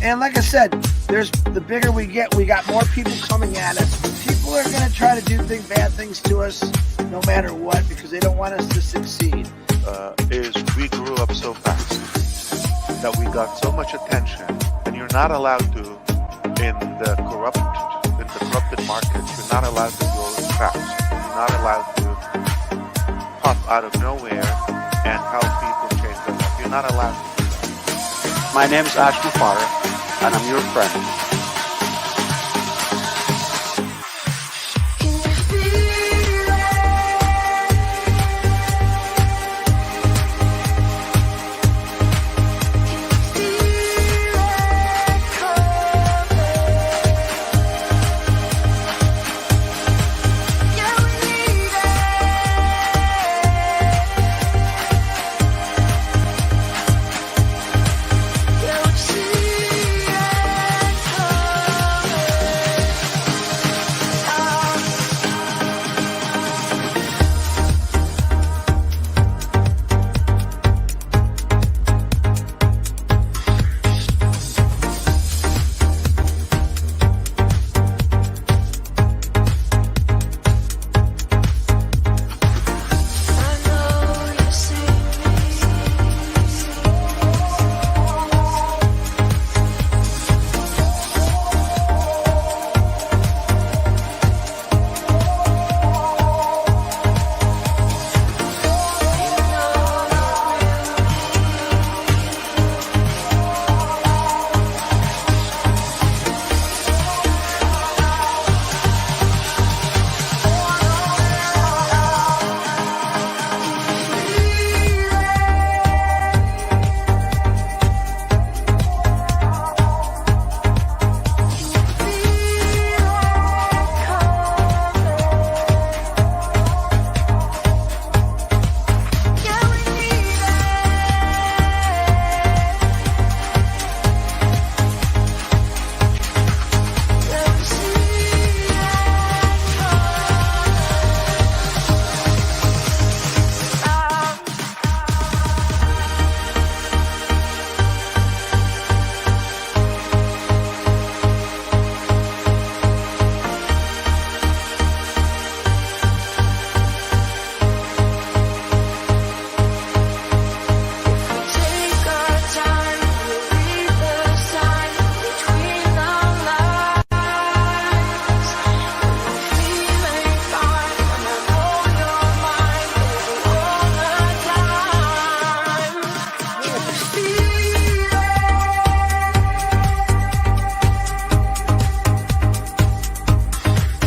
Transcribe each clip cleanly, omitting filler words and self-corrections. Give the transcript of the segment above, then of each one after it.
And like I said, the bigger we get, we got more people coming at us. People are going to try to do bad things to us no matter what because they don't want us to succeed. Is we grew up so fast that we got so much attention, and you're not allowed to, in the corrupted markets, you're not allowed to grow fast. You're not allowed to pop out of nowhere and help people change their life. You're not allowed to do that. My name is Ash Mufara, and I'm your friend.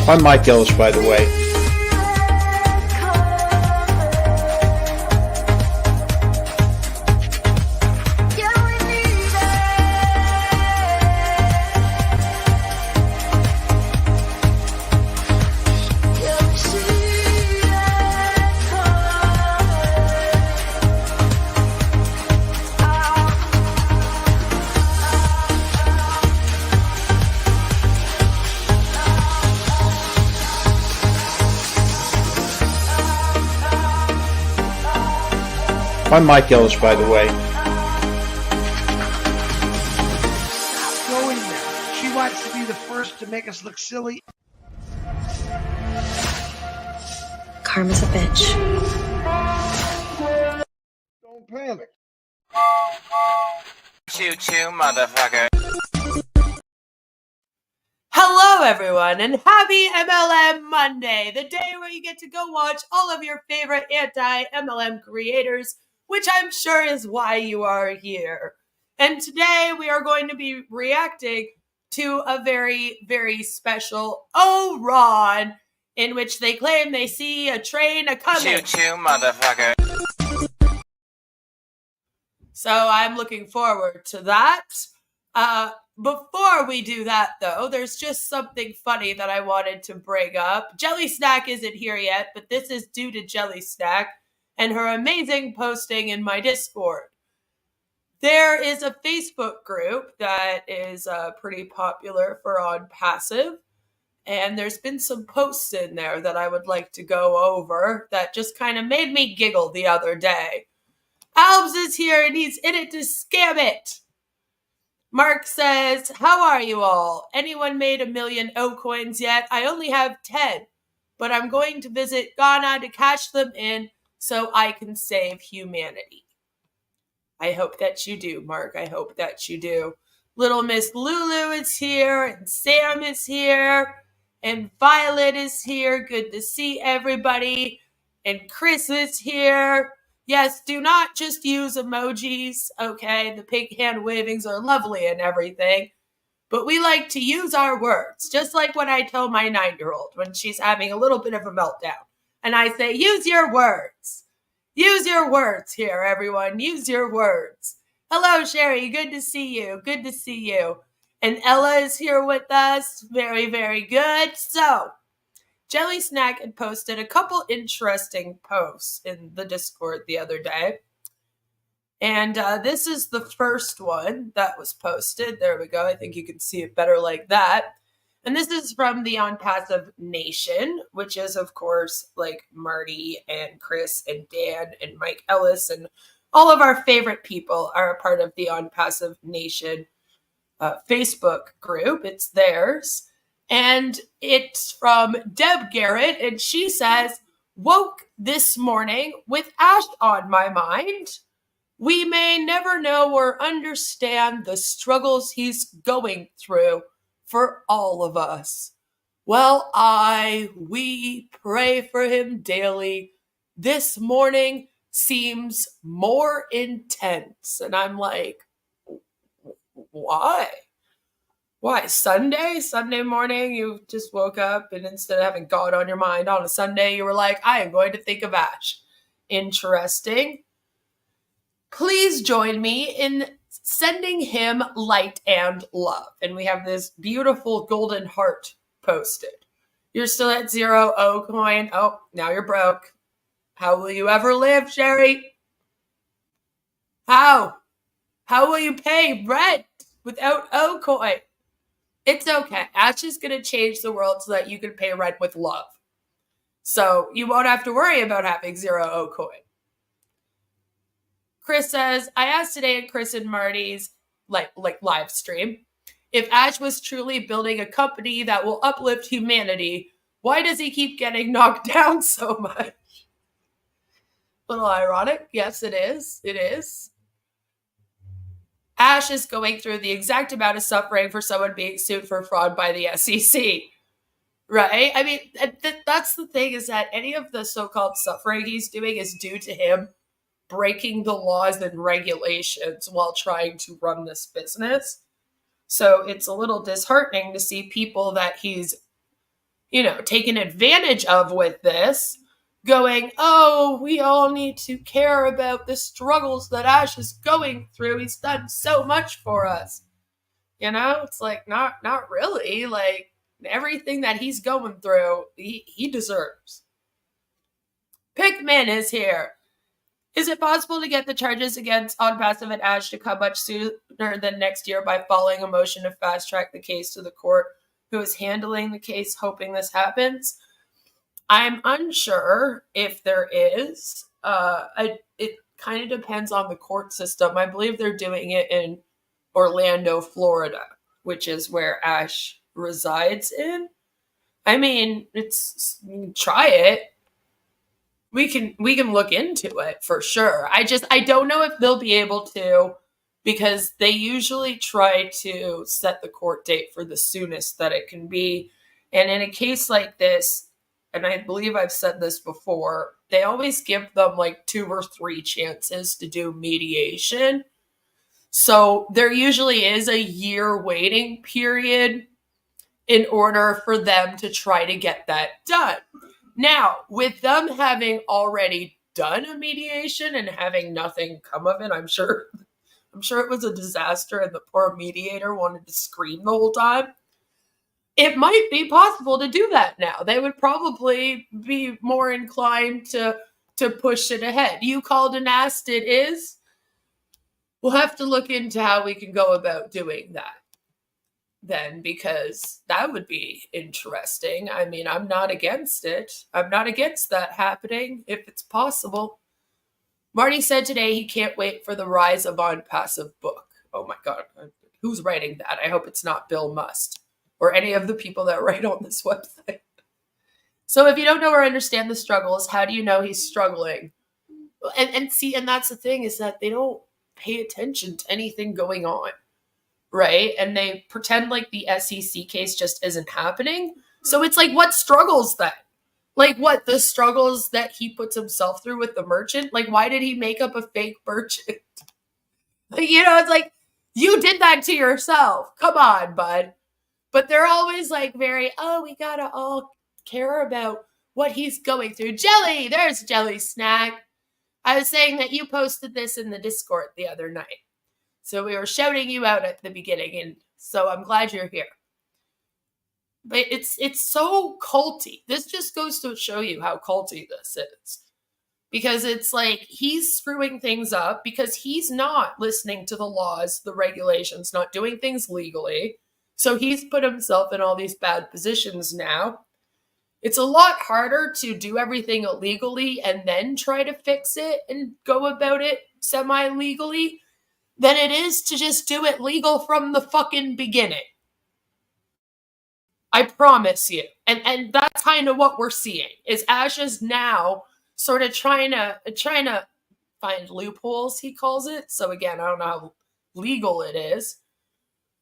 I'm Mike Ellis, by the way. I'm Mike Ellis, by the way. Going there. She wants to be the first to make us look silly. Karma's a bitch. Don't panic. Choo-choo, motherfucker. Hello, everyone, and happy MLM Monday, the day where you get to go watch all of your favorite anti-MLM creators, which I'm sure is why you are here. And today we are going to be reacting to a very, very special Oh Ron, in which they claim they see a train a-coming. Choo-choo, motherfucker. So I'm looking forward to that. Before we do that, though, there's just something funny that I wanted to bring up. Jelly Snack isn't here yet, but this is due to Jelly Snack and her amazing posting in my Discord. There is a Facebook group that is pretty popular for Onpassive, and there's been some posts in there that I would like to go over that just kind of made me giggle the other day. Albs is here, and he's in it to scam it. Mark says, how are you all? Anyone made 1 million O coins yet? I only have 10, but I'm going to visit Ghana to cash them in so I can save humanity. I hope that you do, Mark. I hope that you do. Little Miss Lulu is here, and Sam is here, and Violet is here. Good to see everybody. And Chris is here. Yes, do not just use emojis, okay? The pink hand wavings are lovely and everything, but we like to use our words, just like when I tell my 9-year-old when she's having a little bit of a meltdown. And I say, use your words. Use your words here, everyone. Use your words. Hello, Sherry. Good to see you. Good to see you. And Ella is here with us. Very, very good. So, Jelly Snack had posted a couple interesting posts in the Discord the other day. And this is the first one that was posted. There we go. I think you can see it better like that. And this is from the Onpassive Nation, which is, of course, like Marty and Chris and Dan and Mike Ellis, and all of our favorite people are a part of the Onpassive Nation Facebook group. It's theirs. And it's from Deb Garrett, and she says, woke this morning with Ash on my mind. We may never know or understand the struggles he's going through for all of us. Well, we pray for him daily. This morning seems more intense. And I'm like, why? Why? Sunday morning, you just woke up and instead of having God on your mind on a Sunday, you were like, I am going to think of Ash. Interesting. Please join me in sending him light and love. And we have this beautiful golden heart posted. You're still at 0 O coin. Oh, now you're broke. How will you ever live, Sherry? How? How will you pay rent without O coin? It's okay. Ash is going to change the world so that you can pay rent with love. So you won't have to worry about having 0 O coin. Chris says, I asked today at Chris and Marty's like live stream, if Ash was truly building a company that will uplift humanity, why does he keep getting knocked down so much? A little ironic. Yes, it is. It is. Ash is going through the exact amount of suffering for someone being sued for fraud by the SEC. Right? I mean, that's the thing, is that any of the so-called suffering he's doing is due to him breaking the laws and regulations while trying to run this business. So it's a little disheartening to see people that he's, taken advantage of with this going, oh, we all need to care about the struggles that Ash is going through. He's done so much for us. It's like, not really. Like, everything that he's going through, he deserves. Pikmin is here. Is it possible to get the charges against Onpassive and Ash to come much sooner than next year by following a motion to fast-track the case to the court who is handling the case, hoping this happens? I'm unsure if there is. It kind of depends on the court system. I believe they're doing it in Orlando, Florida, which is where Ash resides in. I mean, try it. We can look into it for sure. I don't know if they'll be able to, because they usually try to set the court date for the soonest that it can be. And in a case like this, and I believe I've said this before, they always give them like 2 or 3 chances to do mediation. So there usually is a year waiting period in order for them to try to get that done. Now, with them having already done a mediation and having nothing come of it, I'm sure it was a disaster and the poor mediator wanted to scream the whole time. It might be possible to do that now. They would probably be more inclined to push it ahead. You called and asked, it is. We'll have to look into how we can go about doing that then, because that would be interesting. I mean, I'm not against it. I'm not against that happening if it's possible. Marty said today he can't wait for the Rise of Onpassive book. Oh my God. Who's writing that? I hope it's not Bill Must or any of the people that write on this website. So if you don't know or understand the struggles, how do you know he's struggling? And see, and that's the thing, is that they don't pay attention to anything going on, right? And they pretend like the SEC case just isn't happening. So it's like, what struggles then? Like, what, the struggles that he puts himself through with the merchant? Like, why did he make up a fake merchant? Like, you know, it's like, you did that to yourself. Come on, bud. But they're always like very, oh, we gotta all care about what he's going through. Jelly, there's Jelly Snack. I was saying that you posted this in the Discord the other night. So we were shouting you out at the beginning, and so I'm glad you're here. But it's so culty. This just goes to show you how culty this is. Because it's like he's screwing things up because he's not listening to the laws, the regulations, not doing things legally. So he's put himself in all these bad positions now. It's a lot harder to do everything illegally and then try to fix it and go about it semi-legally than it is to just do it legal from the fucking beginning. I promise you. And that's kind of what we're seeing, is Ash is now sort of trying to find loopholes, he calls it. So again, I don't know how legal it is.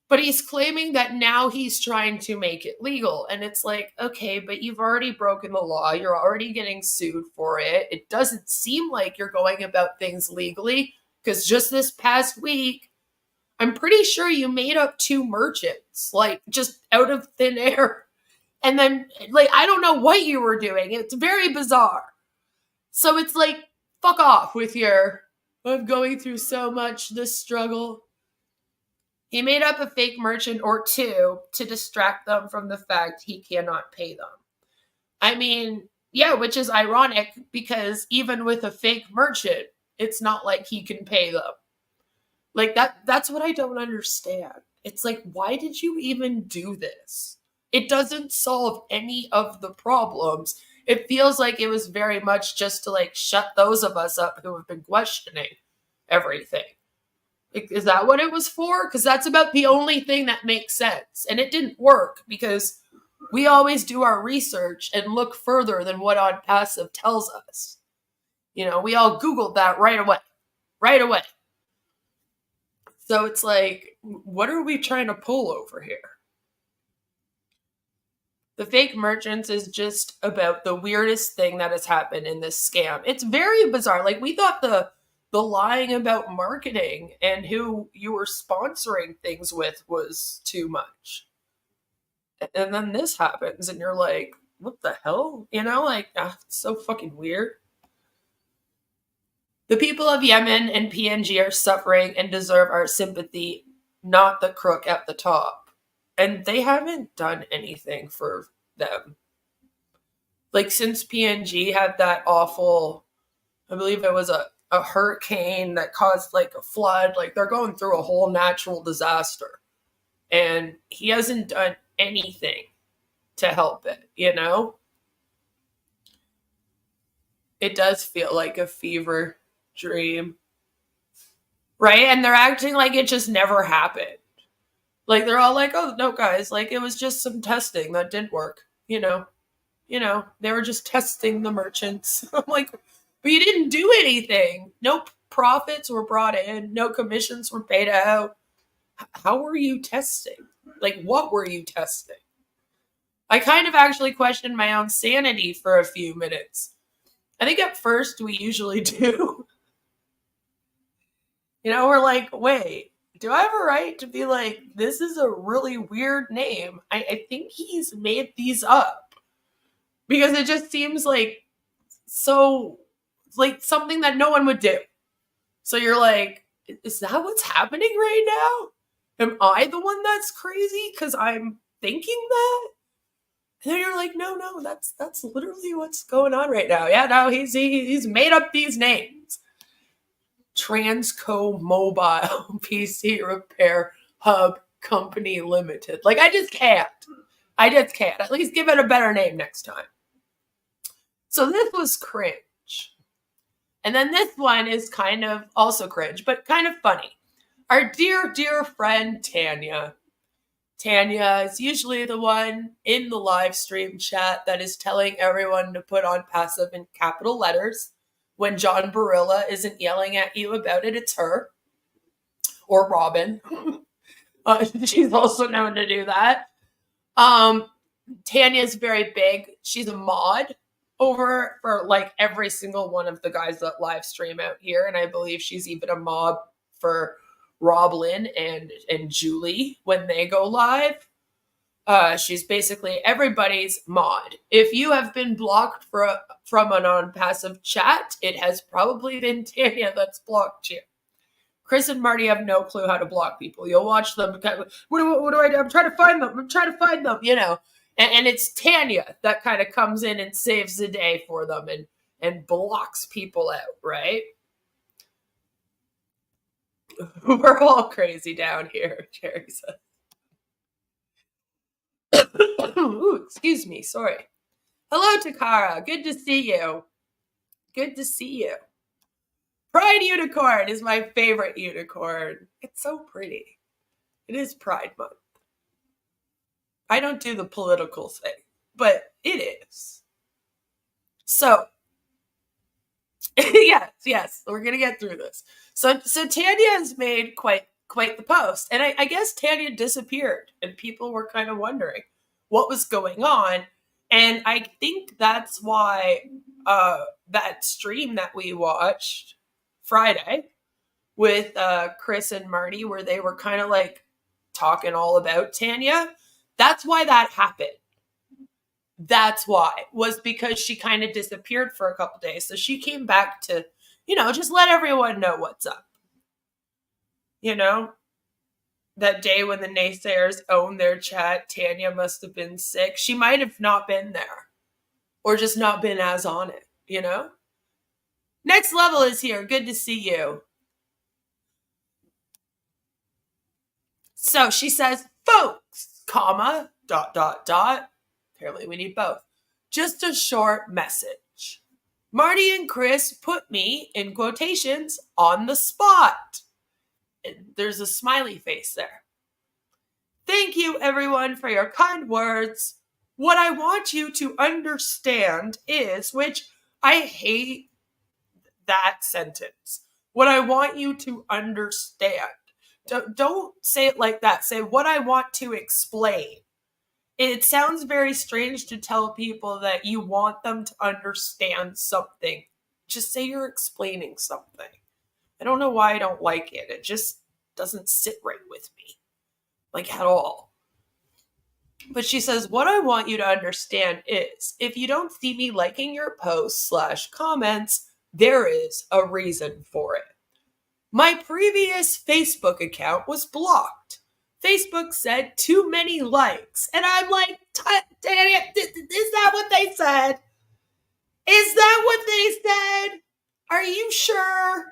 But he's claiming that now he's trying to make it legal. And it's like, okay, but you've already broken the law. You're already getting sued for it. It doesn't seem like you're going about things legally, because just this past week, I'm pretty sure you made up 2 merchants, like just out of thin air. And then, like, I don't know what you were doing. It's very bizarre. So it's like, fuck off with your, I'm going through so much, this struggle. He made up a fake merchant or 2 to distract them from the fact he cannot pay them. I mean, yeah, which is ironic, because even with a fake merchant, it's not like he can pay them. Like, that's what I don't understand. It's like, why did you even do this? It doesn't solve any of the problems. It feels like it was very much just to, like, shut those of us up who have been questioning everything. Like, is that what it was for? Because that's about the only thing that makes sense. And it didn't work, because we always do our research and look further than what Onpassive tells us. You know, we all Googled that right away. Right away. So it's like, what are we trying to pull over here? The fake merchants is just about the weirdest thing that has happened in this scam. It's very bizarre. Like, we thought the lying about marketing and who you were sponsoring things with was too much. And then this happens and you're like, what the hell? You know, like, it's so fucking weird. The people of Yemen and PNG are suffering and deserve our sympathy, not the crook at the top. And they haven't done anything for them. Like, since PNG had that awful, I believe it was a hurricane that caused, like, a flood. Like, they're going through a whole natural disaster. And he hasn't done anything to help it, you know? It does feel like a fever dream, right? And they're acting like it just never happened. Like, they're all like, oh no, guys, like, it was just some testing that didn't work, you know, they were just testing the merchants. I'm like, but you didn't do anything. No profits were brought in, no commissions were paid out. How were you testing? Like, what were you testing? I kind of actually questioned my own sanity for a few minutes. I think at first we usually do. You know, we're like, wait, do I have a right to be like, this is a really weird name? I think he's made these up. Because it just seems like so, like, something that no one would do. So you're like, is that what's happening right now? Am I the one that's crazy because I'm thinking that? And then you're like, no, that's literally what's going on right now. Yeah, no, he's made up these names. Transco Mobile PC Repair Hub Company Limited. Like, I just can't. At least give it a better name next time. So this was cringe. And then this one is kind of also cringe, but kind of funny. Our dear, dear friend Tanya. Tanya is usually the one in the live stream chat that is telling everyone to put Onpassive in capital letters. When John Barilla isn't yelling at you about it, it's her. Or Robin. She's also known to do that. Tanya's very big. She's a mod over for like every single one of the guys that live stream out here. And I believe she's even a mod for Roblin and Julie when they go live. She's basically everybody's mod. If you have been blocked from an Onpassive chat, it has probably been Tanya that's blocked you. Chris and Marty have no clue how to block people. You'll watch them. What do I do? I'm trying to find them. You know, and it's Tanya that kind of comes in and saves the day for them and blocks people out, right? We're all crazy down here, Jerry says. Ooh, excuse me. Sorry. Hello, Takara. Good to see you. Good to see you. Pride Unicorn is my favorite unicorn. It's so pretty. It is Pride Month. I don't do the political thing, but it is. So, yes, we're going to get through this. So Tanya has made quite the post. And I guess Tanya disappeared and people were kind of wondering what was going on. And I think that's why that stream that we watched Friday with Chris and Marty, where they were kind of like talking all about Tanya, that's why that happened. That's why, was because she kind of disappeared for a couple days. So she came back to, just let everyone know what's up. That day when the naysayers owned their chat, Tanya must have been sick. She might have not been there or just not been as on it, Next Level is here. Good to see you. So she says, folks, comma, ... Apparently we need both. Just a short message. Marty and Chris put me, in quotations, on the spot. And there's a smiley face there. Thank you, everyone, for your kind words. What I want you to understand is, which I hate that sentence. What I want you to understand. Don't say it like that. Say what I want to explain. It sounds very strange to tell people that you want them to understand something. Just say you're explaining something. I don't know why I don't like it. It just doesn't sit right with me. Like at all. But she says, what I want you to understand is, if you don't see me liking your posts / comments, there is a reason for it. My previous Facebook account was blocked. Facebook said too many likes. And I'm like, Tanya, is that what they said? Is that what they said? Are you sure?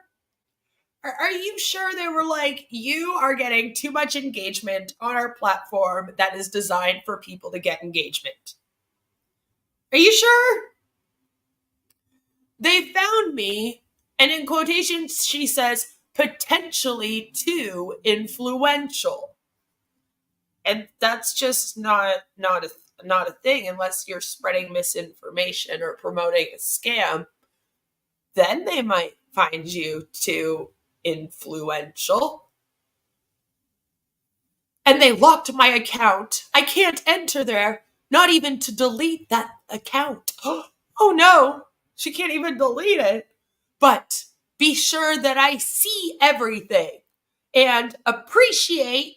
Are you sure they were like, you are getting too much engagement on our platform that is designed for people to get engagement? Are you sure? They found me, and in quotations she says, potentially too influential. And that's just not a thing unless you're spreading misinformation or promoting a scam. Then they might find you too influential. And they locked my account. I can't enter there, not even to delete that account. Oh no, she can't even delete it. But be sure that I see everything and appreciate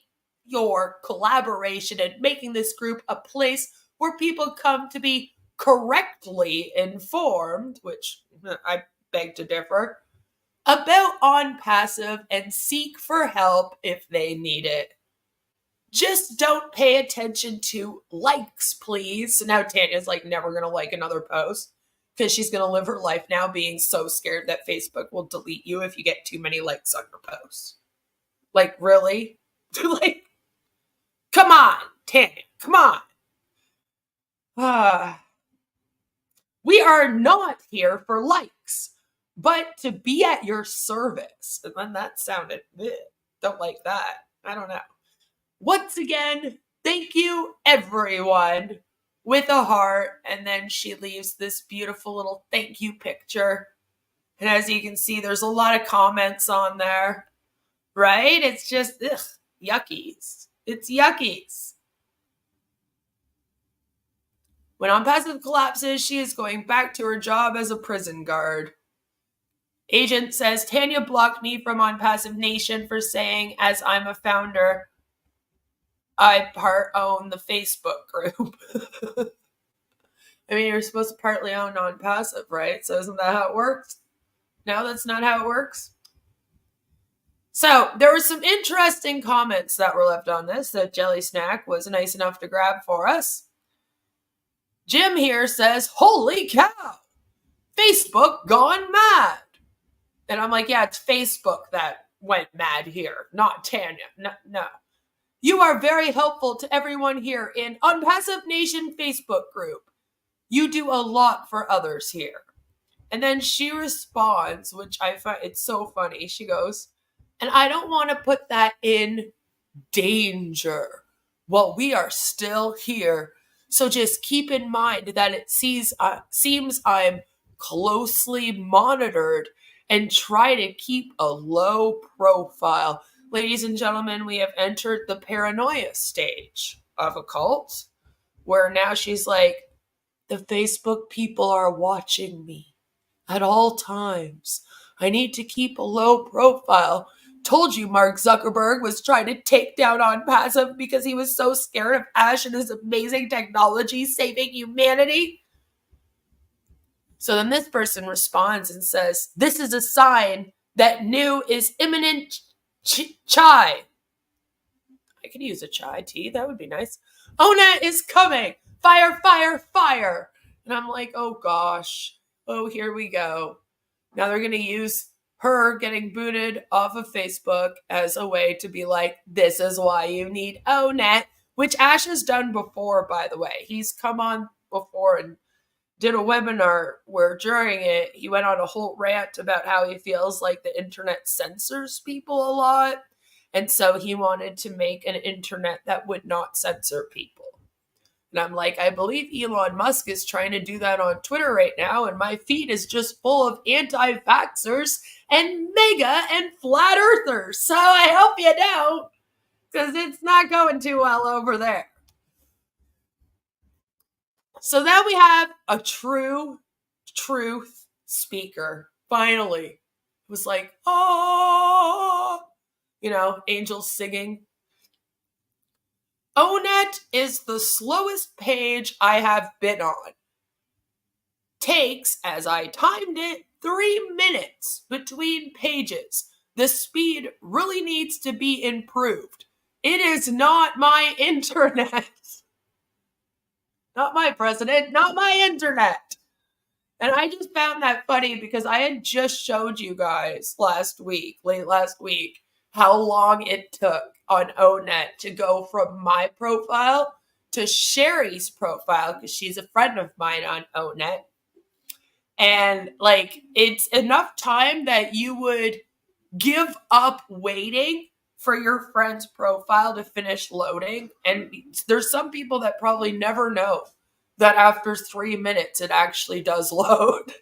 your collaboration and making this group a place where people come to be correctly informed, which I beg to differ, about Onpassive and seek for help if they need it. Just don't pay attention to likes, please. So now Tanya's like never going to like another post because she's going to live her life now being so scared that Facebook will delete you if you get too many likes on your post. Like, really? Like, come on, Tanya, come on. We are not here for likes, but to be at your service. And then that sounded good. Don't like that. I don't know. Once again, thank you, everyone, with a heart. And then she leaves this beautiful little thank you picture. And as you can see, there's a lot of comments on there, right? It's just, yuckies. It's yuckies. When Onpassive collapses, she is going back to her job as a prison guard. Agent says, Tanya blocked me from Onpassive Nation for saying, as I'm a founder, I own the Facebook group. I mean, you're supposed to partly own Onpassive, right? So isn't that how it works? No, that's not how it works. So there were some interesting comments that were left on this that Jelly Snack was nice enough to grab for us. Jim here says, holy cow, Facebook gone mad. And I'm like, yeah, it's Facebook that went mad here, not Tanya. No. You are very helpful to everyone here in Onpassive Nation Facebook group. You do a lot for others here. And then she responds, which I find it's so funny. She goes, and I don't want to put that in danger. Well, we are still here. So just keep in mind that it seems I'm closely monitored and try to keep a low profile. Ladies and gentlemen, we have entered the paranoia stage of a cult, where now she's like, the Facebook people are watching me at all times. I need to keep a low profile. Told you Mark Zuckerberg was trying to take down Onpassive because he was so scared of Ash and his amazing technology saving humanity. So then this person responds and says, this is a sign that new is imminent chai. I could use a chai tea. That would be nice. Onet is coming. Fire, fire, fire. And I'm like, oh gosh. Oh, here we go. Now they're going to use her getting booted off of Facebook as a way to be like, this is why you need Onet, which Ash has done before, by the way. He's come on before and did a webinar where during it, he went on a whole rant about how he feels like the internet censors people a lot. And so he wanted to make an internet that would not censor people. And I'm like, I believe Elon Musk is trying to do that on Twitter right now. And my feed is just full of anti-vaxxers and mega and flat earthers. So I hope you don't, because it's not going too well over there. So then we have a true truth speaker. Finally. It was like, oh, angels singing. Onet is the slowest page I have been on. Takes, as I timed it, 3 minutes between pages. The speed really needs to be improved. It is not my internet. Not my president, not my internet. And I just found that funny because I had just showed you guys late last week, how long it took on Onet to go from my profile to Sherry's profile, because she's a friend of mine on Onet. And it's enough time that you would give up waiting for your friend's profile to finish loading. And there's some people that probably never know that after 3 minutes it actually does load.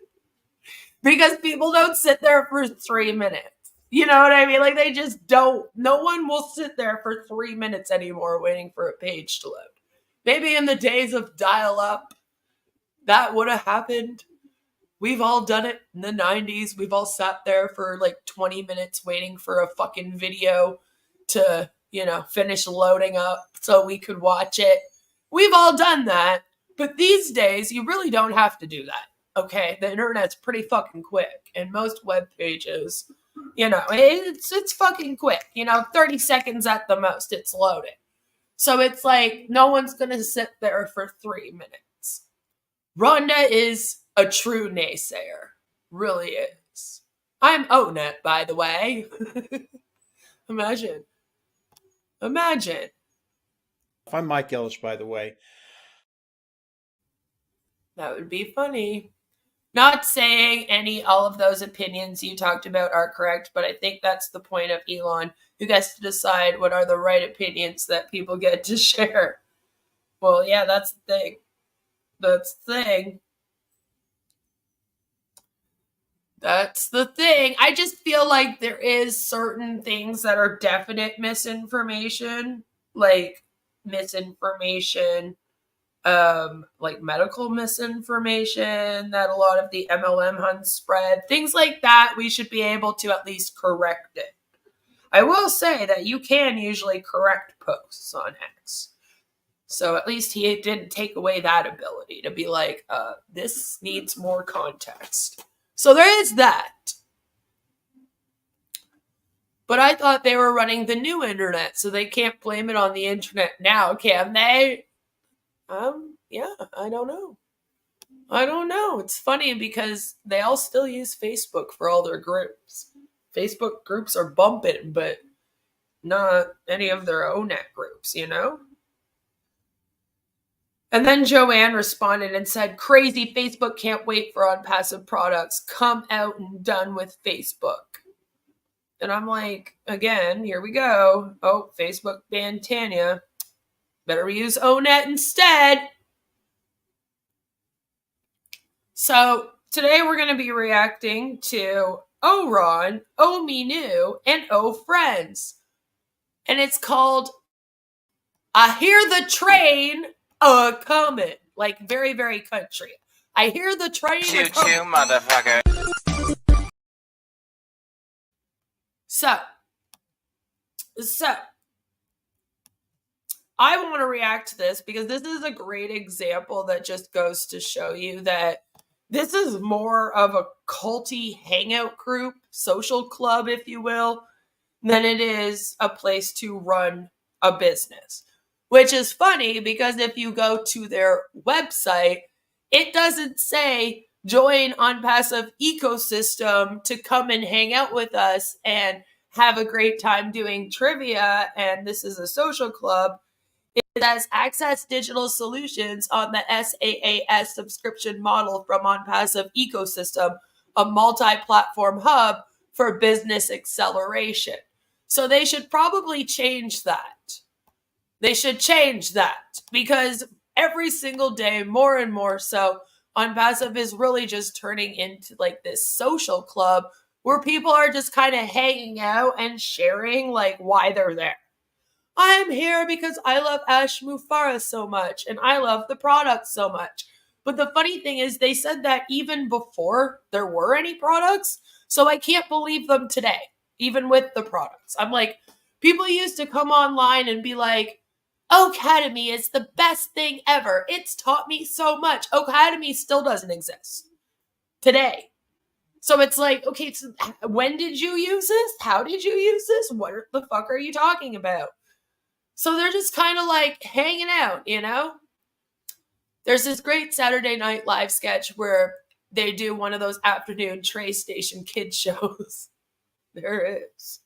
Because people don't sit there for 3 minutes. You know what I mean? They just don't. No one will sit there for 3 minutes anymore waiting for a page to load. Maybe in the days of dial-up, that would have happened. We've all done it in the 90s. We've all sat there for 20 minutes waiting for a fucking video to, finish loading up so we could watch it. We've all done that. But these days, you really don't have to do that. Okay? The internet's pretty fucking quick. And most web pages, it's fucking quick. 30 seconds at the most, it's loading. So it's no one's going to sit there for 3 minutes. Rhonda is a true naysayer. Really is. I'm Onet, by the way. Imagine. I'm Mike Ellis, by the way. That would be funny. Not saying all of those opinions you talked about are correct, but I think that's the point of Elon, who gets to decide what are the right opinions that people get to share. Well, yeah, that's the thing. That's the thing. That's the thing. I just feel like there is certain things that are definite misinformation, like misinformation, like medical misinformation that a lot of the MLM hunts spread. Things like that, we should be able to at least correct it. I will say that you can usually correct posts on X. So at least he didn't take away that ability to be like, this needs more context. So there is that. But I thought they were running the new internet, so they can't blame it on the internet now, can they? Yeah, I don't know. It's funny because they all still use Facebook for all their groups. Facebook groups are bumping, but not any of their own net groups, you know? And then Joanne responded and said, crazy, Facebook can't wait for Onpassive products. Come out and done with Facebook. And I'm like, again, here we go. Oh, Facebook banned Tanya. Better use ONET instead. So today we're going to be reacting to Oh Ron, Oh Me New, and Oh Friends. And it's called I Hear the Train A-Comin'. Like very, very country. I hear the train Choo-choo, motherfucker. So I want to react to this because this is a great example that just goes to show you that this is more of a culty hangout group, social club, if you will, than it is a place to run a business. Which is funny because if you go to their website, it doesn't say join Onpassive ecosystem to come and hang out with us and have a great time doing trivia, and this is a social club. It says access digital solutions on the SaaS subscription model from Onpassive ecosystem, a multi-platform hub for business acceleration. So they should probably change that. They should change that because every single day, more and more so, Onpassive is really just turning into like this social club where people are just kind of hanging out and sharing like why they're there. I'm here because I love Ash Mufara so much and I love the product so much. But the funny thing is they said that even before there were any products. So I can't believe them today, even with the products. I'm like, people used to come online and be like, Academy is the best thing ever. It's taught me so much. Academy still doesn't exist today. So it's like, okay, so when did you use this? How did you use this? What the fuck are you talking about? So they're just kind of like hanging out, you know? There's this great Saturday Night Live sketch where they do one of those afternoon Train Station kids shows. There is.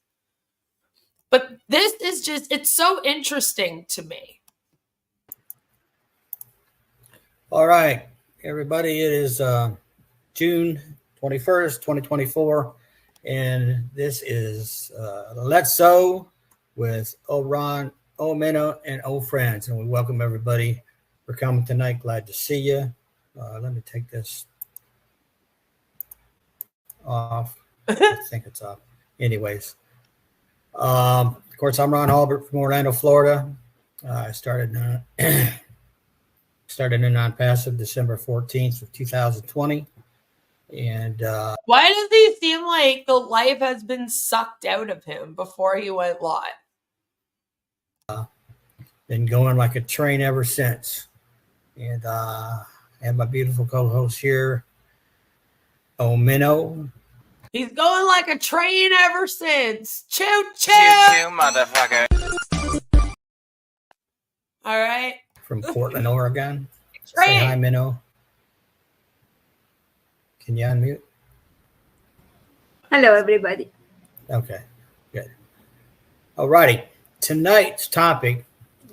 But this is just, it's so interesting to me. All right, everybody, it is June 21st, 2024, and this is Let's Sew with O Ron, O Minnow, and O Friends, and we welcome everybody for coming tonight. Glad to see you. Let me take this off. I think it's off. Anyways, of course, I'm Ron Halbert from Orlando, Florida. I started in Onpassive December 14th of 2020. And why does he seem like the life has been sucked out of him before he went live? Been going like a train ever since. And I have my beautiful co-host here, Omino. He's going like a train ever since. Choo choo. Choo-choo, motherfucker. All right. From Portland, Oregon. Train. Say hi, Minnow. Can you unmute? Hello, everybody. Okay, good. All righty. Tonight's topic,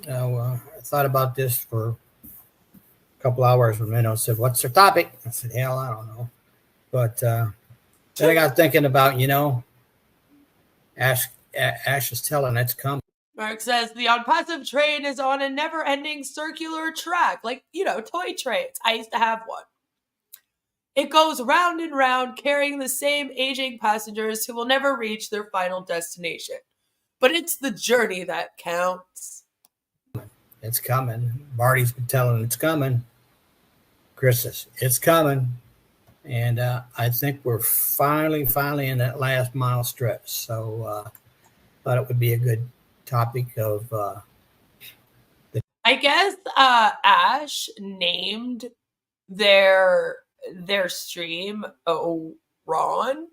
I thought about this for a couple hours when Minnow said, what's their topic? I said, hell, I don't know. But then I got thinking about, Ash is telling it's coming. Mark says the Onpassive train is on a never-ending circular track, like, toy trains. I used to have one. It goes round and round, carrying the same aging passengers who will never reach their final destination. But it's the journey that counts. It's coming. Marty's been telling it's coming. Chris says, it's coming. And I think we're finally in that last mile stretch. So thought it would be a good topic of I guess Ash named their stream Ron,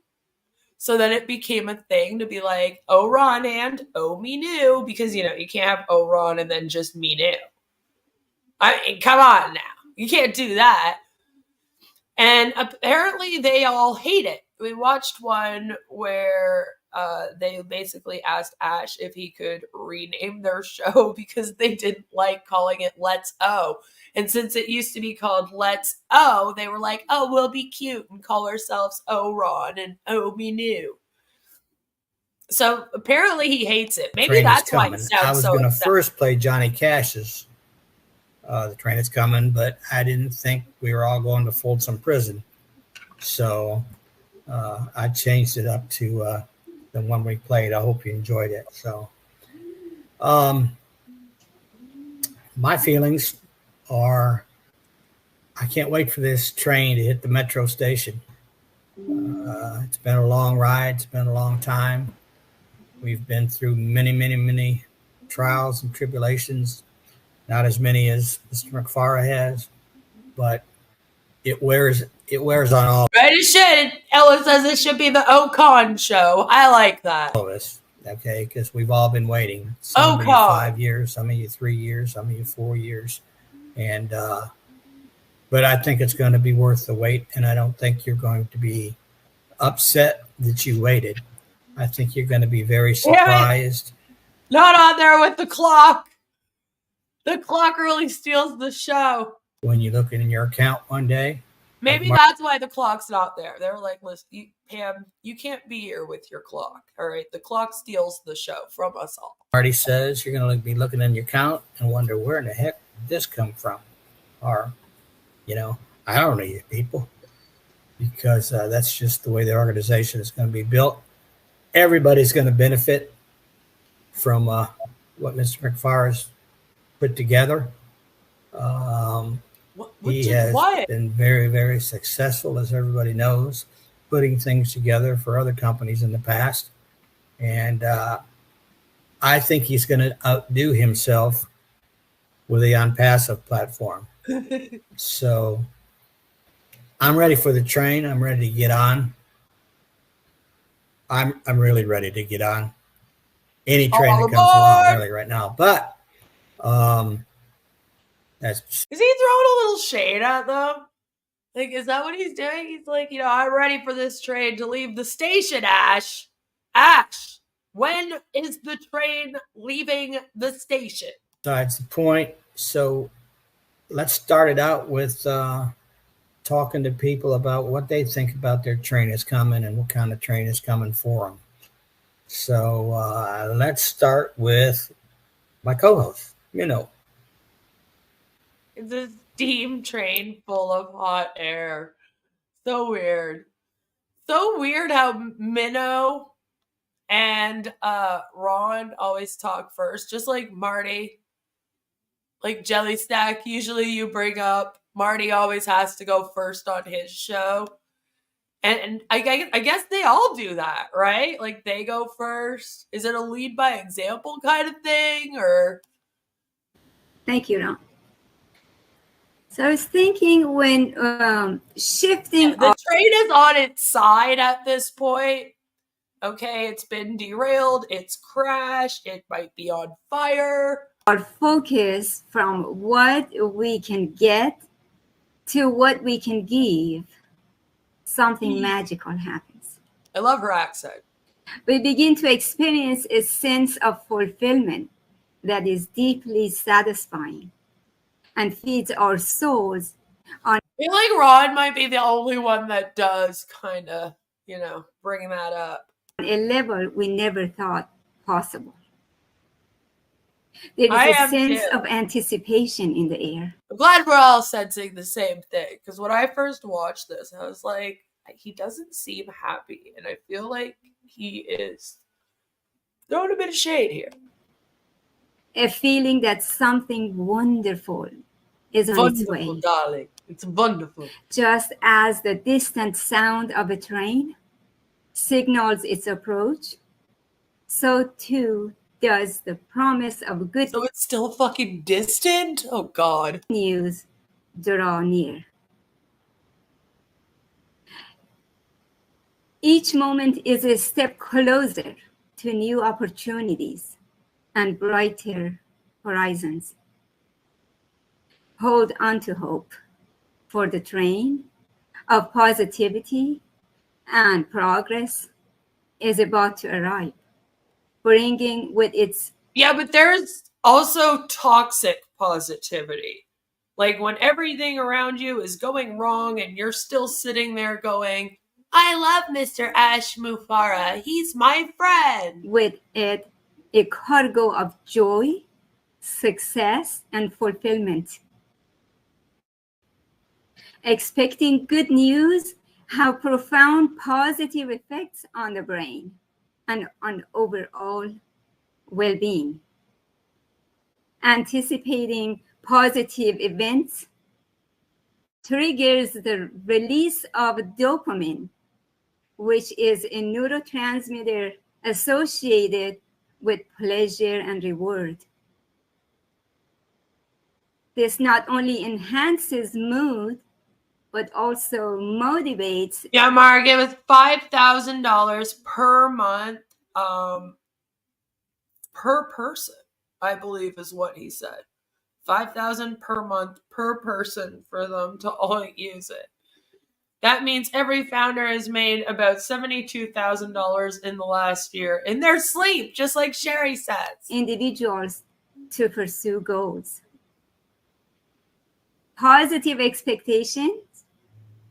so that it became a thing to be like, oh Ron and oh me new, because you can't have oh Ron and then just me new. I mean, come on now, you can't do that. And apparently they all hate it. We watched one where they basically asked Ash if he could rename their show because they didn't like calling it Let's O. And since it used to be called Let's O, they were like, oh, we'll be cute and call ourselves O Ron and O Me New. So apparently he hates it. Maybe that's why it sounds so I was going to upset. first play Johnny Cash's The Train Is Coming, but I didn't think we were all going to Folsom Prison. So I changed it up to the one we played. I hope you enjoyed it. So my feelings are, I can't wait for this train to hit the metro station. It's been a long ride. It's been a long time. We've been through many trials and tribulations. Not as many as Mr. McFarlane has, but it wears on all Right, it should. Ella says it should be the Ocon show. I like that. of us. Okay, because we've all been waiting. Some of you 5 years, some of you 3 years, some of you 4 years, and but I think it's going to be worth the wait, and I don't think you're going to be upset that you waited. I think you're going to be very surprised. Not on there with the clock. The clock really steals the show. When you look in your account one day. Maybe that's why the clock's not there. They're like, listen, Pam, you can't be here with your clock. All right. The clock steals the show from us all. Marty says you're going to be looking in your account and wonder where in the heck did this come from? Or, I don't know you people. Because that's just the way the organization is going to be built. Everybody's going to benefit from what Mr. McFarland's put together. He has been very, very successful, as everybody knows, putting things together for other companies in the past. And I think he's going to outdo himself with the Onpassive platform. So I'm ready for the train. I'm ready to get on. I'm really ready to get on any train that comes along really right now. But is he throwing a little shade at them? Like, is that what he's doing? He's like, I'm ready for this train to leave the station, Ash. Ash, when is the train leaving the station? Besides the point. So let's start it out with talking to people about what they think about their train is coming and what kind of train is coming for them. So let's start with my co-host, It's a steam train full of hot air. So weird. So weird how Minnow and Ron always talk first, just like Marty. Like Jelly Stack, usually you bring up, Marty always has to go first on his show. And I guess they all do that, right? Like they go first. Is it a lead by example kind of thing, or? Thank you, Ron. So I was thinking when shifting. Yeah, the train is on its side at this point. Okay, it's been derailed. It's crashed. It might be on fire. Our focus from what we can get to what we can give, something magical happens. I love her accent. We begin to experience a sense of fulfillment that is deeply satisfying and feeds our souls I feel like Ron might be the only one that does kind of, bring that up. a level we never thought possible. There is I a am sense too. of anticipation in the air. I'm glad we're all sensing the same thing, because when I first watched this, I was like, he doesn't seem happy, and I feel like he is throwing a bit of shade here. A feeling that something wonderful is on its way. Wonderful, darling. It's wonderful. Just as the distant sound of a train signals its approach, so too does the promise of good So it's still fucking distant? Oh, God. news draw near. Each moment is a step closer to new opportunities and brighter horizons. Hold on to hope, for the train of positivity and progress is about to arrive, bringing with its... Yeah, but there's also toxic positivity. Like when everything around you is going wrong and you're still sitting there going, I love Mr. Ash Mufara. He's my friend. with it a cargo of joy, success, and fulfillment. Expecting good news have profound positive effects on the brain and on overall well-being. Anticipating positive events triggers the release of dopamine, which is a neurotransmitter associated with pleasure and reward. This not only enhances mood, but also motivates. Yeah, Mark, it was $5,000 per month per person, I believe is what he said. $5,000 per month per person for them to all use it. That means every founder has made about $72,000 in the last year in their sleep, just like Sherry says. Individuals to pursue goals. Positive expectations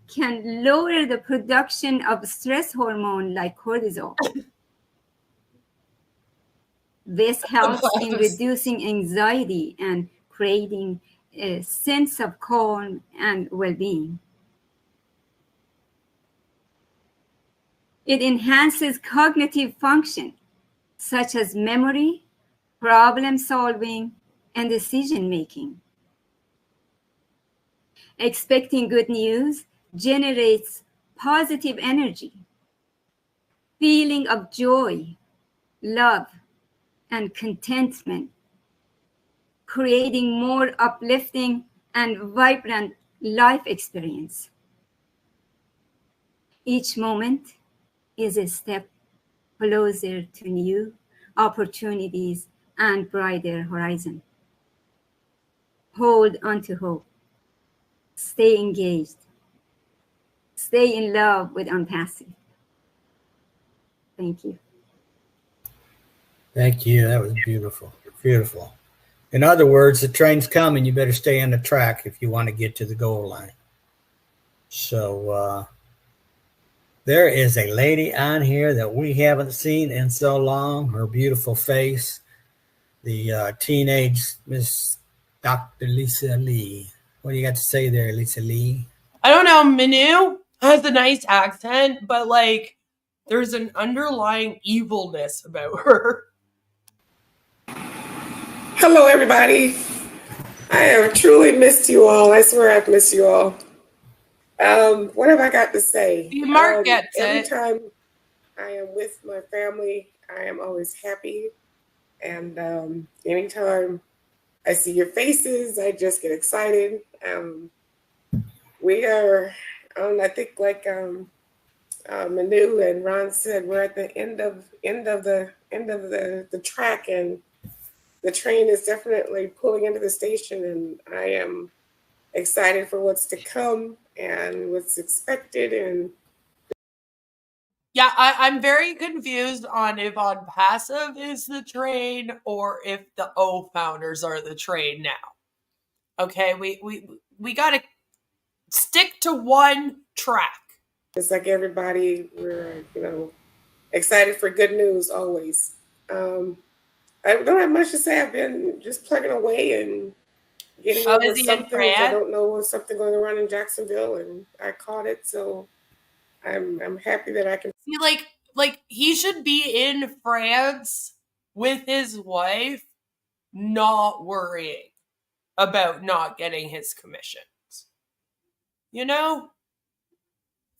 can lower the production of stress hormone like cortisol. This helps in reducing anxiety and creating a sense of calm and well-being. It enhances cognitive function, such as memory, problem solving, and decision making. Expecting good news generates positive energy, feeling of joy, love, and contentment, creating more uplifting and vibrant life experience. Each moment is a step closer to new opportunities and brighter horizon. Hold on to hope. Stay engaged. Stay in love with Onpassive. Thank you. Thank you. That was beautiful. Beautiful. In other words, the train's coming. You better stay on the track if you want to get to the goal line. So there is a lady on here that we haven't seen in so long. Her beautiful face. The teenage Miss Dr. Lisa Lee. What do you got to say there, Lisa Lee? I don't know. Manu has a nice accent, but like there's an underlying evilness about her. Hello, everybody. I have truly missed you all. I swear I've missed you all. What have I got to say? Mark gets every it. time I am with my family, I am always happy. And anytime I see your faces, I just get excited. We are, I think like Manu and Ron said, we're at the end of the track, and the train is definitely pulling into the station, and I am excited for what's to come and what's expected. And Yeah, I'm very confused on if Onpassive is the train or if the O founders are the train now. Okay, we gotta Stick to one track. It's like everybody, we're, excited for good news always. I don't have much to say. I've been just plugging away and getting over is he in something. I France? don't know something going around in Jacksonville, and I caught it, so I'm happy that I can. See, like he should be in France with his wife, not worrying about not getting his commissions. You know?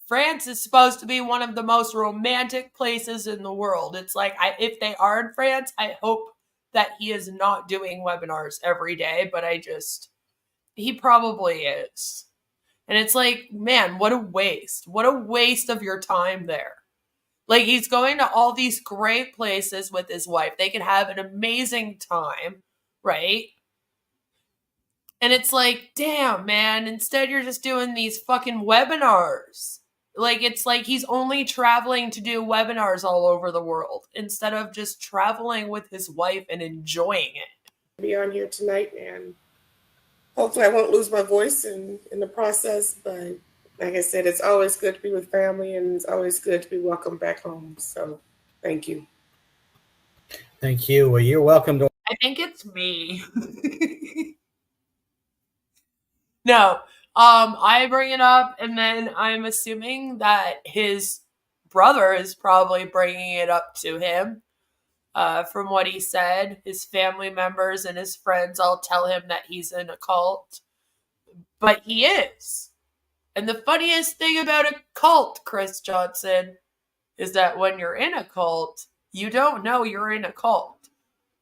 France is supposed to be one of the most romantic places in the world. It's like, if they are in France, I hope that he is not doing webinars every day, but he probably is. And it's like, man, what a waste. What a waste of your time there. Like, he's going to all these great places with his wife. They can have an amazing time, right? And it's like, damn, man, instead you're just doing these fucking webinars. Like, it's like he's only traveling to do webinars all over the world instead of just traveling with his wife and enjoying it. Be on here tonight, and hopefully I won't lose my voice in the process. But like I said, it's always good to be with family, and it's always good to be welcomed back home. So thank you. Thank you. Well, you're welcome to. I think it's me. No. I bring it up, and then I'm assuming that his brother is probably bringing it up to him. From what he said, his family members and his friends all tell him that he's in a cult. But he is. And the funniest thing about a cult, Chris Johnson, is that when you're in a cult, you don't know you're in a cult.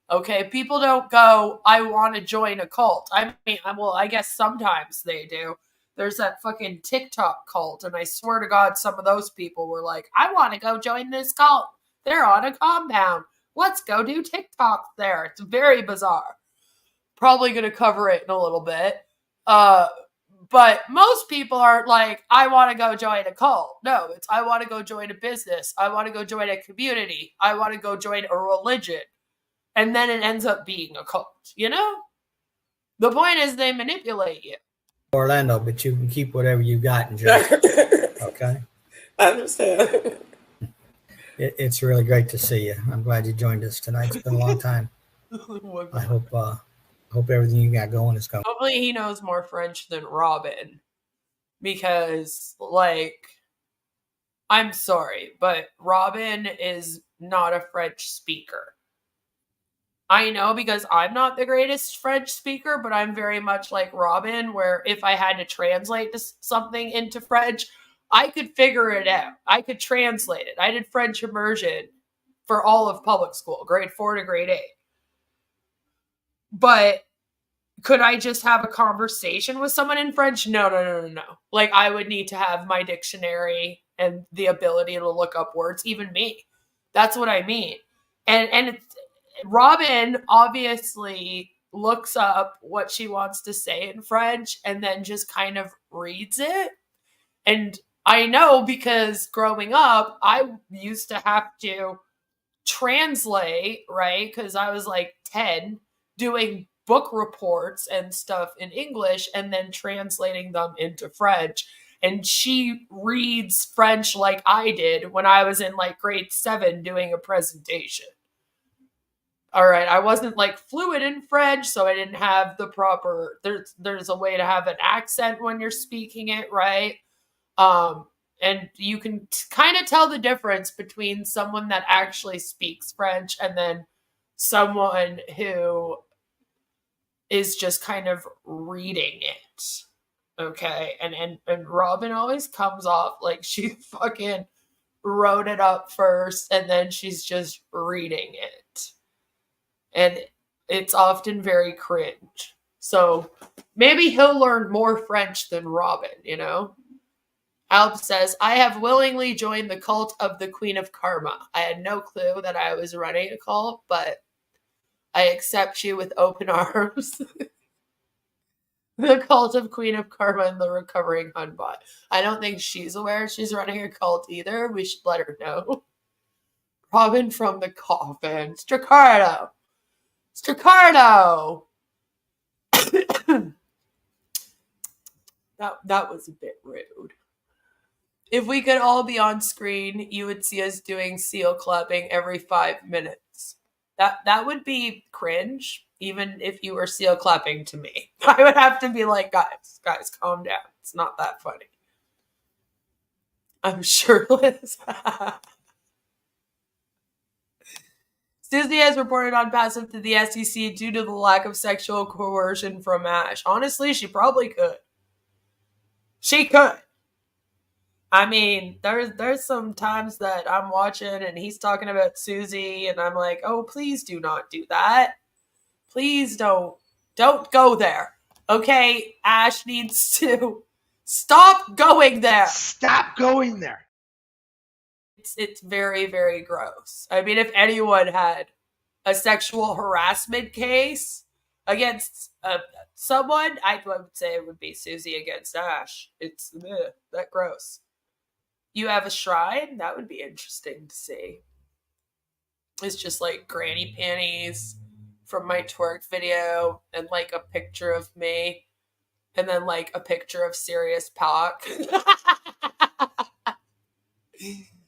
Okay, people don't go, I want to join a cult. I mean, well, I guess sometimes they do. There's that fucking TikTok cult, and I swear to God, some of those people were like, I want to go join this cult. They're on a compound. Let's go do TikTok there. It's very bizarre. Probably going to cover it in a little bit. But most people aren't like, I want to go join a cult. No, it's I want to go join a business. I want to go join a community. I want to go join a religion. And then it ends up being a cult, you know? The point is they manipulate you. Orlando, but you can keep whatever you got in jail. Okay? I understand. It's really great to see you. I'm glad you joined us tonight. It's been a long time. I hope everything you got going is going. Hopefully he knows more French than Robin. Because, like, I'm sorry, but Robin is not a French speaker. I know because I'm not the greatest French speaker, but I'm very much like Robin, where if I had to translate something into French, I could figure it out. I could translate it. I did French immersion for all of public school, grade 4 to grade 8. But could I just have a conversation with someone in French? No. Like, I would need to have my dictionary and the ability to look up words, even me. That's what I mean. And it's, Robin obviously looks up what she wants to say in French and then just kind of reads it. And I know because growing up, I used to have to translate, right? Because I was like 10 doing book reports and stuff in English and then translating them into French. And she reads French like I did when I was in like grade 7 doing a presentation. All right, I wasn't like fluent in French, so I didn't have the proper, there's a way to have an accent when you're speaking it, right? And you can kind of tell the difference between someone that actually speaks French and then someone who is just kind of reading it. Okay. And Robin always comes off like she fucking wrote it up first and then she's just reading it. And it's often very cringe. So maybe he'll learn more French than Robin, you know? Alp says, I have willingly joined the cult of the Queen of Karma. I had no clue that I was running a cult, but I accept you with open arms. The cult of Queen of Karma and the recovering Hunbot. I don't think she's aware she's running a cult either. We should let her know. Robin from the coffin. Stricardo. That was a bit rude. If we could all be on screen, you would see us doing seal clubbing every 5 minutes. That would be cringe, even if you were seal clapping to me. I would have to be like, guys, calm down. It's not that funny. I'm shirtless. Susie has reported Onpassive to the SEC due to the lack of sexual coercion from Ash. Honestly, she probably could. She could. I mean, there's some times that I'm watching and he's talking about Susie and I'm like, oh, please do not do that. Please don't go there. Okay, Ash needs to stop going there. Stop going there. It's very, very gross. I mean, if anyone had a sexual harassment case against someone, I would say it would be Susie against Ash. It's that gross. You have a shrine? That would be interesting to see. It's just like granny panties from my twerk video and like a picture of me and then like a picture of Sirius Pac.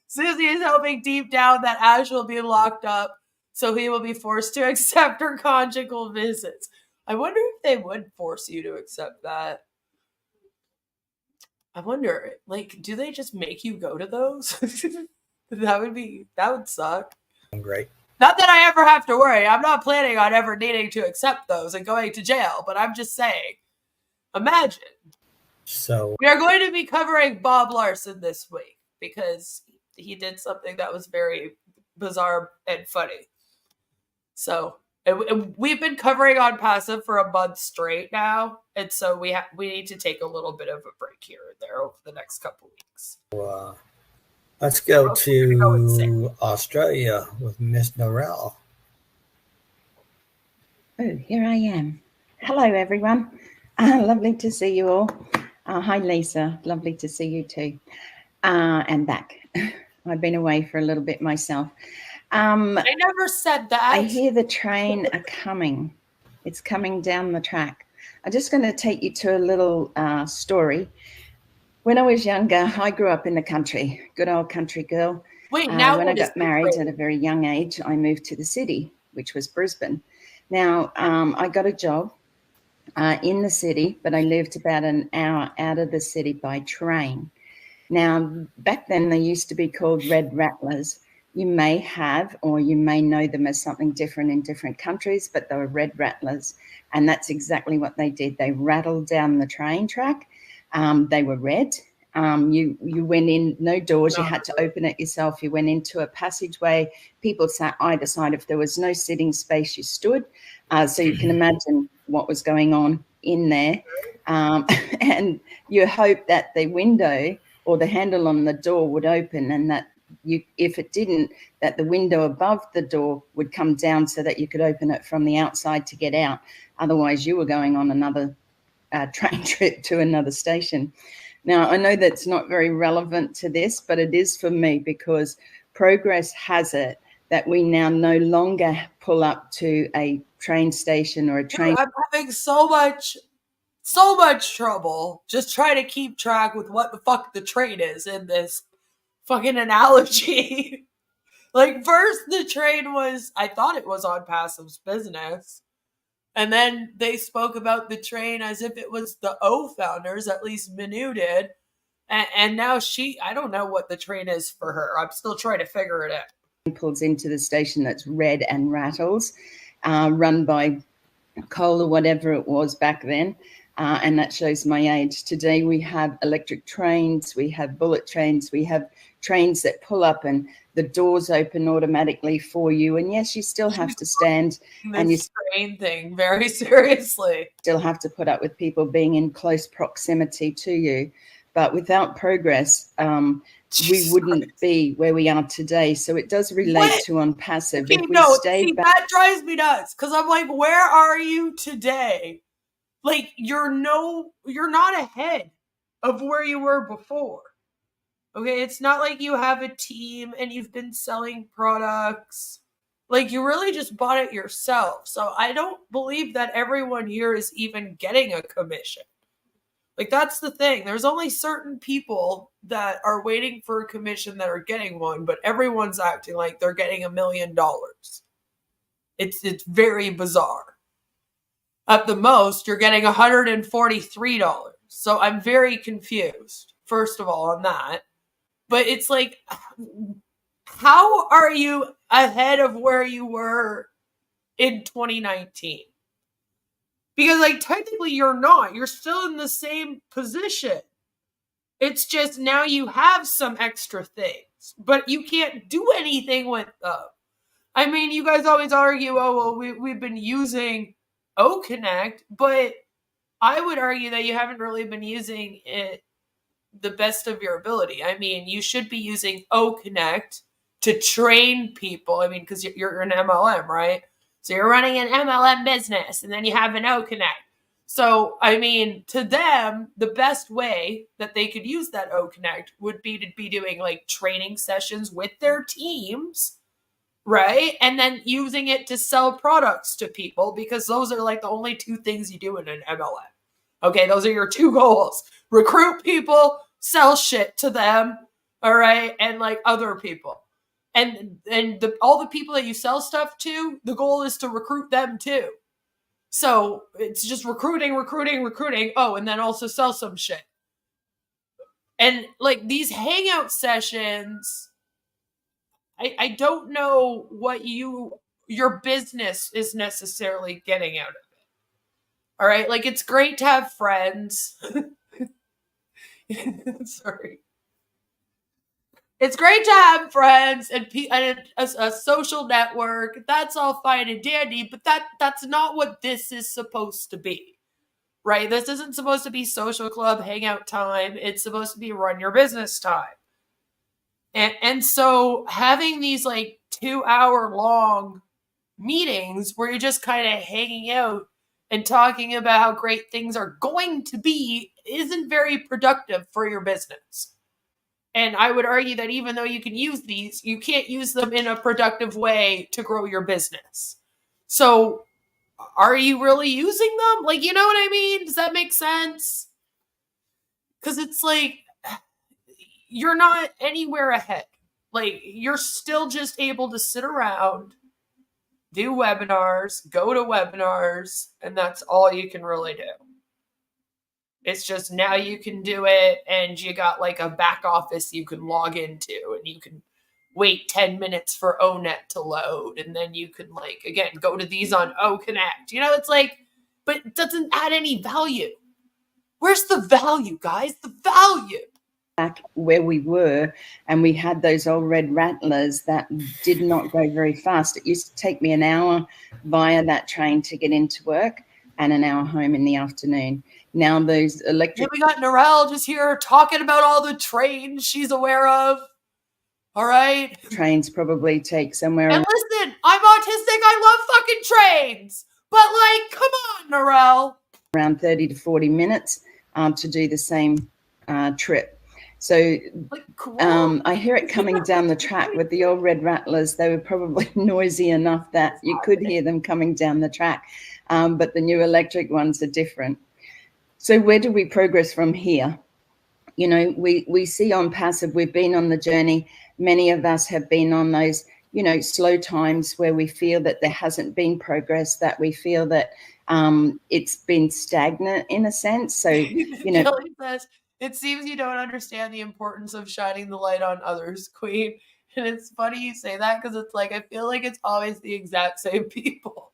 Susie is hoping deep down that Ash will be locked up so he will be forced to accept her conjugal visits. I wonder if they would force you to accept that. I wonder, like, do they just make you go to those? That would suck. Great. Not that I ever have to worry. I'm not planning on ever needing to accept those and going to jail, but I'm just saying, imagine. So we are going to be covering Bob Larson this week because he did something that was very bizarre and funny. So we've been covering Onpassive for a month straight now, and so we need to take a little bit of a break here and there over the next couple weeks. Let's go to Australia with Miss Norrell. Oh, here I am. Hello, everyone. Lovely to see you all. Hi, Lisa. Lovely to see you too. And back. I've been away for a little bit myself. I never said that. I hear the train are coming. It's coming down the track. I'm just going to take you to a little story. When I was younger, I grew up in the country. Good old country girl. Wait, now when I got married at a very young age, I moved to the city, which was Brisbane. Now, I got a job in the city, but I lived about an hour out of the city by train. Now, back then, they used to be called red rattlers. You may have, or you may know them as something different in different countries, but they were red rattlers. And that's exactly what they did. They rattled down the train track. They were red. You went in, no doors. You had to open it yourself. You went into a passageway. People sat either side. If there was no sitting space, you stood. So you can imagine what was going on in there. And you hope that the window or the handle on the door would open, and that if it didn't, that the window above the door would come down so that you could open it from the outside to get out. Otherwise, you were going on another train trip to another station. Now, I know that's not very relevant to this, but it is for me because progress has it that we now no longer pull up to a train station or a train. I'm having so much trouble just trying to keep track with what the fuck the train is in this fucking analogy. Like, first the train was, I thought it was Onpassive's business. And then they spoke about the train as if it was the O founders, at least Manu did. And now I don't know what the train is for her. I'm still trying to figure it out. Pulls into the station that's red and rattles, run by coal or whatever it was back then. And that shows my age. Today we have electric trains, we have bullet trains, we have trains that pull up and the doors open automatically for you. And yes, you still have to stand and you train thing very seriously. Still have to put up with people being in close proximity to you. But without progress, we wouldn't be where we are today. So it does relate to Onpassive. Okay, that drives me nuts because I'm like, where are you today? Like, you're not ahead of where you were before. Okay, it's not like you have a team and you've been selling products. Like, you really just bought it yourself. So I don't believe that everyone here is even getting a commission. Like, that's the thing. There's only certain people that are waiting for a commission that are getting one, but everyone's acting like they're getting $1 million. It's very bizarre. At the most, you're getting $143. So I'm very confused, first of all, on that. But it's like, how are you ahead of where you were in 2019? Because, like, technically you're not. You're still in the same position. It's just now you have some extra things, but you can't do anything with them. I mean, you guys always argue, oh, well, we've been using OConnect, but I would argue that you haven't really been using it the best of your ability. I mean, you should be using OConnect to train people. I mean, because you're an MLM, right? So you're running an MLM business, and then you have an OConnect. So, I mean, to them, the best way that they could use that OConnect would be to be doing like training sessions with their teams, right? And then using it to sell products to people, because those are like the only two things you do in an MLM. Okay, those are your two goals. Recruit people, sell shit to them, all right? And like other people. And all the people that you sell stuff to, the goal is to recruit them too. So it's just recruiting. Oh, and then also sell some shit. And like these hangout sessions, I don't know what your business is necessarily getting out of it. All right, like it's great to have friends. Sorry. It's great to have friends and a social network. That's all fine and dandy, but that's not what this is supposed to be, right? This isn't supposed to be social club hangout time. It's supposed to be run your business time. And so having these like 2-hour long meetings where you're just kind of hanging out and talking about how great things are going to be isn't very productive for your business. And I would argue that even though you can use these, you can't use them in a productive way to grow your business. So are you really using them? Like, you know what I mean? Does that make sense? Because it's like, you're not anywhere ahead. Like, you're still just able to sit around, do webinars, go to webinars, and that's all you can really do. It's just now you can do it, and you got like a back office you can log into, and you can wait 10 minutes for ONET to load, and then you can like, again, go to these on OConnect. You know, it's like, but it doesn't add any value. Where's the value, guys? The value. Back where we were, and we had those old red rattlers that did not go very fast. It used to take me an hour via that train to get into work and an hour home in the afternoon. Now those electric... Yeah, we got Narelle just here talking about all the trains she's aware of. All right. Trains probably take somewhere... And listen, I'm autistic. I love fucking trains. But like, come on, Narelle. Around 30 to 40 minutes to do the same trip. So I hear it coming down the track with the old red rattlers. They were probably noisy enough that you could hear them coming down the track. But the new electric ones are different. So where do we progress from here? You know, we see Onpassive, we've been on the journey. Many of us have been on those, you know, slow times where we feel that there hasn't been progress, that we feel that it's been stagnant in a sense. So, you know. Kelly says, it seems you don't understand the importance of shining the light on others, Queen. And it's funny you say that because it's like, I feel like it's always the exact same people.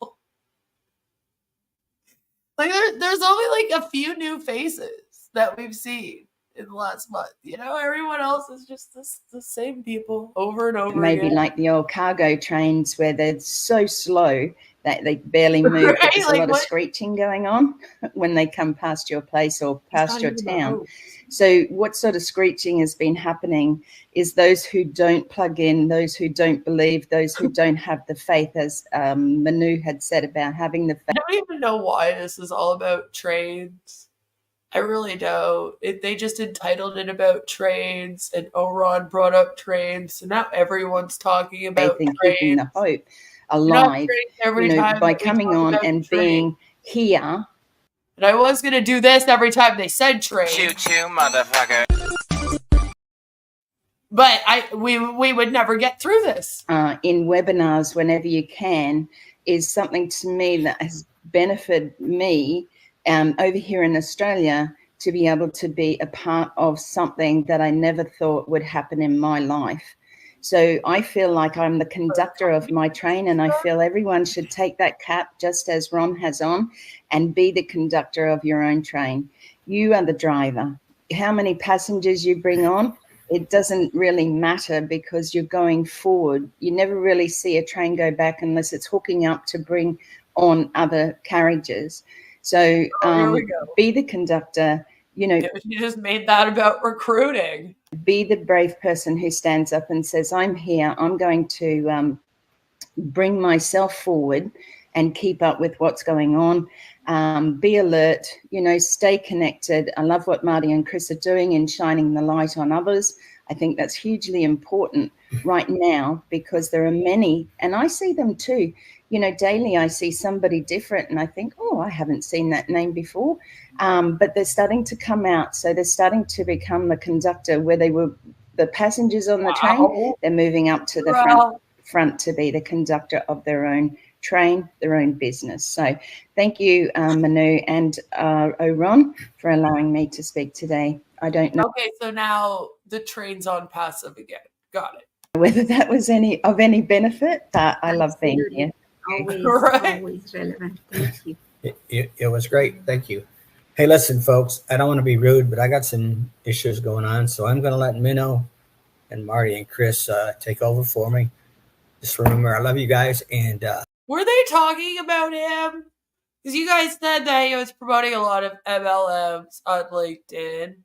Like there's only like a few new faces that we've seen in the last month. You know, everyone else is just the same people over and over Maybe again. like the old cargo trains where they're so slow that they barely move. Right? There's like a lot of screeching going on when they come past your place or past your town. So what sort of screeching has been happening is those who don't plug in, those who don't believe, those who don't have the faith, as Manu had said about having the faith. I don't even know why this is all about trains. I really don't. They just entitled it about trains, and Oron brought up trains, so now everyone's talking about trains. Keeping the hope alive, you know, by coming on and being here. And I was going to do this every time they said train. Choo choo, motherfucker. But we would never get through this. In webinars, whenever you can, is something to me that has benefited me over here in Australia to be able to be a part of something that I never thought would happen in my life. So I feel like I'm the conductor of my train, and I feel everyone should take that cap, just as Ron has on, and be the conductor of your own train. You are the driver. How many passengers you bring on, it doesn't really matter, because you're going forward. You never really see a train go back unless it's hooking up to bring on other carriages. So Here we go. be the conductor. You know, You just made that about recruiting. be the brave person who stands up and says, I'm here. I'm going to bring myself forward and keep up with what's going on. Be alert, you know, stay connected. I love what Marty and Chris are doing in shining the light on others. I think that's hugely important right now, because there are many, and I see them too. You know, daily I see somebody different and I think, oh, I haven't seen that name before. But they're starting to come out. So they're starting to become the conductor where they were the passengers on the train. They're moving up to the front to be the conductor of their own train, their own business. So thank you, Manu and Ron, for allowing me to speak today. I don't know. Okay, so now the train's Onpassive again. Got it. Whether that was of any benefit, I love being here. Always, Right. always relevant. Thank you. It was great. Thank you. Hey, listen, folks, I don't want to be rude, but I got some issues going on, so I'm going to let Minnow and Marty and Chris take over for me. Just remember, I love you guys. And were they talking about him? Because you guys said that he was promoting a lot of MLMs on LinkedIn.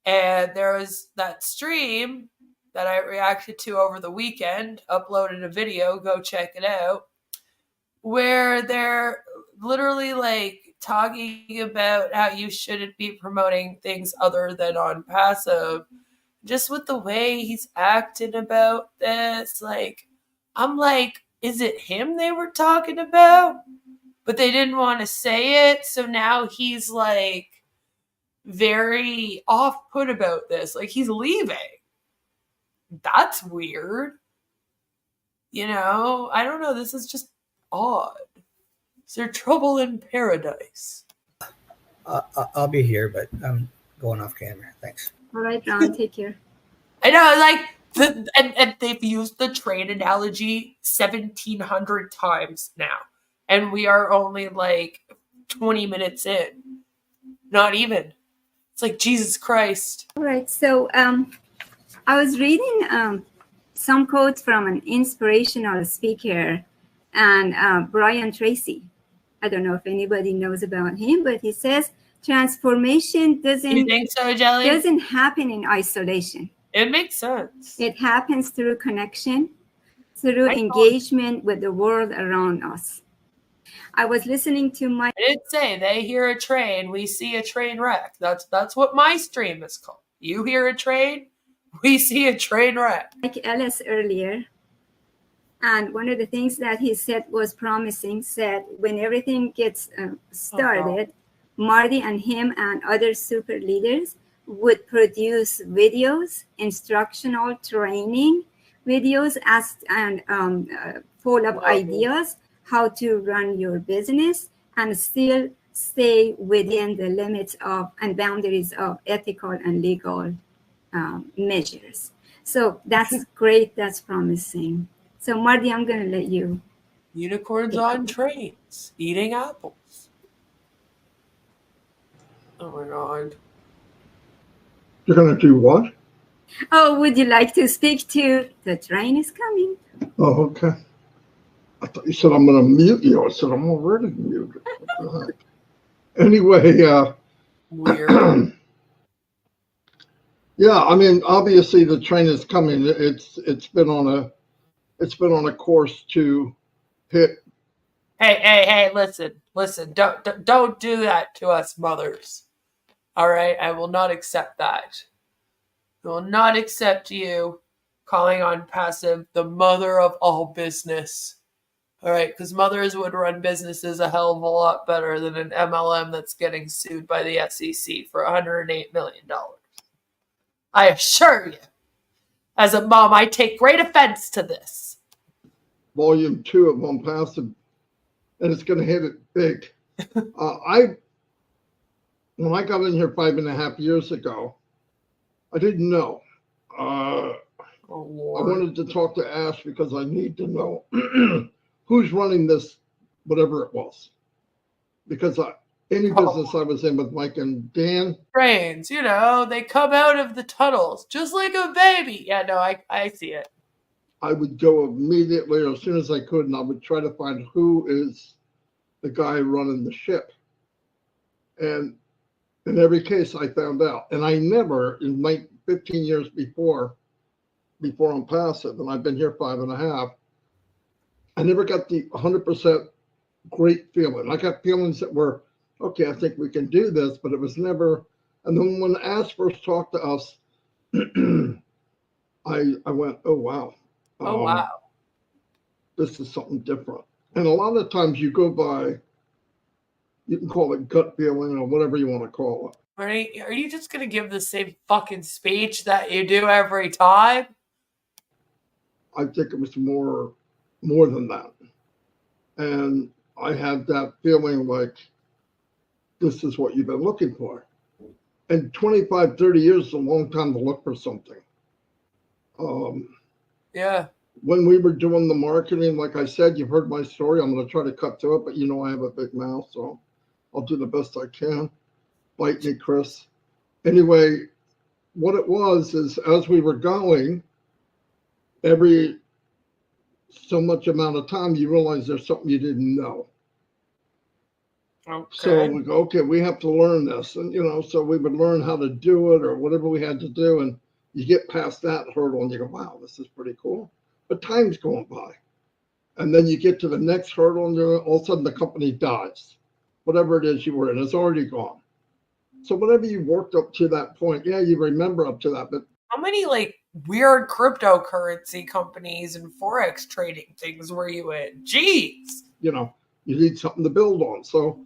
And there was that stream that I reacted to over the weekend, uploaded a video, go check it out, where they're literally like talking about how you shouldn't be promoting things other than Onpassive. Just with the way he's acting about this, like, I'm like, is it him they were talking about? But they didn't want to say it, so now he's like very off-put about this. Like, he's leaving. That's weird. You know, I don't know. This is just odd. Is there trouble in paradise? I'll be here, but I'm going off camera. Thanks. All right, Ron, take care. I know, like, and they've used the train analogy 1,700 times now. And we are only like 20 minutes in. Not even. It's like, Jesus Christ. All right, so I was reading some quotes from an inspirational speaker, and Brian Tracy. I don't know if anybody knows about him, but he says transformation You think so, Jelly? doesn't happen in isolation. It makes sense. It happens through connection, through engagement with the world around us. I was listening to my... I did say they hear a train, we see a train wreck. That's what my stream is called. You hear a train, we see a train wreck. Mike Ellis earlier, and one of the things that he said was promising, said when everything gets started, Marty and him and other super leaders would produce videos, instructional training videos, full of ideas how to run your business and still stay within the limits of and boundaries of ethical and legal measures. So that's great. That's promising. So Marty, I'm going to let you. Unicorns on trains, eating apples. Oh my God. You're going to do what? Oh, would you like to speak to The Train is Coming? Oh, okay. I thought you said I'm going to mute you. I said I'm already muted. What the heck? Anyway, weird. Yeah, I mean, obviously the train is coming. It's been on a course to hit. Hey, listen. Don't do that to us mothers. All right, I will not accept that. I will not accept you calling Onpassive the mother of all business. All right, because mothers would run businesses a hell of a lot better than an MLM that's getting sued by the SEC for $108 million. I assure you, as a mom, I take great offense to this. Volume 2 of Onpassive, and it's going to hit it big. When I got in here 5.5 years ago, I didn't know. I wanted to talk to Ash because I need to know who's running this, whatever it was. Because any business I was in with Mike and Dan. Brains, you know, they come out of the tunnels just like a baby. Yeah, no, I see it. I would go immediately or as soon as I could, and I would try to find who is the guy running the ship. And in every case, I found out. And I never, in my 15 years before Onpassive, and I've been here 5.5, I never got the 100% great feeling. I got feelings that were, okay, I think we can do this, but it was never. And then when Ash first talked to us, I went, oh, wow. Oh, wow. This is something different. And a lot of times you go by, you can call it gut feeling or whatever you want to call it. Marty, are you just going to give the same fucking speech that you do every time? I think it was more than that. And I had that feeling like, this is what you've been looking for. And 25, 30 years is a long time to look for something. Yeah. When we were doing the marketing, like I said, you've heard my story. I'm going to try to cut to it, but you know I have a big mouth, so I'll do the best I can. Bite me, Chris. Anyway, what it was is as we were going, every so much amount of time, you realize there's something you didn't know. Okay. So we go, okay, we have to learn this. And, you know, so we would learn how to do it or whatever we had to do. And you get past that hurdle and you go, wow, this is pretty cool. But time's going by. And then you get to the next hurdle and all of a sudden the company dies. Whatever it is you were in, it's already gone. So whatever you worked up to that point, yeah, you remember up to that. But how many like weird cryptocurrency companies and Forex trading things were you in? Jeez. You know, you need something to build on. So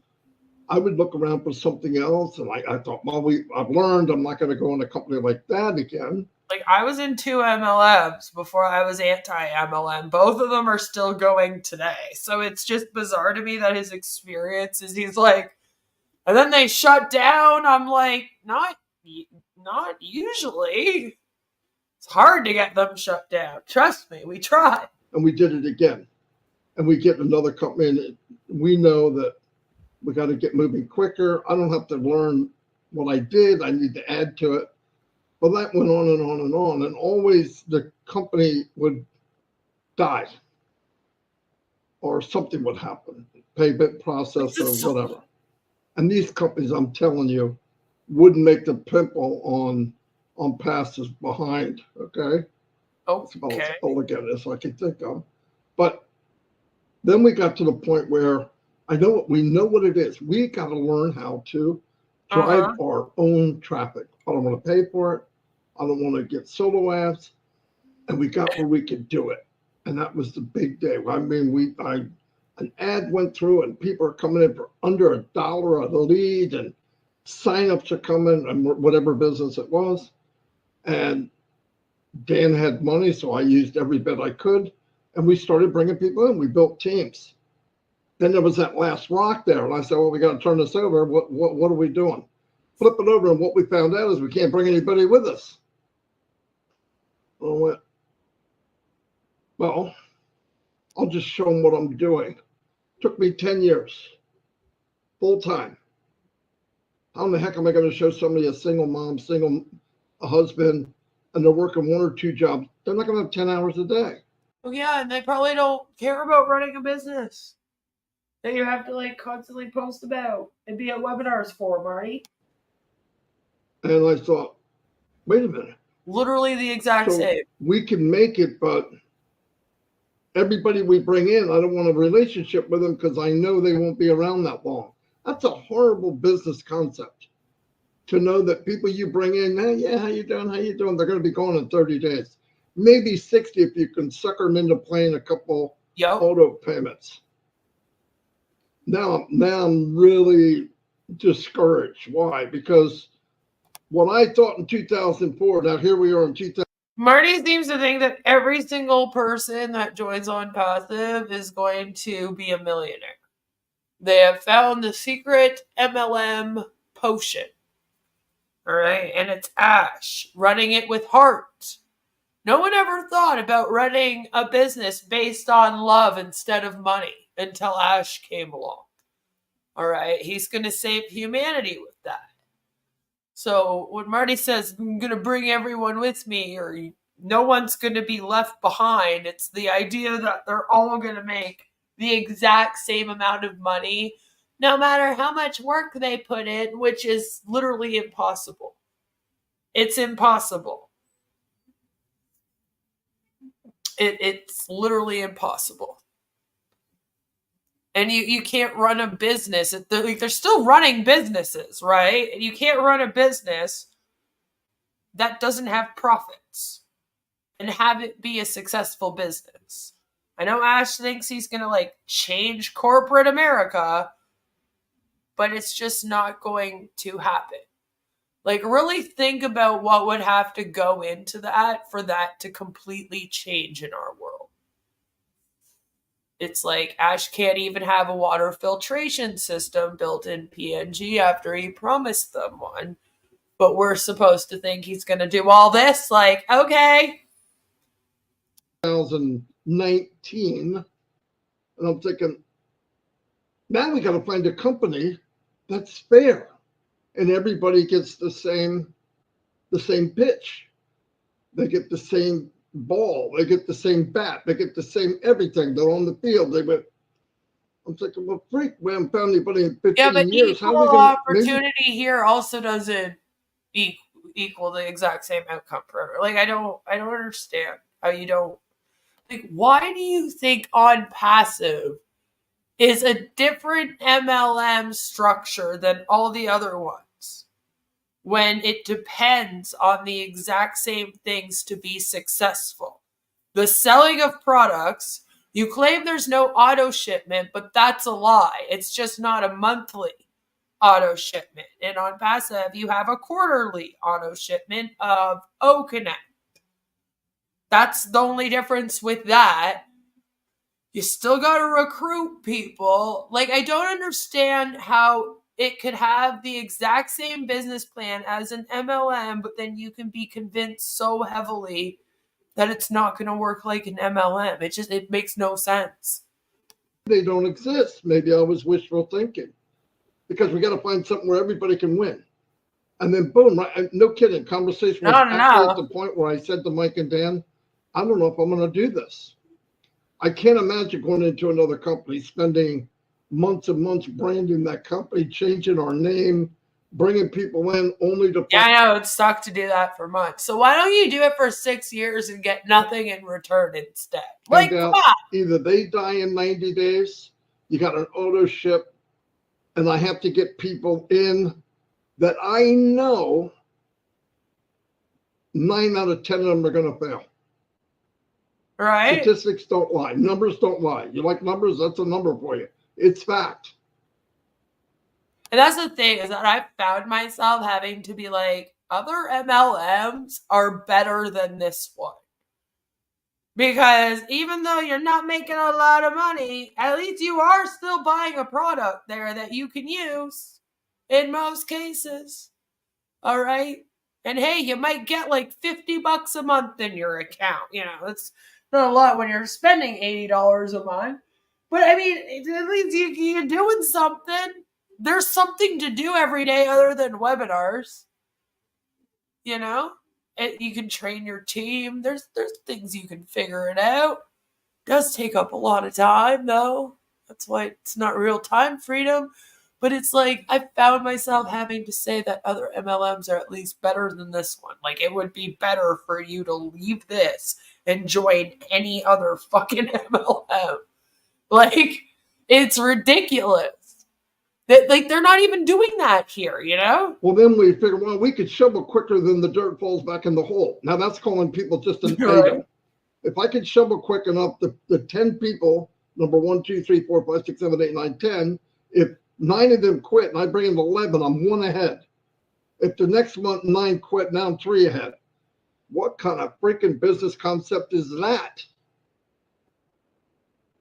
I would look around for something else. And I thought, well, I've learned I'm not going to go in a company like that again. Like I was in 2 MLMs before I was anti-MLM. Both of them are still going today. So it's just bizarre to me that his experience is he's like, and then they shut down. I'm like, not usually. It's hard to get them shut down. Trust me, we tried. And we did it again. And we get another company and we know that we got to get moving quicker. I don't have to learn what I did. I need to add to it. Well, that went on and on and on. And always the company would die or something would happen, payment process or whatever. And these companies, I'm telling you, wouldn't make the pimple on Onpassive behind, okay? Okay. Well, as elegant as I can think of. But then we got to the point where we know what it is. We got to learn how to drive our own traffic. I don't want to pay for it. I don't want to get solo ads. And we got where we could do it. And that was the big day. I mean, an ad went through and people are coming in for under $1 a lead and signups are coming and whatever business it was. And Dan had money, so I used every bit I could. And we started bringing people in. We built teams. Then there was that last rock there. And I said, well, we got to turn this over. What are we doing? Flip it over. And what we found out is we can't bring anybody with us. I went, well, I'll just show them what I'm doing. Took me 10 years, full time. How in the heck am I going to show somebody, a single mom, a husband, and they're working 1 or 2 jobs? They're not going to have 10 hours a day. Well, yeah, and they probably don't care about running a business that you have to like constantly post about and be at webinars for, Marty. And I thought, wait a minute. Literally the exact same. We can make it, but everybody we bring in, I don't want a relationship with them because I know they won't be around that long. That's a horrible business concept. To know that people you bring in, hey, yeah, how you doing? How you doing? They're going to be gone in 30 days. Maybe 60 if you can sucker them into playing a couple auto payments. Now I'm really discouraged. Why? Because what I thought in 2004, now here we are in 2000. Marty seems to think that every single person that joins Onpassive is going to be a millionaire. They have found the secret MLM potion. All right. And it's Ash running it with heart. No one ever thought about running a business based on love instead of money until Ash came along. All right. He's going to save humanity with that. So when Marty says, I'm going to bring everyone with me, or no one's going to be left behind, it's the idea that they're all going to make the exact same amount of money, no matter how much work they put in, which is literally impossible. It's impossible. It's literally impossible. And you can't run a business. They're still running businesses, right? And you can't run a business that doesn't have profits and have it be a successful business. I know Ash thinks he's going to change corporate America, but it's just not going to happen. Really think about what would have to go into that for that to completely change in our world. It's like Ash can't even have a water filtration system built in PNG after he promised them one. But we're supposed to think he's going to do all this? Okay. 2019, and I'm thinking, now we got to find a company that's fair, and everybody gets the same pitch. They get the same ball. They get the same bat. They get the same everything. They're on the field. I'm thinking, well, freak, we haven't found anybody in 15 years. How are we gonna, opportunity here also doesn't equal the exact same outcome forever. I don't understand how you don't. Why do you think Onpassive is a different MLM structure than all the other ones when it depends on the exact same things to be successful? The selling of products, you claim there's no auto shipment, but that's a lie. It's just not a monthly auto shipment. And Onpassive, you have a quarterly auto shipment of OConnect. That's the only difference with that. You still got to recruit people. I don't understand how it could have the exact same business plan as an MLM, but then you can be convinced so heavily that it's not going to work like an MLM. It makes no sense. They don't exist. Maybe I was wishful thinking, because we got to find something where everybody can win. And then boom, right? No kidding. Conversation was actually at the point where I said to Mike and Dan, I don't know if I'm going to do this. I can't imagine going into another company, spending months and months branding that company, changing our name, bringing people in only to... Yeah, I know. It sucked to do that for months. So why don't you do it for 6 years and get nothing in return instead? Come on. Either they die in 90 days, you got an auto ship, and I have to get people in that I know 9 out of 10 of them are going to fail. Right. Statistics don't lie. Numbers don't lie. You like numbers? That's a number for you. It's fact. And that's the thing, is that I found myself having to be other MLMs are better than this one. Because even though you're not making a lot of money, at least you are still buying a product there that you can use in most cases. All right. And hey, you might get $50 a month in your account. It's not a lot when you're spending $80 a month. But I mean, at least you're doing something. There's something to do every day other than webinars. You can train your team. There's things you can figure it out. It does take up a lot of time, though. That's why it's not real time freedom. But it's I found myself having to say that other MLMs are at least better than this one. It would be better for you to leave this and join any other fucking MLM. It's ridiculous. They're not even doing that here, Well, then we figure, well, we could shovel quicker than the dirt falls back in the hole. Now that's calling people just an item. if I could shovel quick enough, the 10 people, number 1, 2, 3, 4, 5, 6, 7, 8, 9, 10, if 9 of them quit and I bring in 11, I'm 1 ahead. If the next month 9 quit, now I'm 3 ahead. What kind of freaking business concept is that?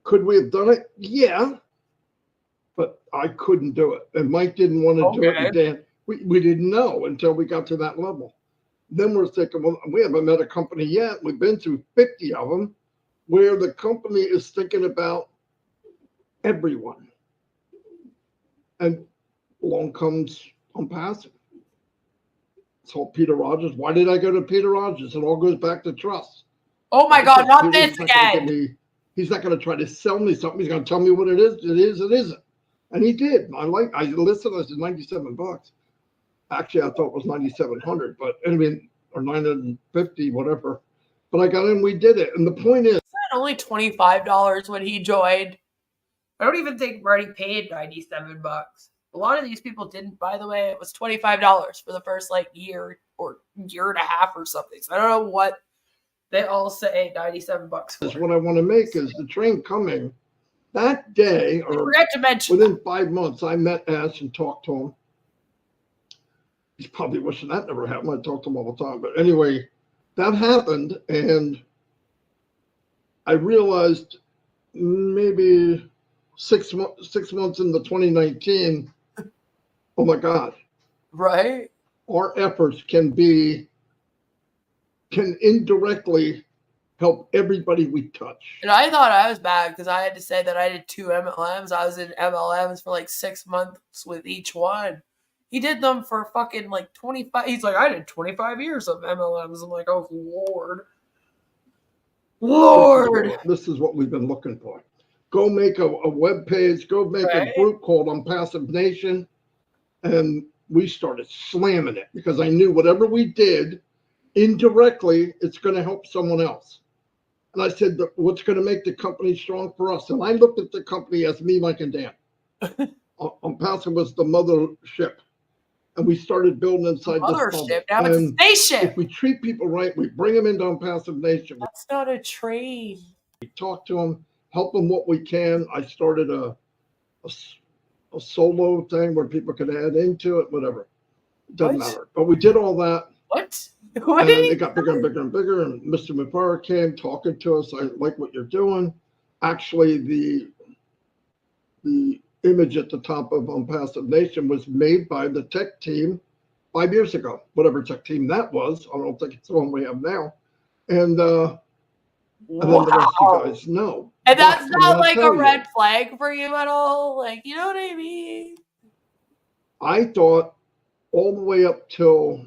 Could we have done it? Yeah, but I couldn't do it. And Mike didn't want to do it. And Dan, we didn't know until we got to that level. Then we're thinking, well, we haven't met a company yet. We've been through 50 of them where the company is thinking about everyone. And along comes Onpassive. So Peter Rogers. Why did I go to Peter Rogers? It all goes back to trust. Oh my God, not this again. He's not going to try to sell me something. He's going to tell me what it is. It is, it isn't. And he did. I listened, I said $97. Actually, I thought it was 9,700, but I mean, or 950, whatever. But I got in, we did it. And the point is, only $25 when he joined. I don't even think Marty paid $97. A lot of these people didn't, by the way. It was $25 for the first like year or year and a half or something. So I don't know what they all say $97 for. That's what I want to make is the train coming that day, or forget to mention within 5 months, I met Ash and talked to him. He's probably wishing that never happened. I talk to him all the time. But anyway, that happened. And I realized maybe 6 months into 2019, oh my God. Right. Our efforts can indirectly help everybody we touch. And I thought I was bad because I had to say that I did 2 MLMs. I was in MLMs for like 6 months with each one. He did them for fucking like 25. He's like, I did 25 years of MLMs. I'm like, oh, Lord. This is what we've been looking for. Go make a web page. Go make a group called Onpassive Nation. And we started slamming it because I knew whatever we did, indirectly, it's going to help someone else. And I said, what's going to make the company strong for us? And I looked at the company as me, Mike, and Dan. Onpassive was the mothership. And we started building inside this bubble. Now it's a station. If we treat people right, we bring them into Onpassive Nation. That's not a train. We talk to them, help them what we can. I started a solo thing where people could add into it, whatever. It doesn't matter. But we did all that. What? And it got bigger and bigger and bigger. And Mr. McFarland came talking to us. I like what you're doing. Actually, the image at the top of Onpassive Nation was made by the tech team 5 years ago, whatever tech team that was. I don't think it's the one we have now. And then the rest of you guys know. And that's not like a red flag for you at all? Like, you know what I mean? I thought all the way up till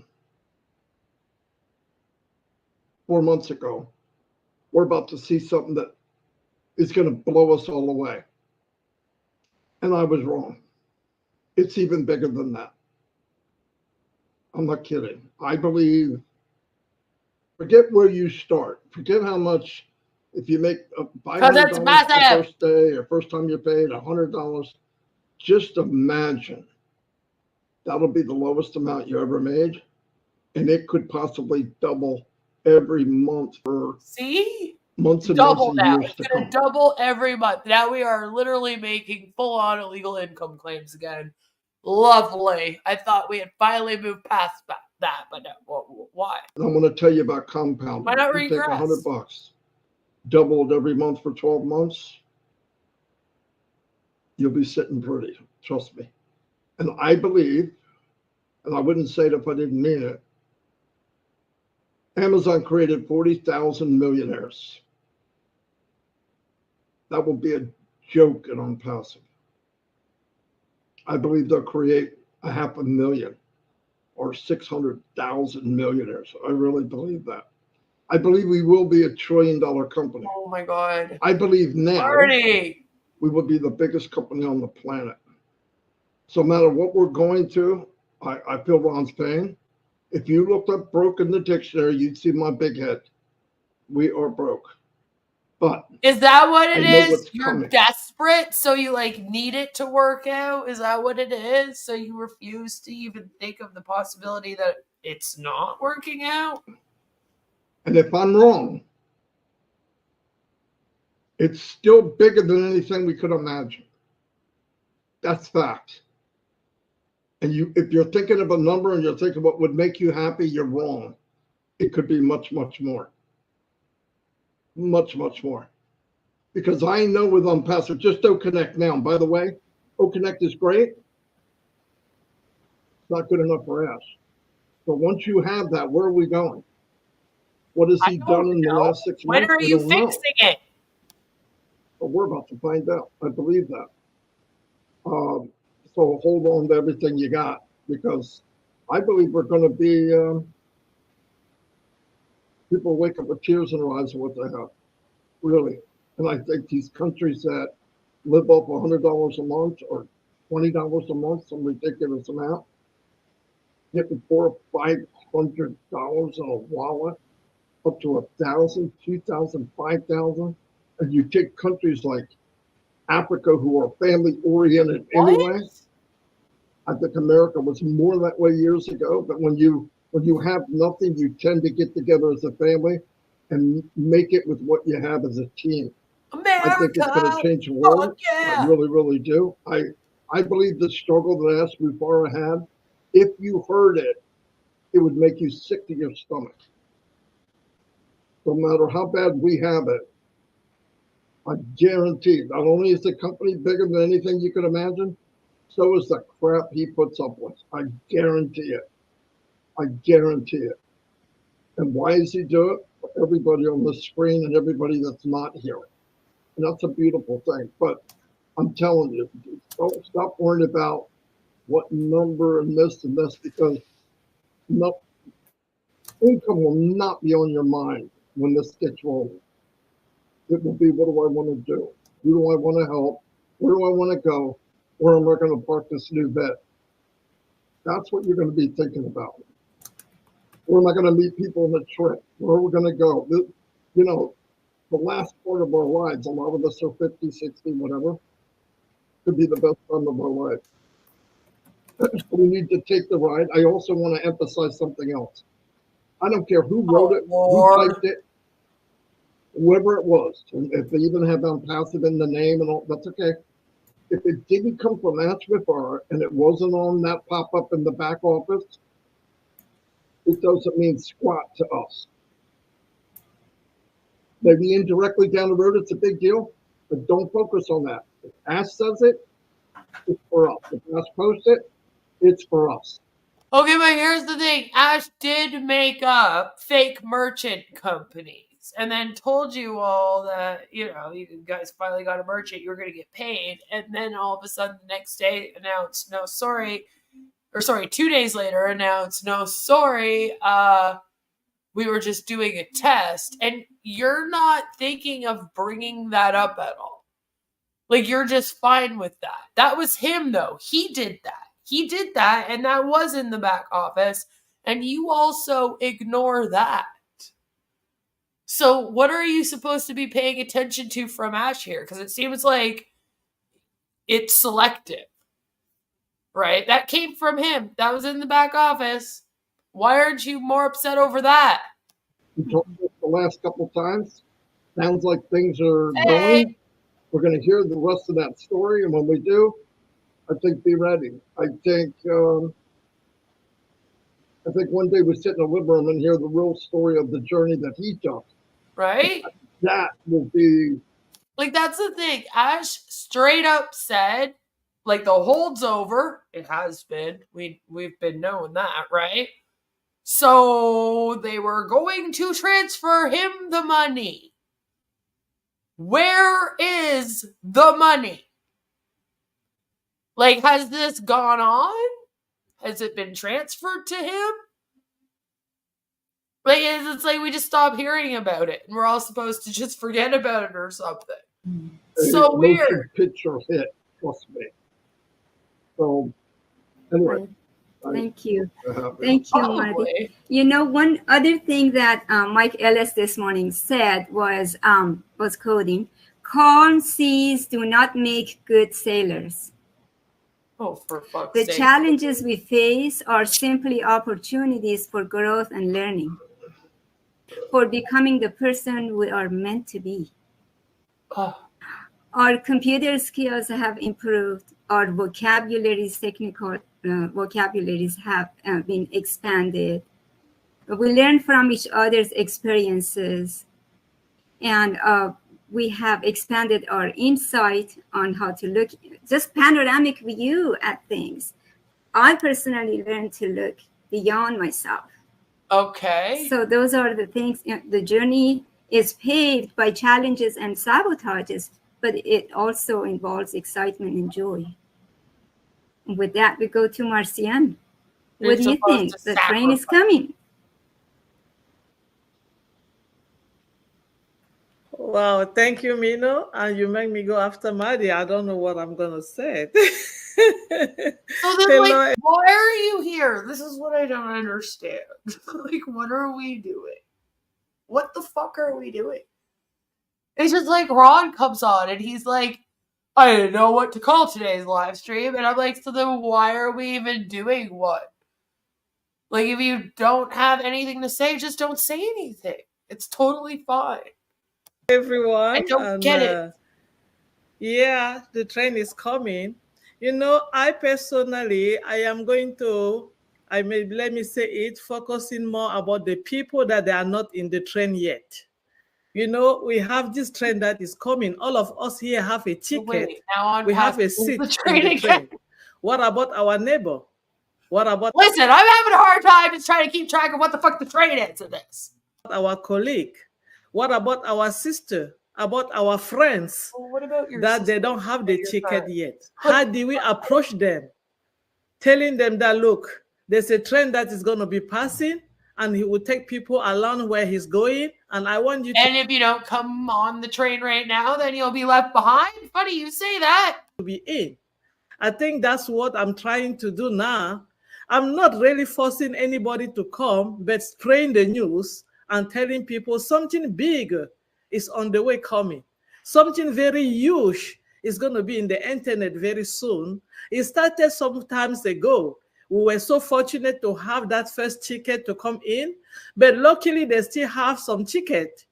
4 months ago, we're about to see something that is going to blow us all away. And I was wrong. It's even bigger than that. I'm not kidding. I believe, forget where you start. Forget how much, if you make $500 the first day or first time you paid $100, just imagine that'll be the lowest amount you ever made. And it could possibly double every month for months and double months and now. years It's to going come. to double every month. Now we are literally making full-on illegal income claims again. Lovely. I thought we had finally moved past that, but no. Why? And I'm going to tell you about compounding. Why not You take regress? $100, doubled every month for 12 months, you'll be sitting pretty. Trust me. And I believe, and I wouldn't say it if I didn't mean it, Amazon created 40,000 millionaires. That will be a joke in Onpassive. I believe they'll create 500,000 or 600,000 millionaires. I really believe that. I believe we will be $1 trillion company. Oh my God. I believe now Marty. we will be the biggest company on the planet. So no matter what we're going through, I feel Ron's pain. If you looked up broke in the dictionary, you'd see my big head. We are broke. But is that what it is? You're coming. desperate, so you like need it to work out? Is that what it is? So you refuse to even think of the possibility that it's not working out? And if I'm wrong, It's still bigger than anything we could imagine. That's fact. And if you're thinking of a number and you're thinking what would make you happy, you're wrong. It could be much, much more. Much, much more. Because I know with Onpassive, just Connect now. And by the way, Connect is great. It's not good enough for us. But once you have that, where are we going? What has he done in the last 6 months? When are you fixing it? But we're about to find out. I believe that. So hold on to everything you got, because I believe we're going to be people wake up with tears in their eyes of what they have, really. And I think these countries that live off $100 a month or $20 a month, some ridiculous amount, getting $400 or $500 in a wallet, up to $1,000, $2,000, $5,000, and you take countries like Africa, who are family oriented anyway. I think America was more that way years ago, but when you have nothing, you tend to get together as a family and make it with what you have as a team. America. I think it's going to change the world. Yeah. I really, really do. I believe the struggle that Ash Mufara had, if you heard it, it would make you sick to your stomach. No matter how bad we have it, I guarantee, not only is the company bigger than anything you could imagine, so is the crap he puts up with. I guarantee it. I guarantee it. And why does he do it? For everybody on the screen and everybody that's not here. And that's a beautiful thing. But I'm telling you, don't stop worrying about what number and this, because income will not be on your mind when this gets rolling. It will be, what do I want to do? Who do I want to help? Where do I want to go? Where am I going to park this new vet? That's what you're going to be thinking about. Where am I going to meet people on the trip? Where are we going to go? You know, the last part of our lives, a lot of us are 50, 60, whatever, could be the best time of our life. We need to take the ride. I also want to emphasize something else. I don't care who wrote it, who typed it, whoever it was. And if they even have Onpassive in the name and all, that's okay. If it didn't come from Ash Mufara and it wasn't on that pop-up in the back office, it doesn't mean squat to us. Maybe indirectly down the road, it's a big deal, but don't focus on that. If Ash says it, it's for us. If Ash posts it, it's for us. Okay, but here's the thing. Ash did make up fake merchant companies and then told you all that, you know, you guys finally got a merchant, you were going to get paid. And then all of a sudden the next day announced, no, sorry. Or sorry, 2 days later announced, no, sorry, we were just doing a test. And you're not thinking of bringing that up at all. Like, you're just fine with that. That was him, though. He did that. He did that, and that was in the back office. And you also ignore that. So what are you supposed to be paying attention to from Ash here? Because it seems like it's selective. Right? That came from him. That was in the back office. Why aren't you more upset over that? We talked about the last couple of times. Sounds like things are going. We're going to hear the rest of that story, and when we do, I think be ready. I think one day we sit in a living room and hear the real story of the journey that he took. Right? That will be... Like, that's the thing. Ash straight up said, like, the hold's over. It has been. We've been knowing that, right? So they were going to transfer him the money. Where is the money? Like, has this gone on? Has it been transferred to him? Like, it's like we just stop hearing about it and we're all supposed to just forget about it or something. So weird. Picture hit, trust me. So, anyway. Thank you. Thank you, Marty. You know, one other thing that Mike Ellis this morning said was quoting, calm seas do not make good sailors. Oh, for fuck's The sake. challenges we face are simply opportunities for growth and learning, for becoming the person we are meant to be. Our computer skills have improved. Our vocabularies, technical vocabularies have been expanded. We learn from each other's experiences, and we have expanded our insight on how to look, just panoramic view at things. I personally learned to look beyond myself. Okay. So those are the things. The journey is paved by challenges and sabotages, but it also involves excitement and joy. And with that, we go to Marcian. What do you think? The train is coming. Wow, thank you, Mino. And you make me go after Marty. I don't know what I'm going to say. So then, like, why are you here? This is what I don't understand. Like, what are we doing? What the fuck are we doing? It's just like Ron comes on and he's like, I didn't know what to call today's live stream. And I'm like, so then why are we even doing one? Like, if you don't have anything to say, just don't say anything. It's totally fine. Everyone. I don't get it. Yeah, the train is coming. You know, I personally, I am going to, let me say it, focusing more about the people that they are not in the train yet. You know, we have this train that is coming. All of us here have a ticket. Wait, now we have a seat in the train. What about our neighbor? What about... Listen, I'm having a hard time just trying to keep track of what the fuck the train is in this. Our colleague? What about our sister? About our friends? Well, what about your that they don't have the ticket yet? How do we approach them? Telling them that, look, there's a train that is going to be passing and he will take people along where he's going. And I want you to... And if you don't come on the train right now, then you'll be left behind? Funny you say that. To be in. I think that's what I'm trying to do now. I'm not really forcing anybody to come, but spreading the news and telling people something big is on the way coming. Something very huge is going to be in the internet very soon. It started some times ago. We were so fortunate to have that first ticket to come in, but luckily they still have some ticket.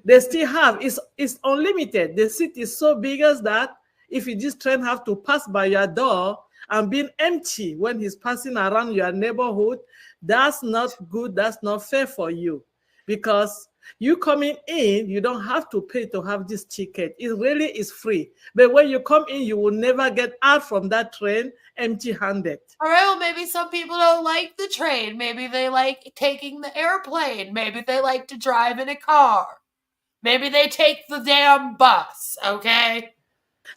They still have, it's unlimited. The seat is so big as that if you just train have to pass by your door and being empty when he's passing around your neighborhood, that's not good. That's not fair for you, because you coming in, you don't have to pay to have this ticket. It really is free. But when you come in, you will never get out from that train empty-handed. All right, well, maybe some people don't like the train. Maybe they like taking the airplane. Maybe they like to drive in a car. Maybe they take the damn bus, okay?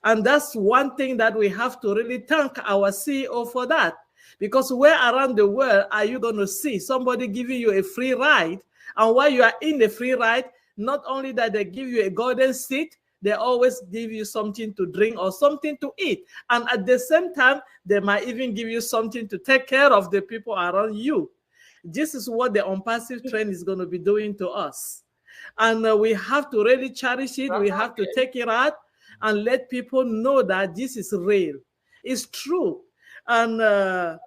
And that's one thing that we have to really thank our CEO for that. Because where around the world are you going to see somebody giving you a free ride? And while you are in the free ride, not only that they give you a golden seat, they always give you something to drink or something to eat. And at the same time, they might even give you something to take care of the people around you. This is what the Onpassive train is going to be doing to us. And we have to really cherish it. We have to take it out and let people know that this is real. It's true. And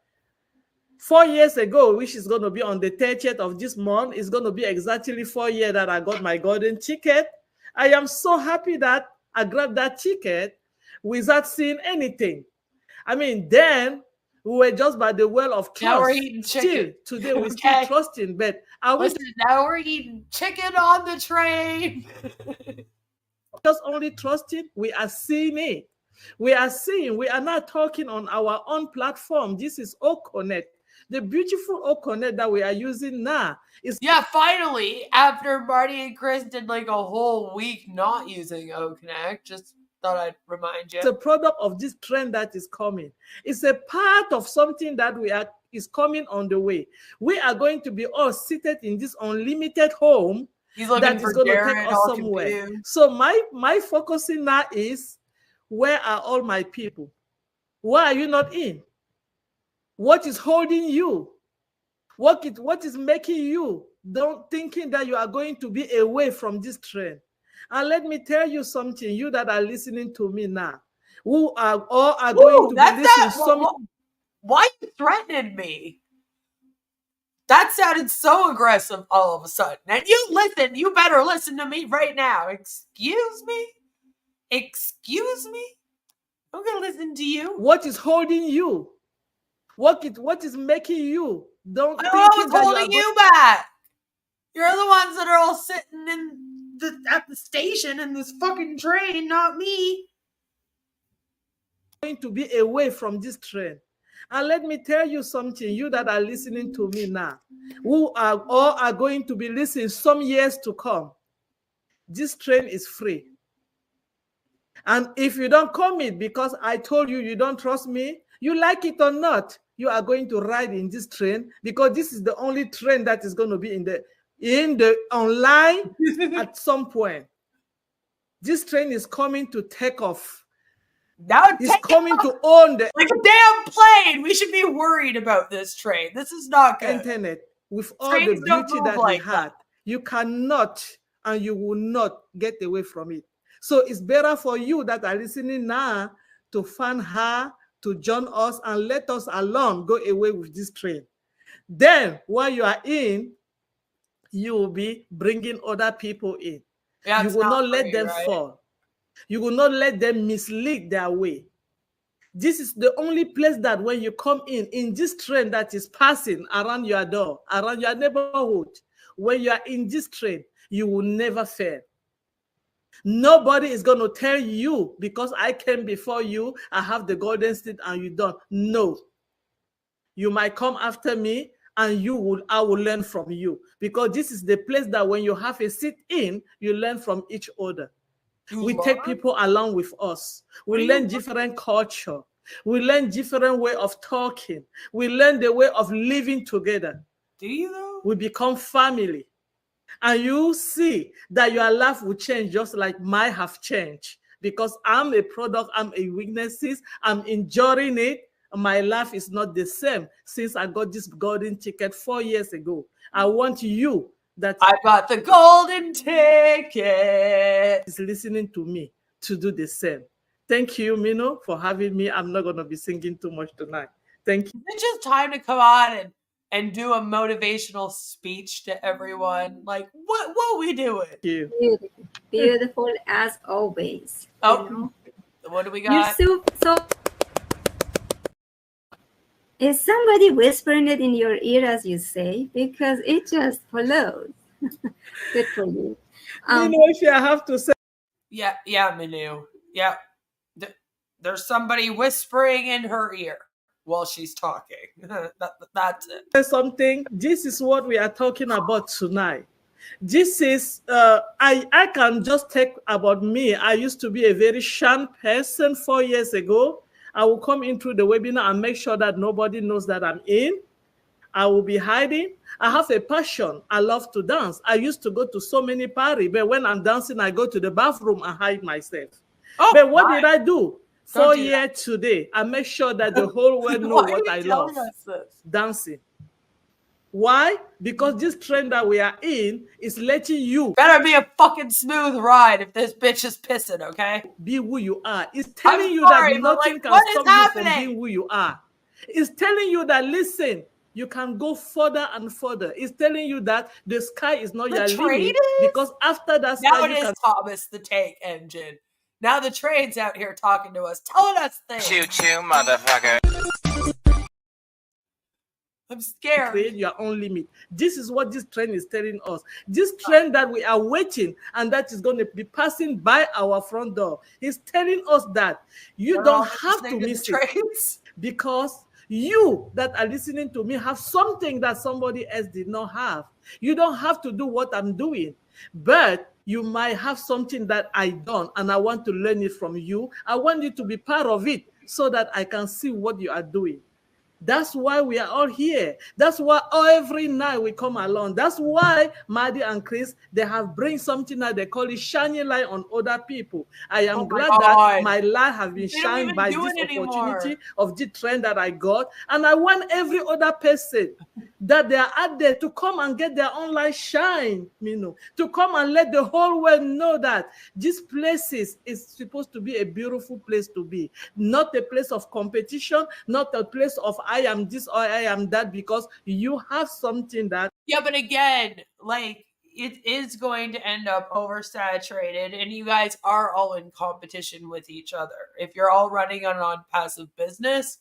4 years ago, which is going to be on the 30th of this month, is going to be exactly 4 years that I got my golden ticket. I am so happy that I grabbed that ticket without seeing anything. I mean, then we were just by the well of trust. Now we're eating chicken. Still, today we're still trusting, but now we're eating chicken on the train. Just only trusting, we are seeing it. We are seeing, we are not talking on our own platform. This is OConnect. The beautiful OConnect that we are using now is... Yeah, finally, after Marty and Chris did like a whole week not using OConnect, just thought I'd remind you. It's a product of this trend that is coming. It's a part of something that is coming on the way. We are going to be all seated in this unlimited home that is going to take us somewhere. So my focusing now is, where are all my people? Why are you not in? What is holding you? What is making you thinking that you are going to be away from this trend? And let me tell you something, you that are listening to me now, who are all are going to be listening. Why are you threatening me? That sounded so aggressive all of a sudden. And you better listen to me right now. Excuse me? Excuse me? I'm gonna listen to you. What is holding you? What is making you? Don't I don't think know what's holding you back. You're the ones that are all sitting at the station in this fucking train, not me. Going to be away from this train. And let me tell you something, you that are listening to me now, who are going to be listening some years to come. This train is free. And if you don't come in because I told you you don't trust me, you like it or not, you are going to ride in this train because this is the only train that is going to be in the online at some point. This train is coming to take off. Now it's coming to own the like a damn plane. We should be worried about this train. This is not good. Internet with all Trains the don't beauty move that like we had. You cannot and you will not get away from it. So it's better for you that are listening now to find her, to join us and let us alone go away with this train. Then while you are in, you will be bringing other people in. Yeah, you will not let them fall. You will not let them mislead their way. This is the only place that when you come in this train that is passing around your door, around your neighborhood, when you are in this train, you will never fail. Nobody is going to tell you because I came before you, I have the golden seed and you don't. No. You might come after me and I will learn from you because this is the place that when you have a seat in, you learn from each other. We take people along with us. We learn different culture. We learn different way of talking. We learn the way of living together. Do you though? We become family. And you see that your life will change just like mine have changed. Because I'm a product, I'm a witnesses, I'm enjoying it. My life is not the same since I got this golden ticket 4 years ago. I want you that I got the golden ticket is listening to me to do the same. Thank you, Mino, for having me. I'm not going to be singing too much tonight. Thank you. It's just time to come on and do a motivational speech to everyone. Like, what we doing? Thank you. Beautiful, beautiful as always. Oh, you know? What do we got? You're so. Is somebody whispering it in your ear as you say? Because it just flows. Good for you. If I have to say. Yeah, Manu. Yeah. There's somebody whispering in her ear while she's talking. That's it. Something. This is what we are talking about tonight. This is, I can just take about me. I used to be a very shy person 4 years ago. I will come in through the webinar and make sure that nobody knows that I'm in. I will be hiding. I have a passion. I love to dance. I used to go to so many parties, but when I'm dancing, I go to the bathroom and hide myself. Oh, but what did I do? 4 years today, I make sure that the whole world knows what I love. Dancing. Why? Because this trend that we are in is letting you. Better be a fucking smooth ride if this bitch is pissing, okay? Be who you are. It's telling you that nothing can stop you from being who you are. It's telling you that, listen, you can go further and further. It's telling you that the sky is not your limit. Because after that sky, now it is Thomas the Tank Engine. Now the train's out here talking to us, telling us things. Choo-choo, motherfucker. I'm scared. Create your own limit. This is what this trend is telling us. This trend that we are waiting and that is going to be passing by our front door is telling us that you don't have to miss it. Because you that are listening to me have something that somebody else did not have. You don't have to do what I'm doing, but you might have something that I don't, and I want to learn it from you. I want you to be part of it so that I can see what you are doing. That's why we are all here. That's why every night we come along. That's why Marty and Chris, they have bring something that they call it shining light on other people. I am glad that my light has been shined by this opportunity of the trend that I got. And I want every other person that they are out there to come and get their own light shine, to come and let the whole world know that this place is supposed to be a beautiful place to be. Not a place of competition, not a place of I am this or I am that, because you have something that. Yeah, but again, like, it is going to end up oversaturated, and you guys are all in competition with each other. If you're all running an on-passive business,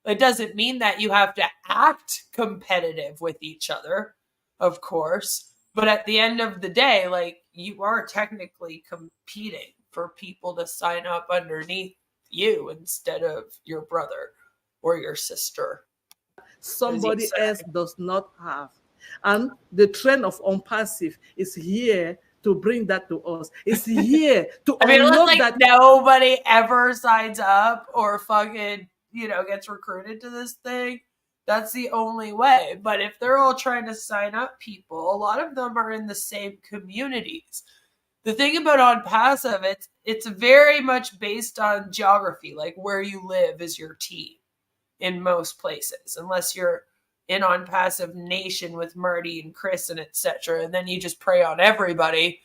it doesn't mean that you have to act competitive with each other, of course. But at the end of the day, like, you are technically competing for people to sign up underneath you instead of your brother or your sister. Somebody else does not have. And the trend of Onpassive is here to bring that to us. It's here to I mean, it looks unlock like that. nobody ever signs up or fucking, gets recruited to this thing. That's the only way. But if they're all trying to sign up people, a lot of them are in the same communities. The thing about Onpassive, it's very much based on geography, like where you live is your team in most places, unless you're in Onpassive Nation with Marty and Chris and etc. And then you just prey on everybody.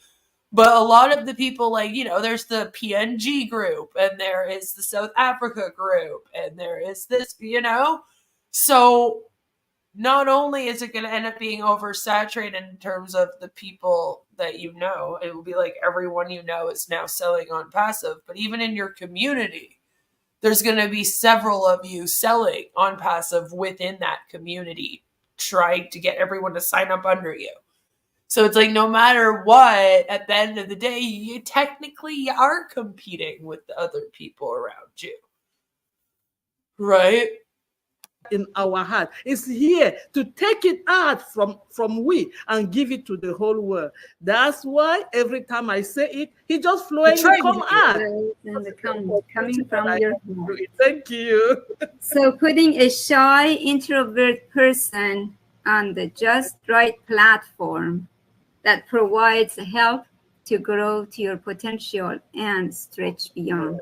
But a lot of the people, like, there's the PNG group, and there is the South Africa group, and there is this, So not only is it going to end up being oversaturated in terms of the people that it will be like everyone is now selling Onpassive, but even in your community, there's going to be several of you selling Onpassive within that community, trying to get everyone to sign up under you. So it's like, no matter what, at the end of the day, you technically are competing with the other people around you. Right? In our heart, it's here to take it out from we and give it to the whole world. That's why every time I say it, he just flowing come out. Coming from your heart. Thank you. So putting a shy introvert person on the just right platform that provides help to grow to your potential and stretch beyond.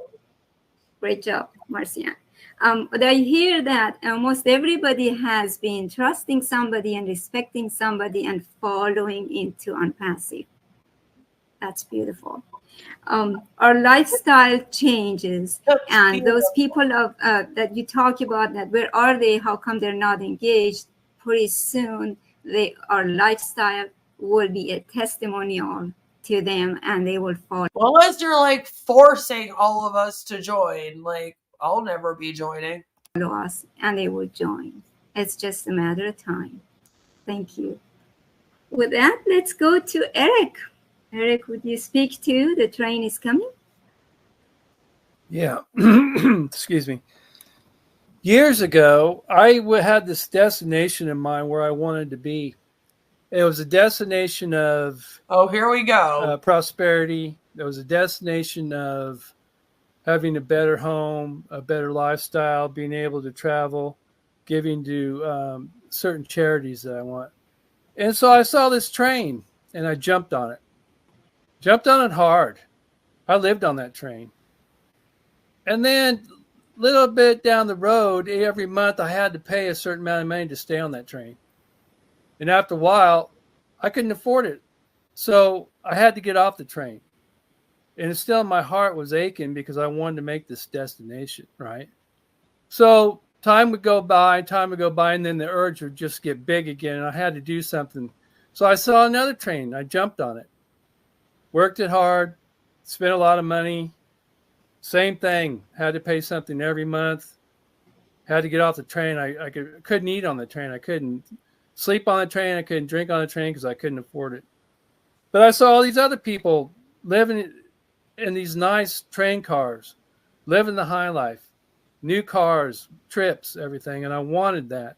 Great job, Marcian. But I hear that almost everybody has been trusting somebody and respecting somebody and following into Onpassive. That's beautiful. Our lifestyle changes, and those people that you talk about, that where are they? How come they're not engaged? Pretty soon, our lifestyle will be a testimonial to them, and they will follow. Well, unless you're like forcing all of us to join, like, I'll never be joining. Us, and they will join. It's just a matter of time. Thank you. With that, let's go to Eric. Eric, would you speak to the train is coming? Yeah. Excuse me. Years ago, I had this destination in mind where I wanted to be. It was a destination of here we go. Prosperity. It was a destination of having a better home, a better lifestyle, being able to travel, giving to certain charities that I want. And so I saw this train and I jumped on it. Jumped on it hard. I lived on that train. And then a little bit down the road, every month I had to pay a certain amount of money to stay on that train. And after a while, I couldn't afford it. So I had to get off the train. And still my heart was aching because I wanted to make this destination, right? So time would go by, and then the urge would just get big again, and I had to do something. So I saw another train. I jumped on it. Worked it hard, spent a lot of money. Same thing. Had to pay something every month. Had to get off the train. I couldn't eat on the train. I couldn't sleep on the train. I couldn't drink on the train because I couldn't afford it. But I saw all these other people living in these nice train cars, living the high life, new cars, trips, everything. And I wanted that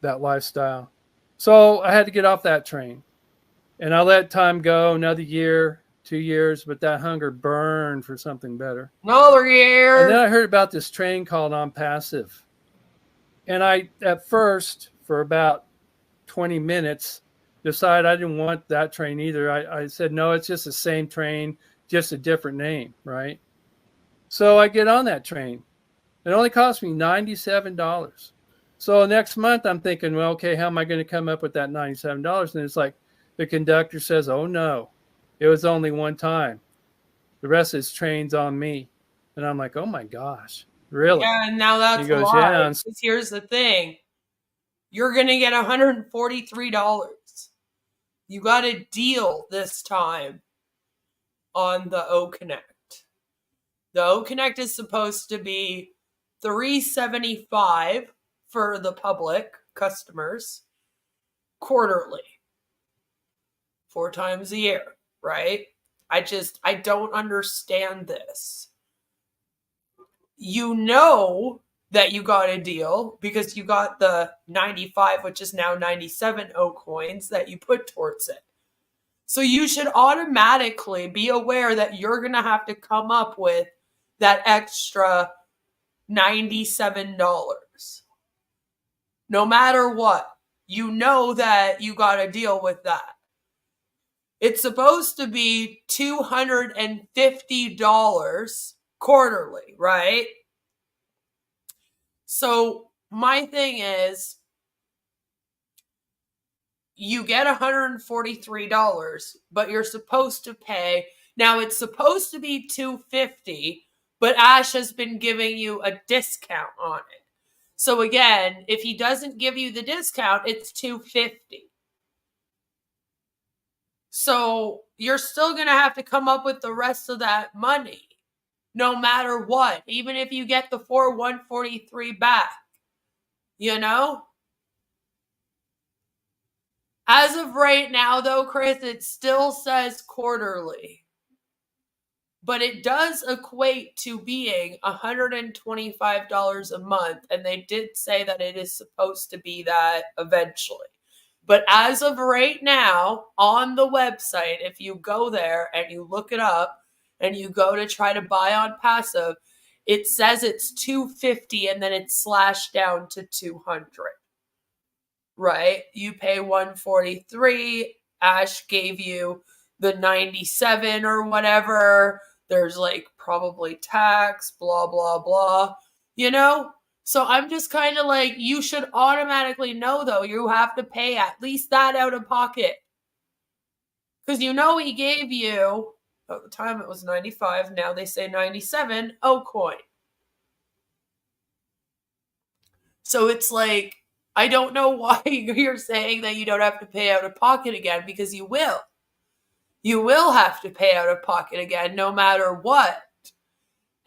lifestyle. So I had to get off that train. And I let time go, another year, 2 years, but that hunger burned for something better. Another year. And then I heard about this train called Onpassive. And I, at first, for about 20 minutes, decided I didn't want that train either. I said, no, it's just the same train, just a different name, right? So I get on that train. It only cost me $97. So next month I'm thinking, well, okay, how am I going to come up with that $97? And it's like the conductor says, oh, no, it was only one time. The rest of this train's on me. And I'm like, oh, my gosh, really? Yeah, and now that's why. Yeah, here's the thing. You're going to get $143. You got a deal this time on the O Connect. The O Connect is supposed to be $375 for the public customers quarterly, 4 times a year, right? I don't understand this. You know that you got a deal because you got the 95, which is now 97 O coins that you put towards it. So you should automatically be aware that you're going to have to come up with that extra $97. No matter what, you know that you got a deal with that. It's supposed to be $250 quarterly, right? So my thing is, you get $143, but you're supposed to pay. Now it's supposed to be $250, but Ash has been giving you a discount on it. So again, if he doesn't give you the discount, it's $250. So you're still going to have to come up with the rest of that money, no matter what, even if you get the 143 back, you know? As of right now, though, Chris, it still says quarterly. But it does equate to being $125 a month. And they did say that it is supposed to be that eventually. But as of right now, on the website, if you go there and you look it up and you go to try to buy Onpassive, it says it's $250 and then it's slashed down to $200. Right? You pay $143. Ash gave you the 97 or whatever. There's like probably tax, blah, blah, blah. You know? So I'm just kind of like, you should automatically know, though, you have to pay at least that out of pocket. Because you know he gave you, at the time it was 95, now they say 97, O coin. So it's like, I don't know why you're saying that you don't have to pay out of pocket again, because you will. You will have to pay out of pocket again, no matter what.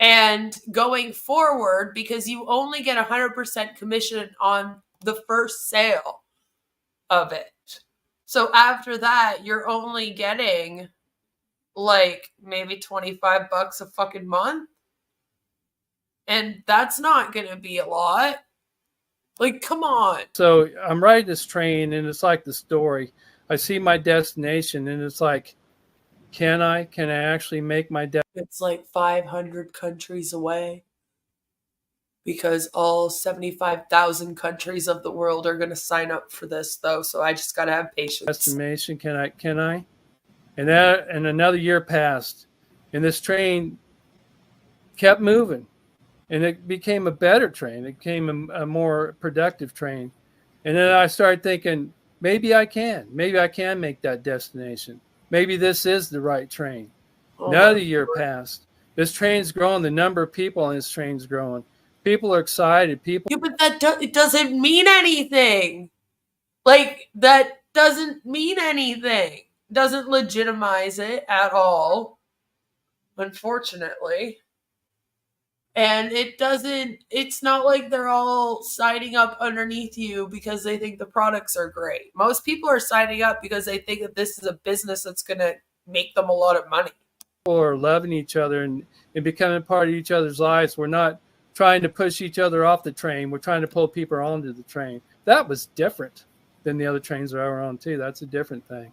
And going forward, because you only get 100% commission on the first sale of it. So after that, you're only getting like maybe $25 a fucking month. And that's not going to be a lot. Like, come on. So I'm riding this train and it's like the story. I see my destination and it's like, can I actually make my It's like 500 countries away because all 75,000 countries of the world are going to sign up for this, though. So I just got to have patience. destination? Can I? And another year passed and this train kept moving and it became a better train. It became a more productive train. And then I started thinking, maybe I can make that destination. Maybe this is the right train. Another year passed. This train's growing. The number of people on this train's growing. People are excited. Yeah, but it doesn't mean anything. Like, that doesn't mean anything. Doesn't legitimize it at all, unfortunately. And it's not like they're all signing up underneath you because they think the products are great. Most people are signing up because they think that this is a business that's going to make them a lot of money. People are loving each other and becoming part of each other's lives. We're not trying to push each other off the train. We're trying to pull people onto the train. That was different than the other trains that I were on too. That's a different thing.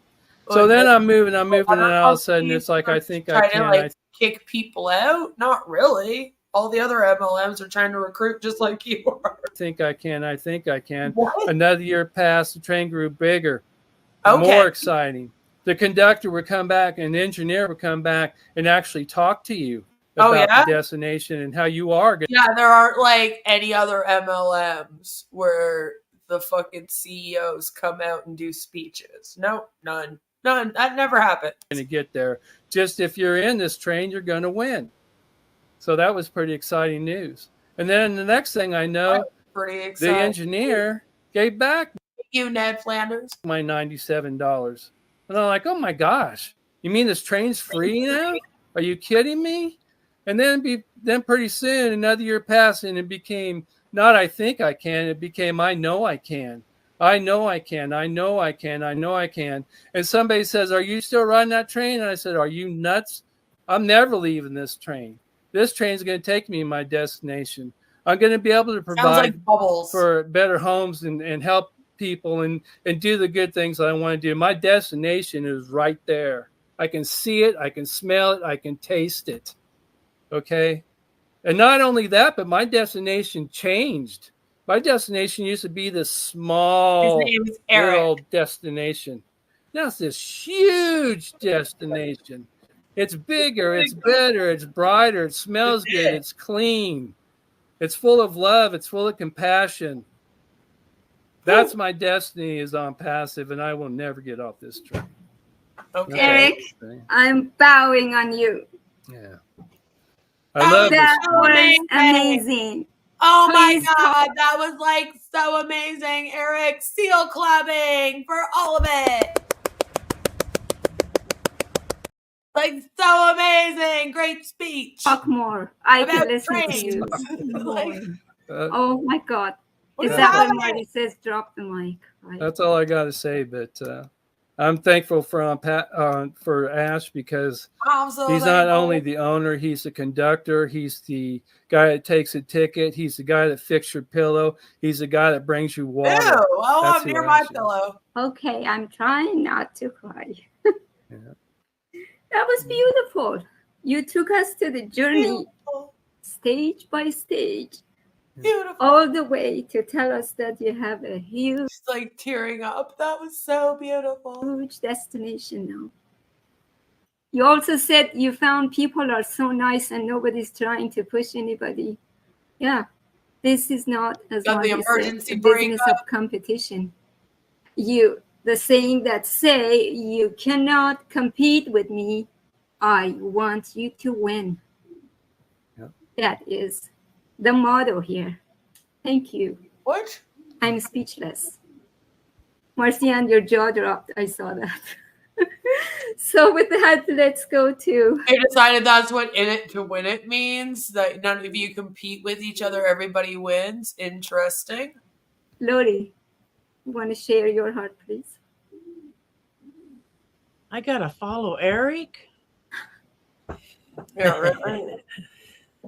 So then I'm moving, and all of a sudden it's like, I think I can. Try to kick people out? Not really. All the other MLMs are trying to recruit just like you are. I think I can. What? Another year passed, the train grew bigger, more exciting. The conductor would come back and the engineer would come back and actually talk to you about the destination and how you are. Yeah, there aren't like any other MLMs where the fucking CEOs come out and do speeches. No, none. That never happened. Going to get there. Just if you're in this train, you're going to win. So that was pretty exciting news. And then the next thing I know, the engineer gave back you, Ned Flanders, my $97. And I'm like, oh my gosh, you mean this train's free now? Are you kidding me? And then pretty soon, another year passed, and it became not I think I can. It became I know I can. I know I can. I know I can. I know I can. And somebody says, are you still riding that train? And I said, are you nuts? I'm never leaving this train. This train's going to take me to my destination. I'm going to be able to provide for better homes and help people and do the good things that I want to do. My destination is right there. I can see it. I can smell it. I can taste it. Okay. And not only that, but my destination changed. My destination used to be this small little destination. Now it's this huge destination. It's bigger, it's better, it's brighter, it smells good, it's clean. It's full of love, it's full of compassion. That's my destiny is Onpassive, and I will never get off this train. Okay. Eric, I'm bowing on you. Yeah. I love that this. Was amazing. Oh Please my God, that was like so amazing, Eric. Seal clubbing for all of it. Like so amazing. Great speech. Talk more. I About can listen trains. to you. Like, Oh my God. What Is is that that? when Marty says drop the mic? Right. That's all I got to say. But I'm thankful for Ash because he's not only the owner, he's the conductor, he's the guy that takes a ticket, he's the guy that fixes your pillow, he's the guy that brings you water. Ew, oh, That's I'm who near my Ash is. pillow. Okay, I'm trying not to cry. Yeah. That was beautiful. You took us to the journey, stage by stage, Beautiful. all the way to tell us that you have a huge, Just like tearing up. That was so beautiful. huge destination now. You also said you found people are so nice and nobody's trying to push anybody. Yeah, this is not, as Got the Marty said, emergency a business breakup. of competition. The saying that say you cannot compete with me, I want you to win. Yep. That is the motto here. Thank you. What? I'm speechless. Marcy, and your jaw dropped. I saw that. So with that, let's go to... They decided that's what in it to win it means. That none of you compete with each other. Everybody wins. Interesting. Lori, you want to share your heart, please? I got to follow Eric? Yeah, right.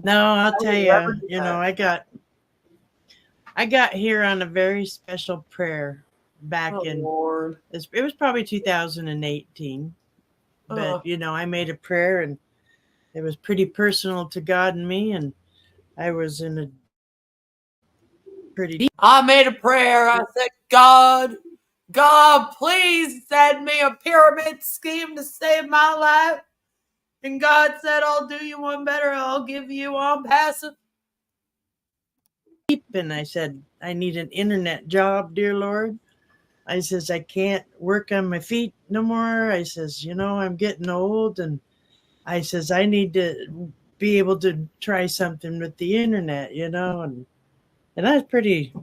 No, I'll tell you, I got here on a very special prayer back in, Lord. it was probably 2018. But, I made a prayer and it was pretty personal to God and me. And I was in a pretty deep. I made a prayer. I said, God, please send me a pyramid scheme to save my life. And God said, I'll do you one better. I'll give you Onpassive. And I said, I need an internet job, dear Lord. I says, I can't work on my feet no more. I says, I'm getting old. And I says, I need to be able to try something with the internet, and I was pretty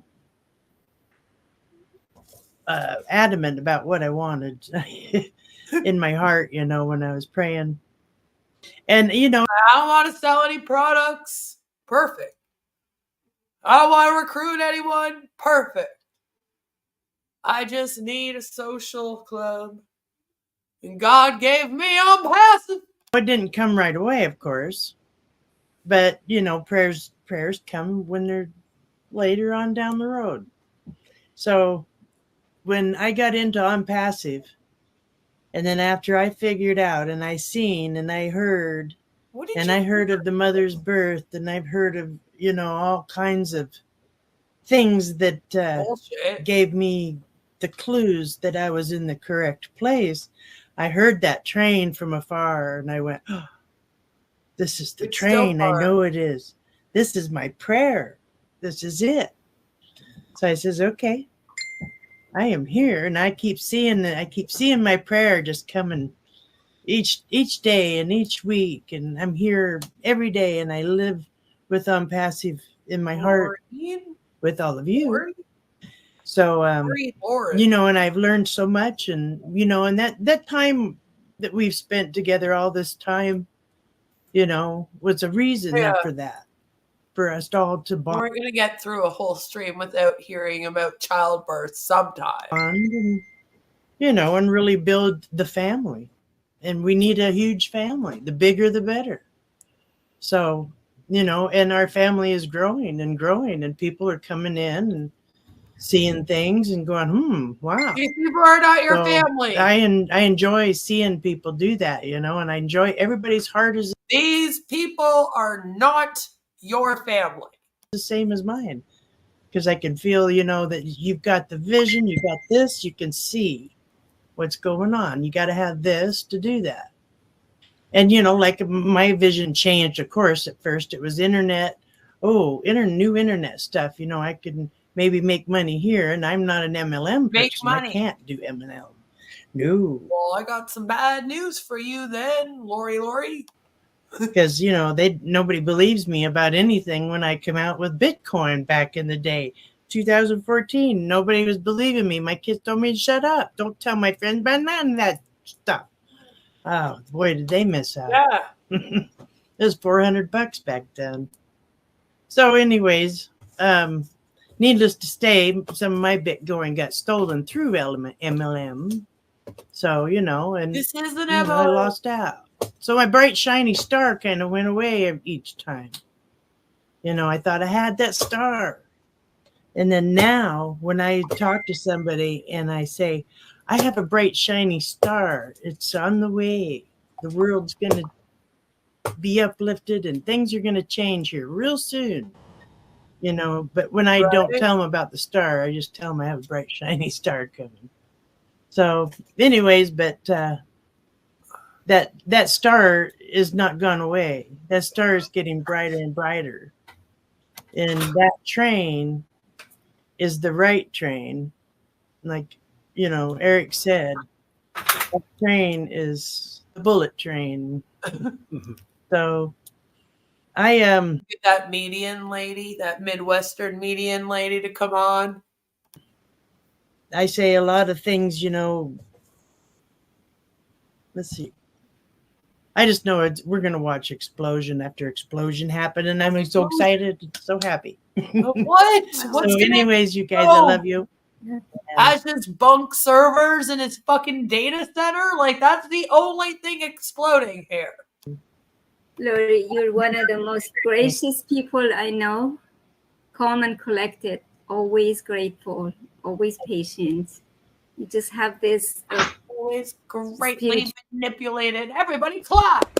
adamant about what I wanted in my heart, when I was praying. And, I don't want to sell any products. Perfect. I don't want to recruit anyone. Perfect. I just need a social club. And God gave me Onpassive. It didn't come right away, of course. But, prayers come when they're later on down the road. So when I got into Onpassive, and then after I figured out and I seen and I heard, I heard of the mother's birth, and I've heard of, all kinds of things that gave me the clues that I was in the correct place. I heard that train from afar and I went, oh, this is the train. I know it is. This is my prayer. This is it. So I says, okay, I am here. And I keep seeing my prayer just coming each day and each week. And I'm here every day and I live with Onpassive in my heart with all of you. So, Very boring. you know, and I've learned so much, and you know, and that time that we've spent together, all this time, you know, was a reason for that, for us all to bond. We're gonna get through a whole stream without hearing about childbirth sometime. And, you know, and really build the family. And we need a huge family. The bigger, the better. So, you know, and our family is growing, and people are coming in and seeing things and going, wow. These people are not your So family. I enjoy seeing people do that, you know, and I enjoy everybody's heart is These people are not your family. The same as mine. Because I can feel, you know, that you've got the vision, you got this, you can see what's going on. You got to have this to do that. And, you know, like my vision changed, of course. At first it was internet. New internet stuff. You know, I could maybe make money here, and I'm not an MLM Make person. money. I can't do MLM. No. Well, I got some bad news for you then, Lori. Because, you know, nobody believes me about anything when I come out with Bitcoin back in the day. 2014, nobody was believing me. My kids told me to shut up. Don't tell my friends about none of that stuff. Oh, boy, did they miss out. Yeah. It was $400 back then. So anyways, needless to say, some of my Bitcoin got stolen through MLM. So, you know, and this is an MLM. I lost out. So my bright, shiny star kind of went away each time. You know, I thought I had that star. And then now when I talk to somebody and I say, I have a bright, shiny star, it's on the way. The world's going to be uplifted and things are going to change here real soon. You know, but when I don't tell them about the star, I just tell them I have a bright, shiny star coming. So anyways, but that star is not gone away. That star is getting brighter and brighter. And that train is the right train. Like, you know, Eric said, that train is the bullet train. So I get that median lady, that Midwestern median lady to come on. I say a lot of things, you know. Let's see. I just know we're going to watch explosion after explosion happen, and I'm so excited, so happy. What? What's So anyways, you guys, I love you. Ash's bunk servers in his fucking data center? Like, that's the only thing exploding here. Lori, you're one of the most gracious people I know. Calm and collected, always grateful, always patient. You just have this always greatly manipulated. Everybody clap.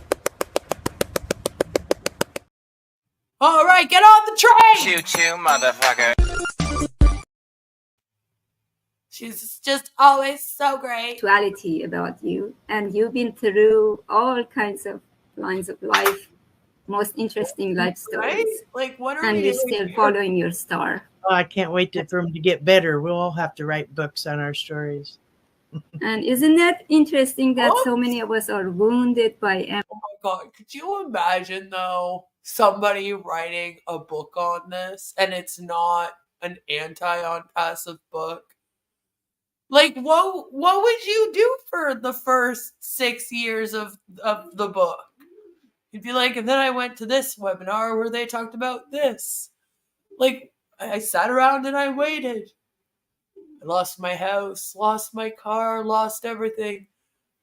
All right, get on the train. Choo-choo, motherfucker. She's just always so great. Spirituality about you, and you've been through all kinds of lines of life, most interesting life stories. Right? Like, what are and we you're doing still here? following your star. Oh, I can't wait for them to get better. We'll all have to write books on our stories. And isn't that interesting that so many of us are wounded by Oh my God, could you imagine though somebody writing a book on this and it's not an anti-Onpassive book? Like, what would you do for the first 6 years of the book? You'd be like, and then I went to this webinar where they talked about this. Like, I sat around and I waited. I lost my house, lost my car, lost everything.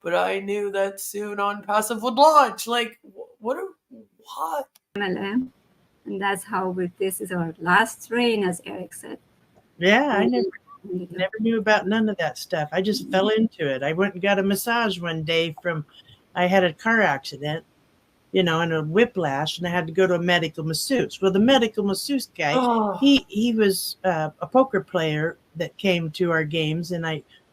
But I knew that soon Onpassive would launch. Like, what? MLM. And that's how this is our last train, as Eric said. Yeah, I never knew about none of that stuff. I just fell into it. I went and got a massage one day I had a car accident, you know, and a whiplash, and I had to go to a medical masseuse. Well, the medical masseuse guy, he was a poker player that came to our games, and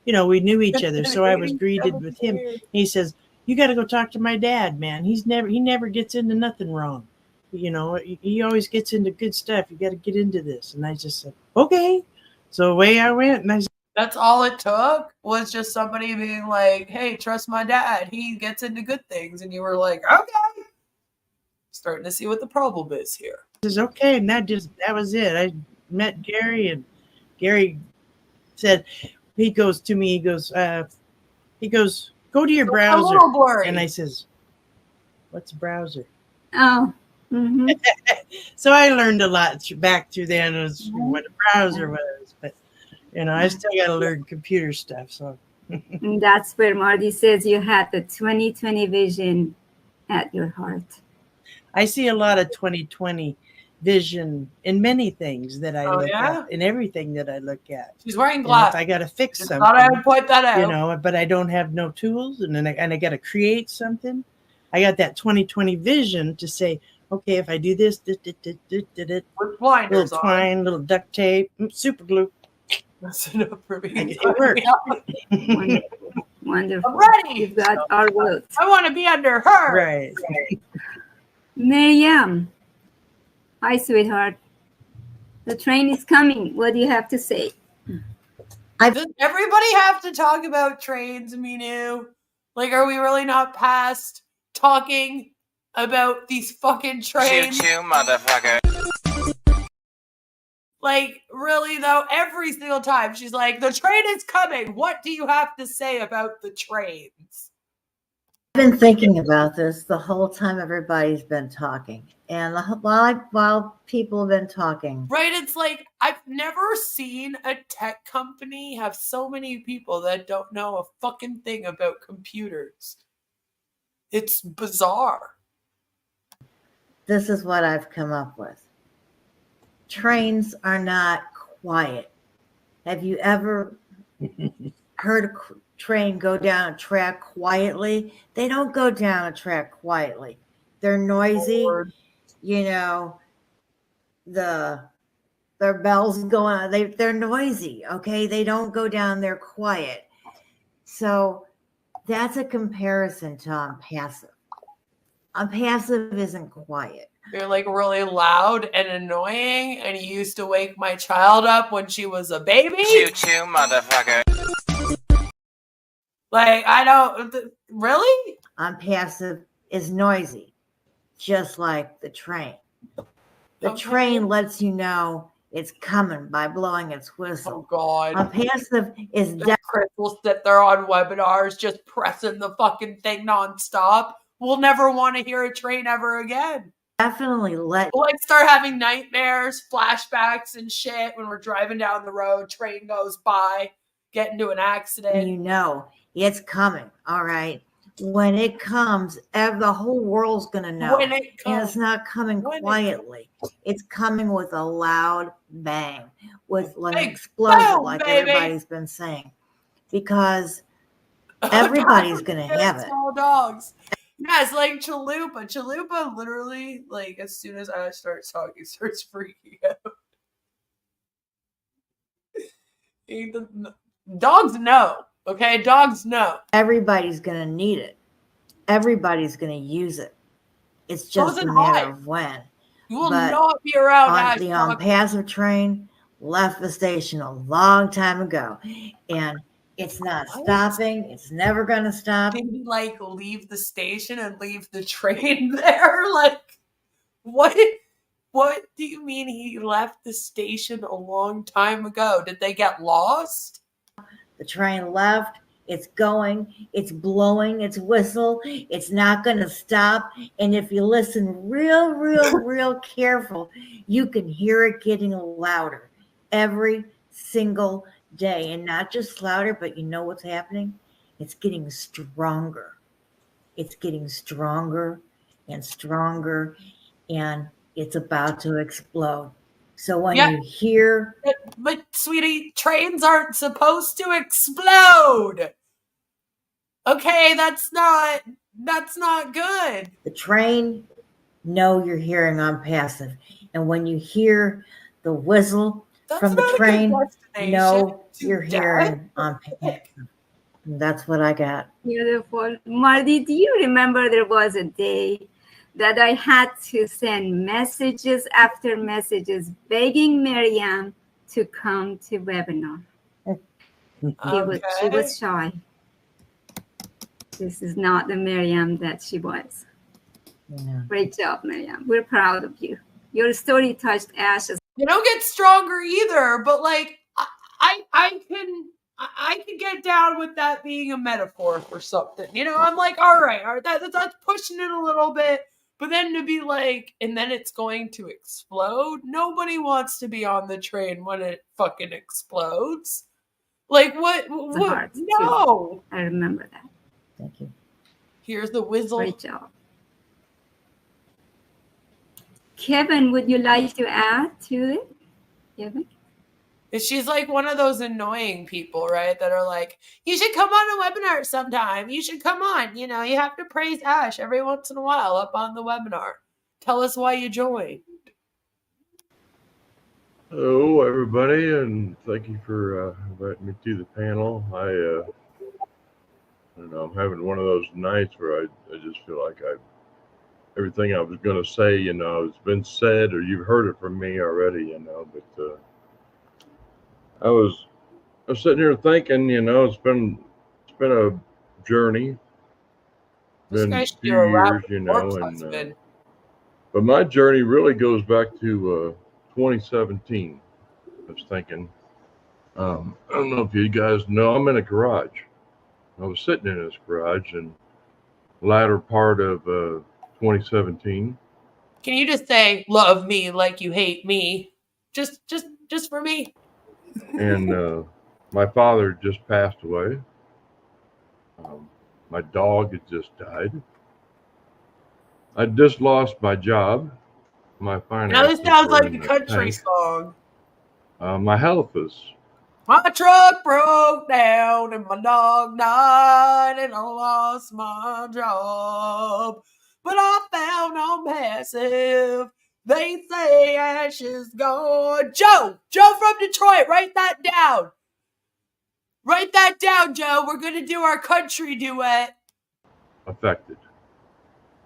we knew each other, so I was greeted with him. He says, "You got to go talk to my dad, man. He never gets into nothing wrong. You know, he always gets into good stuff. You got to get into this." And I just said, "Okay." So away I went, and I said, that's all it took was just somebody being like, "Hey, trust my dad. He gets into good things." And you were like, "Okay." Starting to see what the problem is here. "Is okay," and that was it. I met Gary, and Gary said, he goes to me, he goes, go to your A browser. little blurry. And I says, what's a browser? Oh. Mm-hmm. So I learned a lot back through then as what a browser was. But, I still got to learn computer stuff. So And that's where Marty says you had the 2020 vision at your heart. I see a lot of 2020 vision in many things that I look at, in everything that I look at. She's wearing If glasses. I got to fix Just something, thought I would point that out. but I don't have no tools, and I got to create something. I got that 2020 vision to say, okay, if I do this, With blinders little twine, little duct tape, super glue. That's enough for me. It works. Wonderful. Wonderful. I'm ready. You've got our votes. I want to be under her. Right. Miriam. Hi, sweetheart. The train is coming. What do you have to say? Does everybody have to talk about trains, Minu? Like, are we really not past talking about these fucking trains? Choo-choo, motherfucker. Like, really, though, every single time she's like, the train is coming. What do you have to say about the trains? I've been thinking about this the whole time everybody's been talking. And while people have been talking. Right? It's like, I've never seen a tech company have so many people that don't know a fucking thing about computers. It's bizarre. This is what I've come up with. Trains are not quiet. Have you ever heard a train go down a track quietly? They don't go down a track quietly. They're noisy. Their bells go on. They're noisy. Okay, they don't go down there quiet. So that's a comparison to Onpassive. Onpassive isn't quiet. You're like really loud and annoying, and you used to wake my child up when she was a baby. Choo-choo, motherfucker. Like, I don't really. Onpassive is noisy, just like the train. The train lets you know it's coming by blowing its whistle. Oh God! Onpassive is Chris will sit there on webinars just pressing the fucking thing nonstop. We'll never want to hear a train ever again. Definitely We'll like start having nightmares, flashbacks, and shit when we're driving down the road. Train goes by, get into an accident. You know it's coming. All right. When it comes, the whole world's gonna know. When it comes, and it's not coming quietly. It's coming with a loud bang, with an explosion, like everybody's been saying, because everybody's gonna have it. Small dogs. Yes, like Chalupa. Chalupa literally, like, as soon as I start talking, starts freaking out. Dogs know, okay? Dogs know. Everybody's going to need it. Everybody's going to use it. It's just a matter of when. You will not be around. The Onpassive train left the station a long time ago, and it's not stopping. It's never going to stop. Did he like leave the station and leave the train there? Like, what? What do you mean he left the station a long time ago? Did they get lost? The train left. It's going. It's blowing its whistle. It's not going to stop. And if you listen real careful, you can hear it getting louder every single day, and not just louder, but you know what's happening? It's getting stronger. It's getting stronger and stronger, and it's about to explode. So when you hear, but sweetie, trains aren't supposed to explode. Okay, that's not good. The train, know you're hearing Onpassive, and when you hear the whistle from the train, know you're hearing Onpassive. That's what I got. Beautiful. Marty, do you remember there was a day that I had to send messages after messages begging Miriam to come to webinar? She was shy. This is not the Miriam that she was. Yeah. Great job, Miriam. We're proud of you. Your story touched ashes. They don't get stronger either, but like, I can get down with that being a metaphor for something. You know, I'm like, all right, that's pushing it a little bit. But then to be like, and then it's going to explode. Nobody wants to be on the train when it fucking explodes. Like what? What? No. I remember that. Thank you. Here's the whistle. Great job. Kevin, would you like to add to it? Kevin? She's like one of those annoying people, right? That are like, you should come on a webinar sometime. You should come on. You know, you have to praise Ash every once in a while up on the webinar. Tell us why you joined. Hello, everybody, and thank you for inviting me to the panel. I don't know, I'm having one of those nights where I just feel like everything I was going to say, you know, it's been said or you've heard it from me already, you know, but I was sitting here thinking, you know, it's been a journey, been a few years, you know, and but my journey really goes back to 2017. I was thinking, I don't know if you guys know, I'm in a garage. I was sitting in this garage in the latter part of 2017. Can you just say, love me like you hate me? Just for me. And my father just passed away. My dog had just died. I just lost my job. My finances. Now this sounds were like in a the country tank. song. My health is. My truck broke down and my dog died and I lost my job. But I found Onpassive. They say Ash is gone. Joe from Detroit, write that down. Write that down, Joe. We're going to do our country duet. Affected.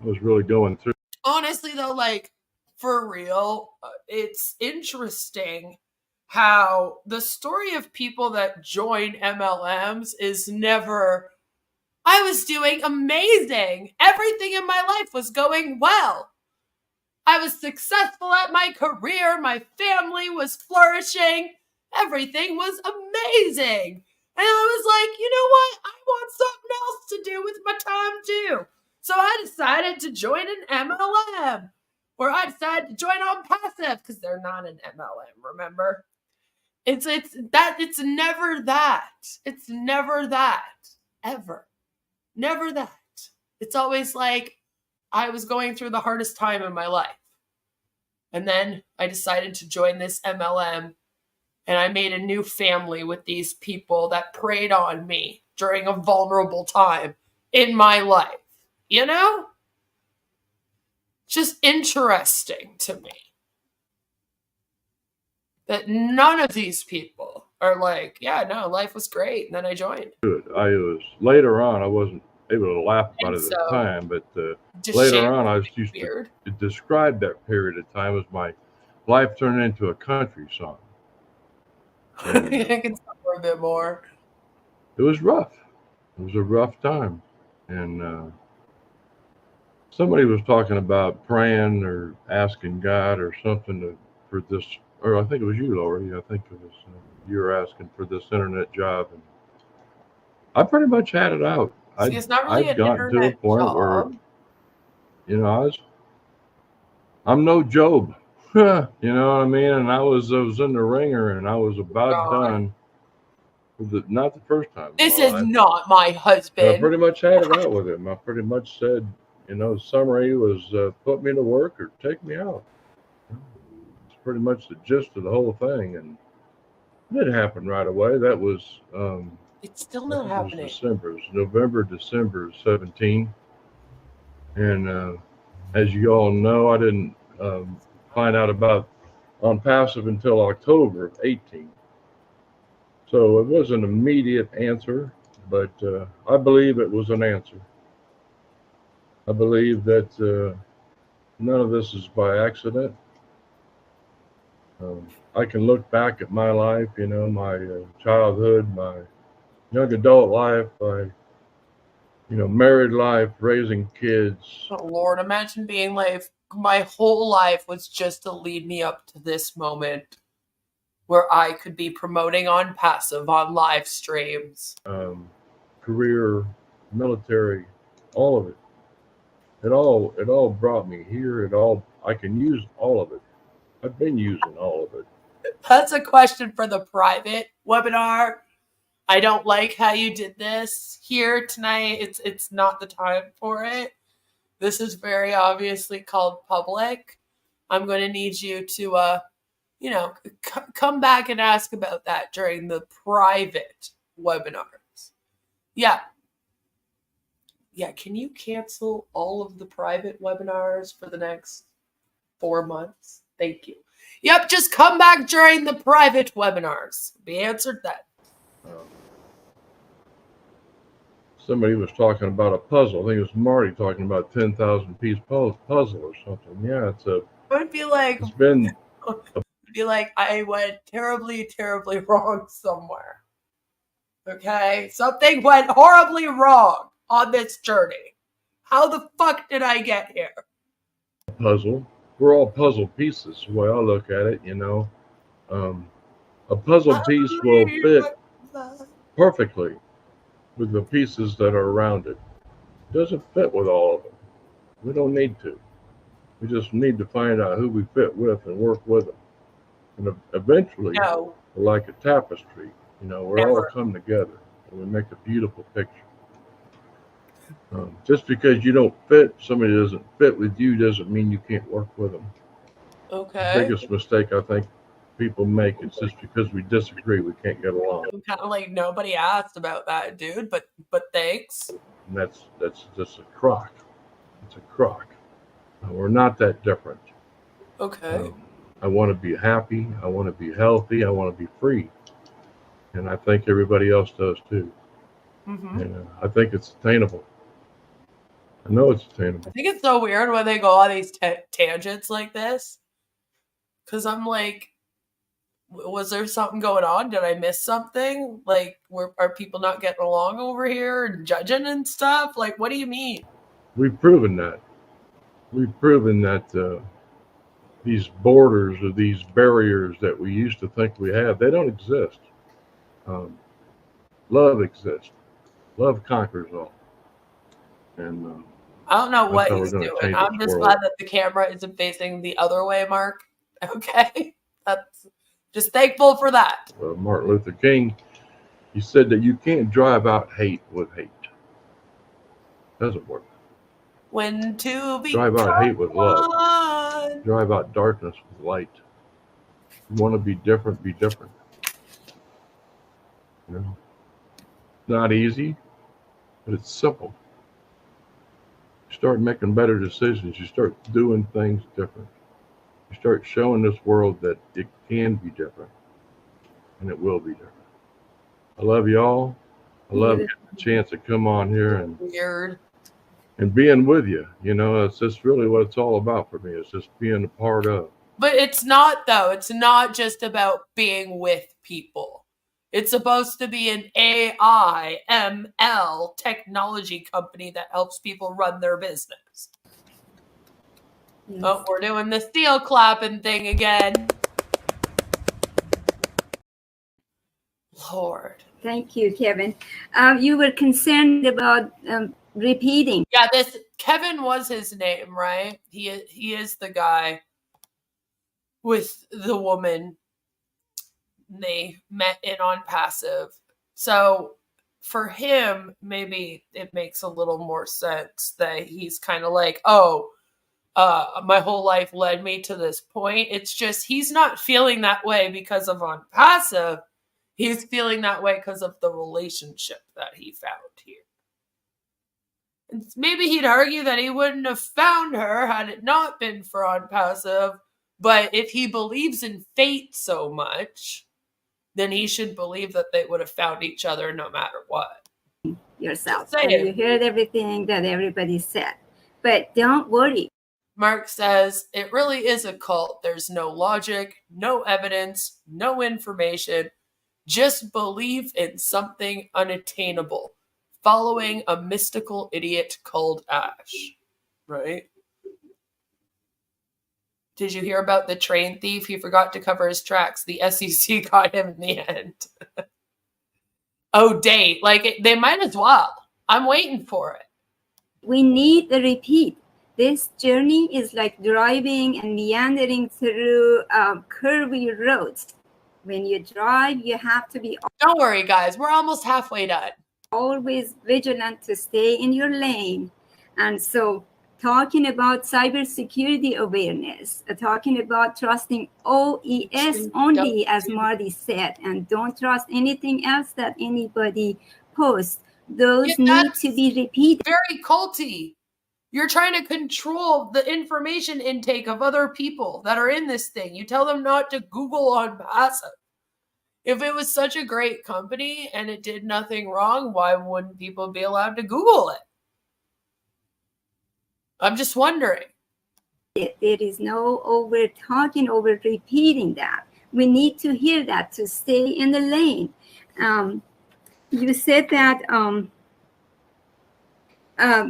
I was really going through. Honestly, though, like, for real, it's interesting how the story of people that join MLMs is never, I was doing amazing. Everything in my life was going well. I was successful at my career. My family was flourishing. Everything was amazing. And I was like, you know what? I want something else to do with my time too. So I decided to join an MLM. Or I decided to join Onpassive because they're not an MLM, remember? It's never that. It's never that. Ever. Never that. It's always like I was going through the hardest time in my life. And then I decided to join this MLM. And I made a new family with these people that preyed on me during a vulnerable time in my life. You know? Just interesting to me that none of these people are like, yeah, no, life was great. And then I joined. Good. I was later on, I wasn't able to laugh about it at the time, but later on, I was used to describe that period of time as my life turned into a country song. And, I can talk for a bit more. It was rough. It was a rough time. And somebody was talking about praying or asking God or something for this, or I think it was you, Lori. I think it was you were asking for this internet job, and I pretty much had it out. See, it's not really I'd gotten to a point job. where, you know, I'm no Job, you know what I mean? And I was in the ringer, and I was about done. Not the first time. This is not my husband. I pretty much had it out with him. I pretty much said, you know, the summary was put me to work or take me out. It's pretty much the gist of the whole thing, and it didn't happen right away. That was it's still not happening. December. It was November, December 17. And as you all know, I didn't find out about Onpassive until October of 18. So it was an immediate answer, but I believe it was an answer. I believe that none of this is by accident. I can look back at my life, you know, my childhood, my young adult life, my, you know, married life, raising kids. Oh, Lord, imagine being like, my whole life was just to lead me up to this moment. where I could be promoting Onpassive on live streams. Career, military, all of it. It all brought me here. I can use all of it. I've been using all of it. That's a question for the private webinar. I don't like how you did this here tonight. It's not the time for it. This is very obviously called public. I'm going to need you to, come back and ask about that during the private webinars. Yeah. Yeah, can you cancel all of the private webinars for the next 4 months? Thank you. Yep, just come back during the private webinars. Be answered then. Somebody was talking about a puzzle. I think it was Marty talking about 10,000 piece puzzle or something. Yeah, It would be like, it's been I went terribly, terribly wrong somewhere. Okay? Something went horribly wrong on this journey. How the fuck did I get here? a puzzle. We're all puzzle pieces, the way I look at it, you know. A puzzle piece will fit perfectly with the pieces that are around it. It doesn't fit with all of them. We don't need to. We just need to find out who we fit with and work with them. And eventually, like a tapestry, you know, we all come together and we make a beautiful picture. Just because you don't fit, somebody doesn't fit with you, doesn't mean you can't work with them. Okay. The biggest mistake I think people make is just because we disagree, we can't get along. I'm kind of like, nobody asked about that, dude, but thanks. And that's just a crock. It's a crock. We're not that different. Okay. I want to be happy. I want to be healthy. I want to be free. And I think everybody else does too. Mm-hmm. And I think it's attainable. I know it's attainable. I think it's so weird when they go on these tangents like this. Because I'm like, was there something going on? Did I miss something? Like, are people not getting along over here and judging and stuff? Like, what do you mean? We've proven that. We've proven that these borders or these barriers that we used to think we had, they don't exist. Love exists. Love conquers all. And I don't know what how he's we're gonna doing. change I'm this just world. glad that the camera isn't facing the other way, Mark. Okay? That's just thankful for that. Martin Luther King, he said that you can't drive out hate with hate. Doesn't work. When to be Drive out hate with love. one. Drive out darkness with light. You want to be different, be different. You know, not easy, but it's simple. You start making better decisions. You start doing things different. You start showing this world that it can be different, and it will be different. I love y'all. I love getting the chance to come on here and being with you. You know, it's just really what it's all about for me. It's just being a part of. But it's not, though. It's not just about being with people. It's supposed to be an AI, ML technology company that helps people run their business. Yes. Oh, we're doing the steel clapping thing again. Lord. Thank you, Kevin. You were concerned about repeating. Yeah, this Kevin was his name, right? He is the guy with the woman they met in Onpassive. So for him, maybe it makes a little more sense that he's kind of like, my whole life led me to this point. It's just he's not feeling that way because of Onpassive. He's feeling that way because of the relationship that he found here. And maybe he'd argue that he wouldn't have found her had it not been for Onpassive. But if he believes in fate so much, then he should believe that they would have found each other no matter what. Yourself. And you heard everything that everybody said. But don't worry. Mark says, it really is a cult. There's no logic, no evidence, no information. Just believe in something unattainable, following a mystical idiot called Ash. Right? Did you hear about the train thief? He forgot to cover his tracks. The SEC got him in the end. Oh, date. Like, they might as well. I'm waiting for it. We need a repeat. This journey is like driving and meandering through curvy roads. When you drive, you have to be Don't worry, guys. We're almost halfway done. Always vigilant to stay in your lane. And so talking about cybersecurity awareness, talking about trusting OES only, as Marty said, and don't trust anything else that anybody posts. Those need to be repeated. Very culty. You're trying to control the information intake of other people that are in this thing. You tell them not to Google Onpassive. If it was such a great company and it did nothing wrong, why wouldn't people be allowed to Google it? I'm just wondering. There is no over talking, over repeating that. We need to hear that to stay in the lane. You said that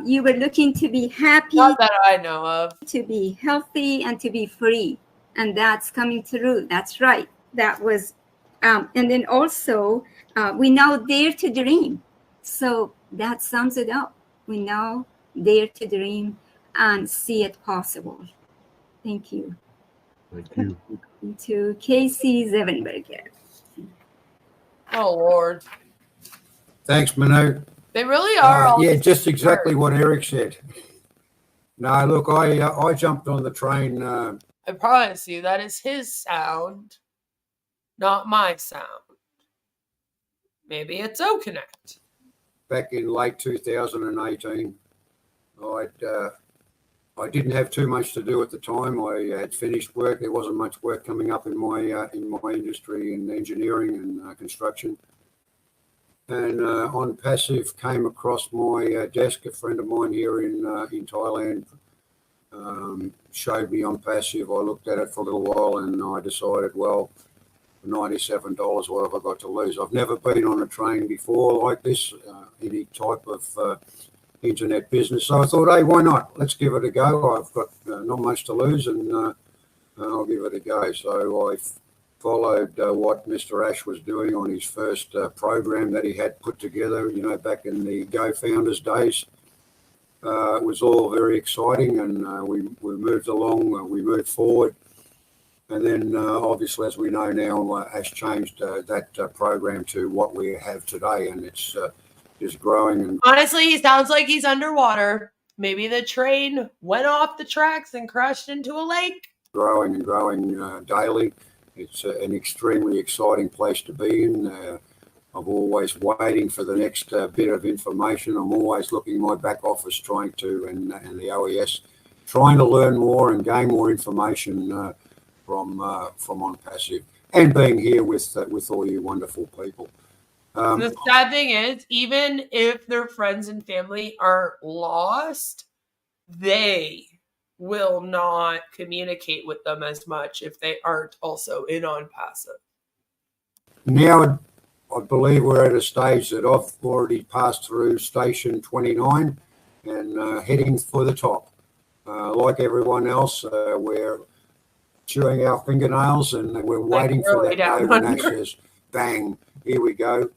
you were looking to be happy. Not that I know of. To be healthy and to be free. And that's coming through. That's right. That was, and then also, we now dare to dream. So that sums it up. We now dare to dream and see it possible. Thank you. Thank you. To Casey Zevenberger. Oh, Lord. Thanks, Manu. They really are all yeah, just exactly what Eric said. No, look, I jumped on the train. I promise you, that is his sound, not my sound. Maybe it's O-Connect. Back in late 2018. I didn't have too much to do at the time. I had finished work. There wasn't much work coming up in my industry in engineering and construction. And Onpassive came across my desk. A friend of mine here in Thailand showed me Onpassive. I looked at it for a little while and I decided, well, for $97, what have I got to lose? I've never been on a train before like this, any type of internet business. So I thought, hey, why not? Let's give it a go. I've got not much to lose and I'll give it a go. So I followed what Mr. Ash was doing on his first program that he had put together, back in the Go Founders days. It was all very exciting and we moved along, we moved forward. And then obviously, as we know now, Ash changed that program to what we have today, and it's just growing. And honestly, he sounds like he's underwater. Maybe the train went off the tracks and crashed into a lake. Growing and growing daily. It's an extremely exciting place to be in. I'm always waiting for the next bit of information. I'm always looking my back office trying to, and the OES, trying to learn more and gain more information from Onpassive, and being here with all you wonderful people. The sad thing is, even if their friends and family aren't lost, they will not communicate with them as much if they aren't also in Onpassive. Now, I believe we're at a stage that I've already passed through station 29 and heading for the top. Like everyone else, we're chewing our fingernails and we're waiting for that day when Ash says, bang, here we go.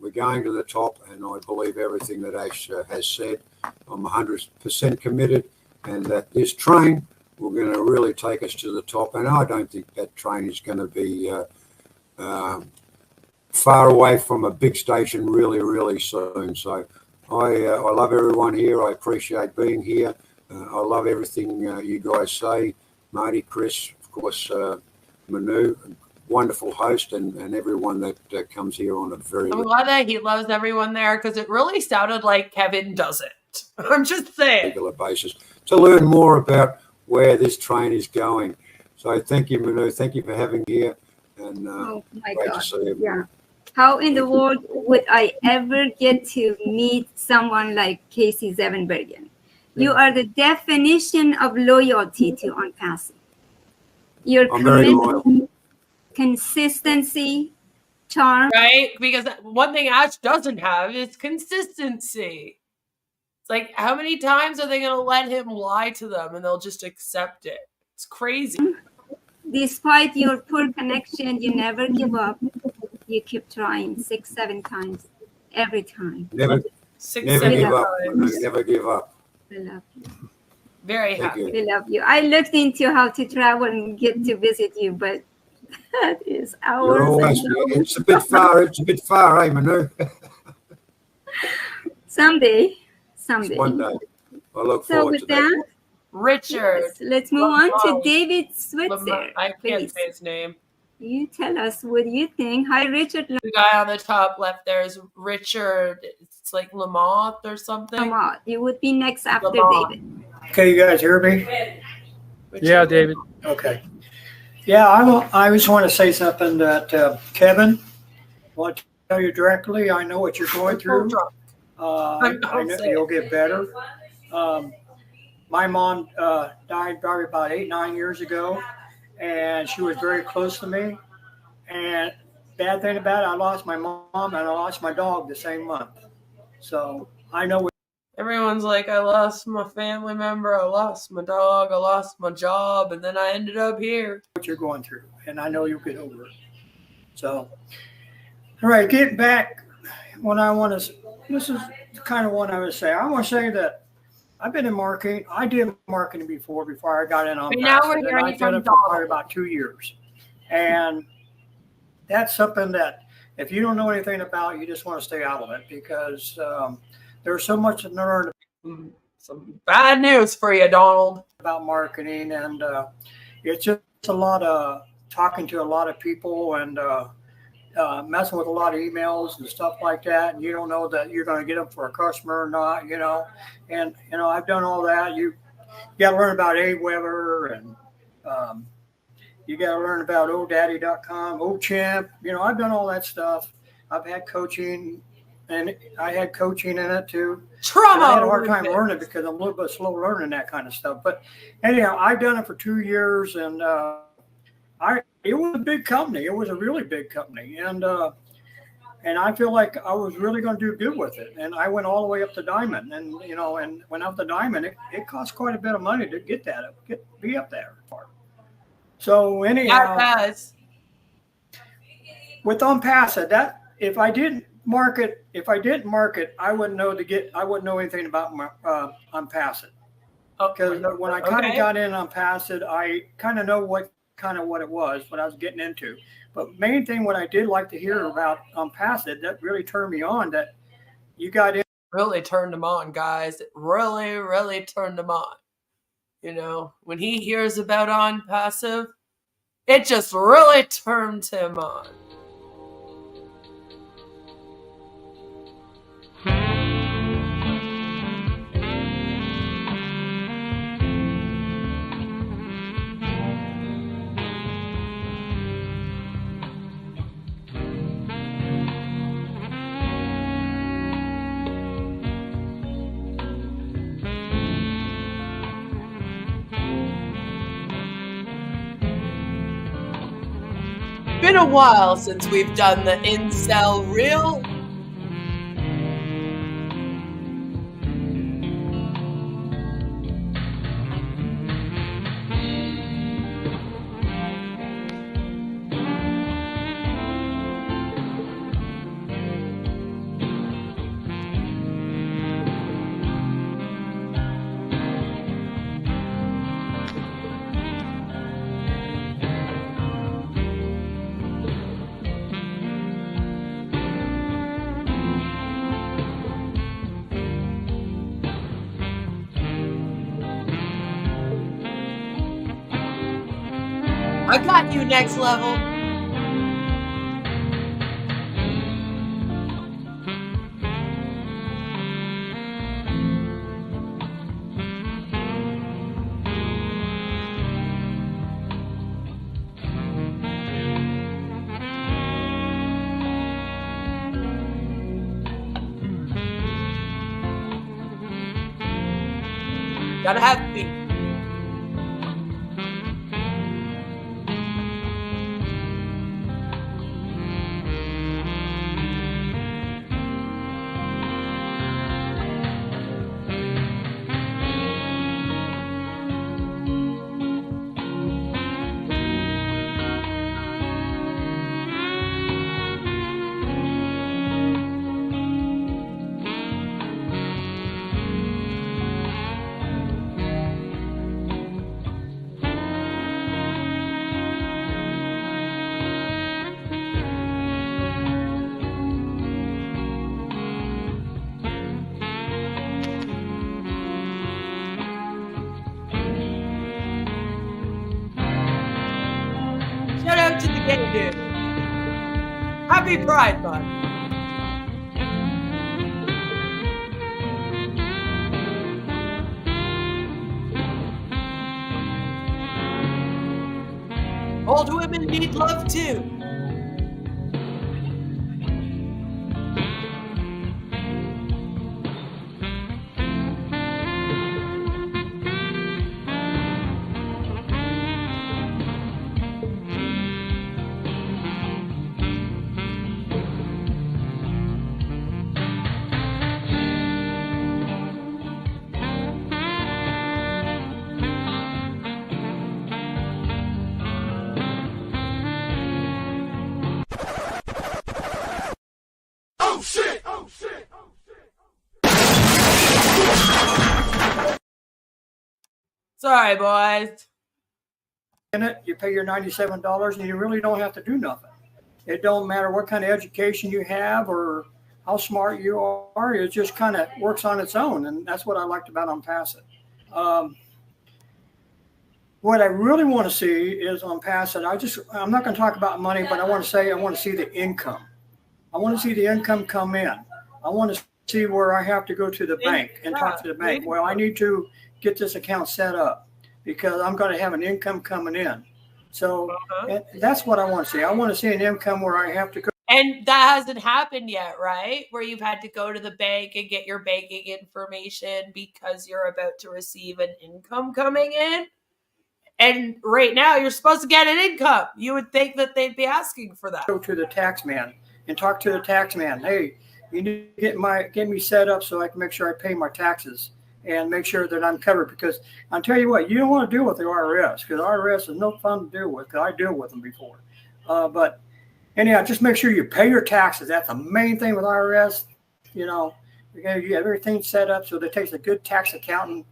We're going to the top, and I believe everything that Ash has said. I'm 100% committed, and that this train will going to really take us to the top. And I don't think that train is going to be far away from a big station really, really soon. So I love everyone here. I appreciate being here. I love everything you guys say. Marty, Chris, of course, Manu, wonderful host, and everyone that comes here on a very... I'm glad that he loves everyone there, because it really sounded like Kevin doesn't. I'm just saying. Regular basis to learn more about where this train is going. So thank you, Manu. Thank you for having me here. And oh my great God. to see you. Yeah. How in the world would I ever get to meet someone like Casey Zevenbergen? You are the definition of loyalty to Onpassive. Your commitment, consistency, charm. Right? Because one thing Ash doesn't have is consistency. It's like, how many times are they going to let him lie to them and they'll just accept it? It's crazy. Despite your poor connection, you never give up. You keep trying 6, 7 times every time. Never, Six, never seven give up. times. Never give up. We love you. Very Thank happy. you. We love you. I looked into how to travel and get to visit you, but that is You're hours. always, and hours. it's a bit far. It's a bit far, eh, Manu? Someday. One day. I look So forward with to that. that, Richard. yes, let's move on to Lamont. David Switzer. I can't Please, say his name. you tell us what you think. Hi, Richard. The guy on the top left there is Richard. It's like Lamont or something. Lamont. You would be next after Lamont. David. Okay, you guys hear me? Yeah, David. Okay. Yeah, I just want to say something that Kevin, I want to tell you directly. I know what you're going through. I know you'll get better. My mom died probably about 8, 9 years ago, and she was very close to me. And bad thing about it, I lost my mom and I lost my dog the same month. So I know what Everyone's like, I lost my family member, I lost my dog, I lost my job, and then I ended up here. you're going through, and I know you'll get over it. So, all right, getting back, what I want to, this is kind of what I would say. I want to say that I've been in marketing. I did marketing before I got in on But now Passive, we're and hearing I from did it for Donald. probably about 2 years. And that's something that if you don't know anything about, you just want to stay out of it because there's so much to learn. Some bad news for you, Donald. About marketing, and it's just a lot of talking to a lot of people and messing with a lot of emails and stuff like that, and you don't know that you're going to get them for a customer or not, and I've done all that. You got to learn about Aweber, and you got to learn about ODaddy.com, OChimp. I've done all that stuff. I've had coaching, and I had coaching in it too. Trauma. I had a hard time learning because I'm a little bit slow learning that kind of stuff. But anyhow, I've done it for 2 years, and it was a big company. It was a really big company, and I feel like I was really going to do good with it. And I went all the way up to Diamond, and and went up to Diamond. It cost quite a bit of money to get that, be up there. So anyhow, with Onpassive, that if I didn't market, I wouldn't know anything about my Onpassive. Because when I kind of got in on Onpassive, I kind of know what it was, what I was getting into. But main thing, what I did like to hear about Onpassive, that really turned me on, that you got in. Really turned him on, guys. It really, really turned him on. When he hears about Onpassive, it just really turned him on. Been a while since we've done the incel reel. I got you, next level. Gotta have feet. to the gay dude. Happy Pride Month. Old women need love too. Sorry, boys. In it, you pay your $97 and you really don't have to do nothing. It don't matter what kind of education you have or how smart you are. It just kind of works on its own, and that's what I liked about Onpassive. What I really want to see is Onpassive. I'm not going to talk about money, but I want to see the income. I want to see the income come in. I want to see where I have to go to the bank and talk to the bank. Well, I need to get this account set up because I'm going to have an income coming in. So that's what I want to see. I want to see an income where I have to go. And that hasn't happened yet, right? Where you've had to go to the bank and get your banking information because you're about to receive an income coming in. And right now you're supposed to get an income. You would think that they'd be asking for that. Go to the tax man and talk to the tax man. Hey, you need to get me set up so I can make sure I pay my taxes and make sure that I'm covered. Because I'll tell you what, you don't want to deal with the IRS because the IRS is no fun to deal with. Because I dealt with them before. But anyhow, just make sure you pay your taxes. That's the main thing with IRS. You know, you have everything set up so that it takes a good tax accountant.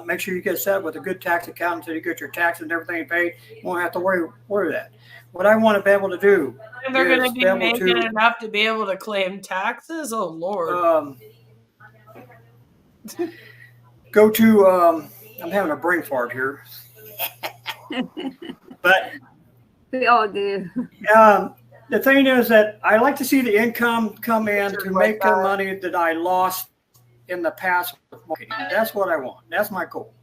Make sure you get set up with a good tax accountant so you get your taxes and everything paid. You won't have to worry that. What I want to be able to do and they're going to be making enough to be able to claim taxes? Oh, Lord. Go to, I'm having a brain fart here. But we all do. The thing is that I like to see the income come in to make the money that I lost in the past with marketing. That's what I want. That's my goal.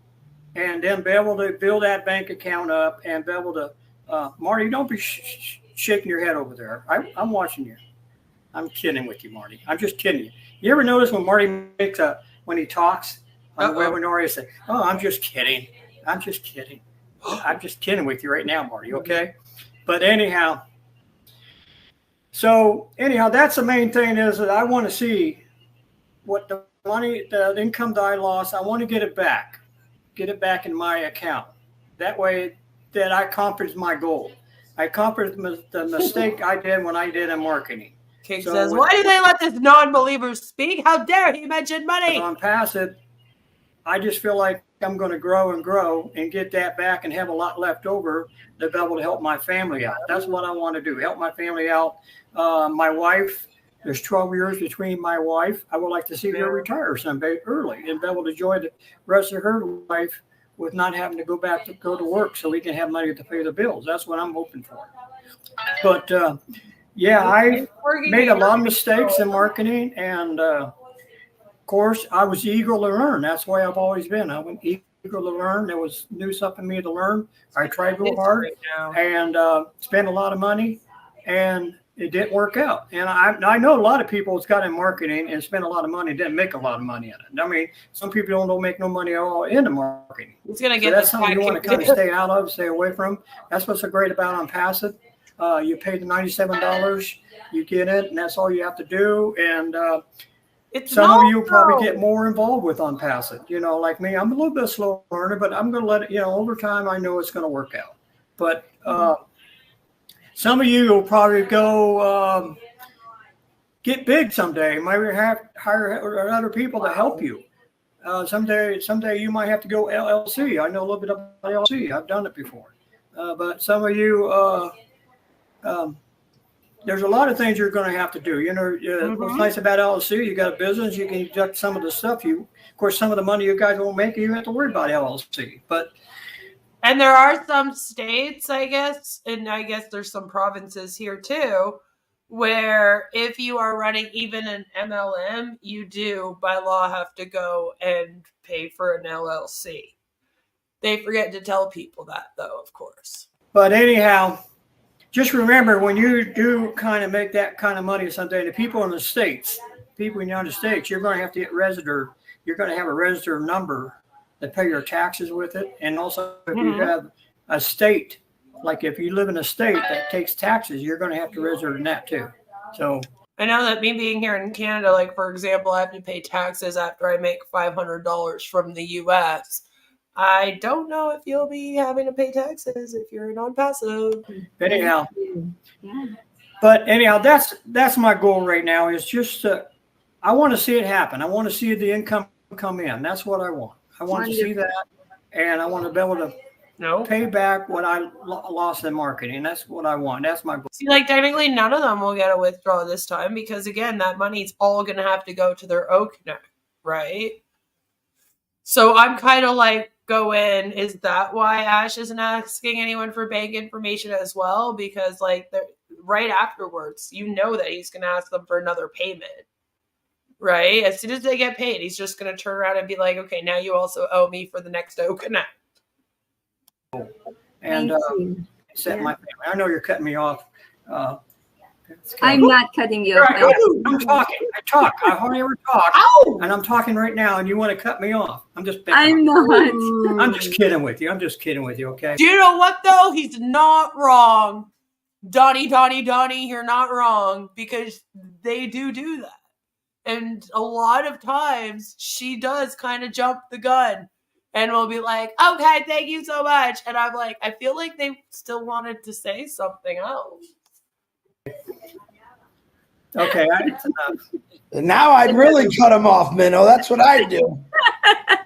And then be able to build that bank account up and be able to, Marty, don't be shaking your head over there. I'm watching you. I'm kidding with you, Marty. I'm just kidding you. You ever notice when Marty makes when he talks on the webinar, he say, "Oh, I'm just kidding. I'm just kidding. I'm just kidding with you right now, Marty." Okay. But anyhow, that's the main thing is that I want to see what the money, the income that I lost, I want to get it back in my account. That way that I accomplished my goal. I accomplished the mistake I did when I did in marketing. King says, why do they let this non-believer speak? How dare he mention money? Onpassive, I just feel like I'm going to grow and get that back and have a lot left over to be able to help my family out. That's what I want to do, help my family out. My wife, there's 12 years between my wife. I would like to see her retire someday early and be able to enjoy the rest of her life with not having to go to work so we can have money to pay the bills. That's what I'm hoping for. But I made a lot of mistakes in marketing. And of course, I was eager to learn. That's why I've always been. I was eager to learn. There was new stuff in me to learn. I tried real hard and spent a lot of money. And it didn't work out. And I know a lot of people that's got in marketing and spent a lot of money, didn't make a lot of money in it. I mean, some people don't make no money at all into marketing. It's going to get that's something you want to kind of stay out of, stay away from. That's what's so great about Onpassive. You pay the $97, you get it, and that's all you have to do. And some of you will probably get more involved with Onpassive. You know, like me, I'm a little bit slow learner, but I'm going to let it, over time, I know it's going to work out. But some of you will probably go get big someday. Maybe hire other people to help you. Someday you might have to go LLC. I know a little bit about LLC. I've done it before. But some of you, there's a lot of things you're going to have to do. What's nice about LLC, you got a business, you can deduct some of the stuff. Of course, some of the money you guys won't make, you have to worry about LLC. But And there are some states, I guess, and I guess there's some provinces here too, where if you are running even an MLM, you do by law have to go and pay for an LLC. They forget to tell people that, though, of course. But anyhow, just remember when you do kind of make that kind of money someday, the people in the States, people in the United States, you're going to have to get registered. You're going to have a registered number to pay your taxes with it. And also if you have a state, like if you live in a state that takes taxes, you're going to have to register in that too. So I know that me being here in Canada, like for example, I have to pay taxes after I make $500 from the US. I don't know if you'll be having to pay taxes if you're non-passive. Anyhow, but anyhow, that's my goal right now is just I want to see it happen. I want to see the income come in. That's what I want. I want to see that, and I want to be able to pay back what I lost in marketing. That's what I want. That's my goal. See, like technically none of them will get a withdrawal this time because again, that money's all going to have to go to their O-Connect, right? So I'm kind of like, go in. Is that why Ash isn't asking anyone for bank information as well? Because like right afterwards, you know that he's going to ask them for another payment, right? As soon as they get paid, he's just going to turn around and be like, okay, now you also owe me for the next O-Connect. And set my family. I know you're cutting me off. I'm not cutting you off. I'm talking. I talk. I hardly ever talk. Ow! And I'm talking right now, and you want to cut me off. I'm just. I'm not. I'm just kidding with you. I'm just kidding with you. Okay. Do you know what though? He's not wrong. Donnie, you're not wrong because they do that. And a lot of times she does kind of jump the gun and will be like, okay, thank you so much. And I'm like, I feel like they still wanted to say something else. Okay, that's enough. Now I'd really cut him off, Minnow. That's what I do.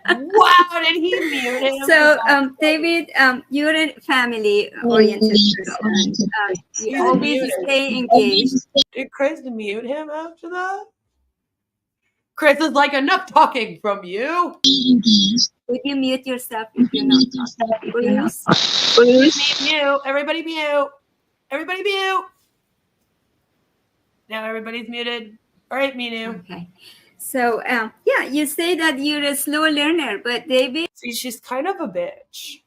Wow, did he mute him? So, David, you're a family-oriented person. You always stay engaged. Did Chris mute him after that? Chris is like, enough talking from you. Would you mute yourself if you're not talking? Please. Mute. Everybody mute. Everybody mute. Now everybody's muted. All right, Minu. Okay. So, yeah, you say that you're a slow learner, but David... See, she's kind of a bitch.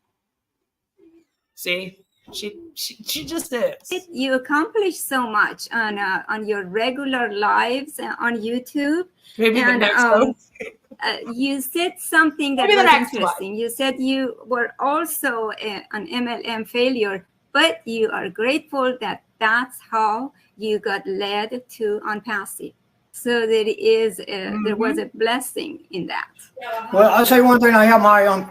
See? She just is. You accomplish so much on your regular lives on YouTube. Maybe the next one. You said something that was interesting. You said you were also an MLM failure, but you are grateful that that's how you got led to Onpassive. So there was a blessing in that. Well, I'll say one thing. I have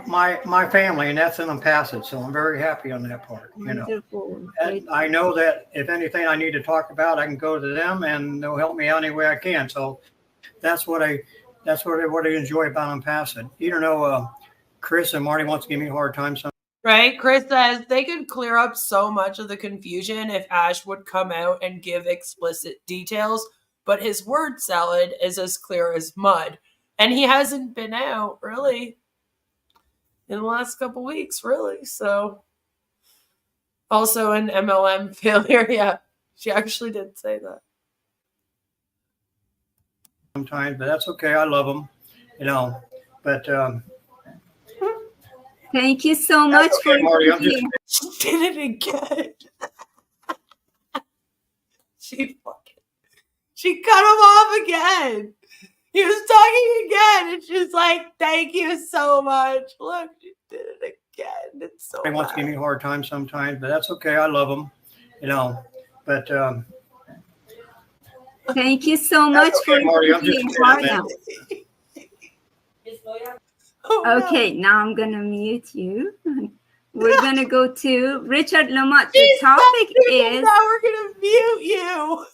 my family, and that's in Onpassive, so I'm very happy on that part. You know, I know that if anything I need to talk about, I can go to them, and they'll help me out any way I can. So that's what I enjoy about Onpassive. You know, Chris and Marty wants to give me a hard time. Right? Chris says they could clear up so much of the confusion if Ash would come out and give explicit details, but his word salad is as clear as mud. And he hasn't been out, really, in the last couple weeks, really. So, also an MLM failure. Yeah, she actually did say that. Sometimes, but that's okay. I love them, you know, but... Thank you so much for Marty. She did it again. She cut him off again. He was talking again, and she's like, "Thank you so much." Look, she did it again. It's so. He wants to give me a hard time sometimes, but that's okay. I love him, you know. But thank you so much for Marty. I'm just kidding, Okay, now I'm gonna mute you. We're gonna go to Richard Lamont. The topic is now we're gonna mute you.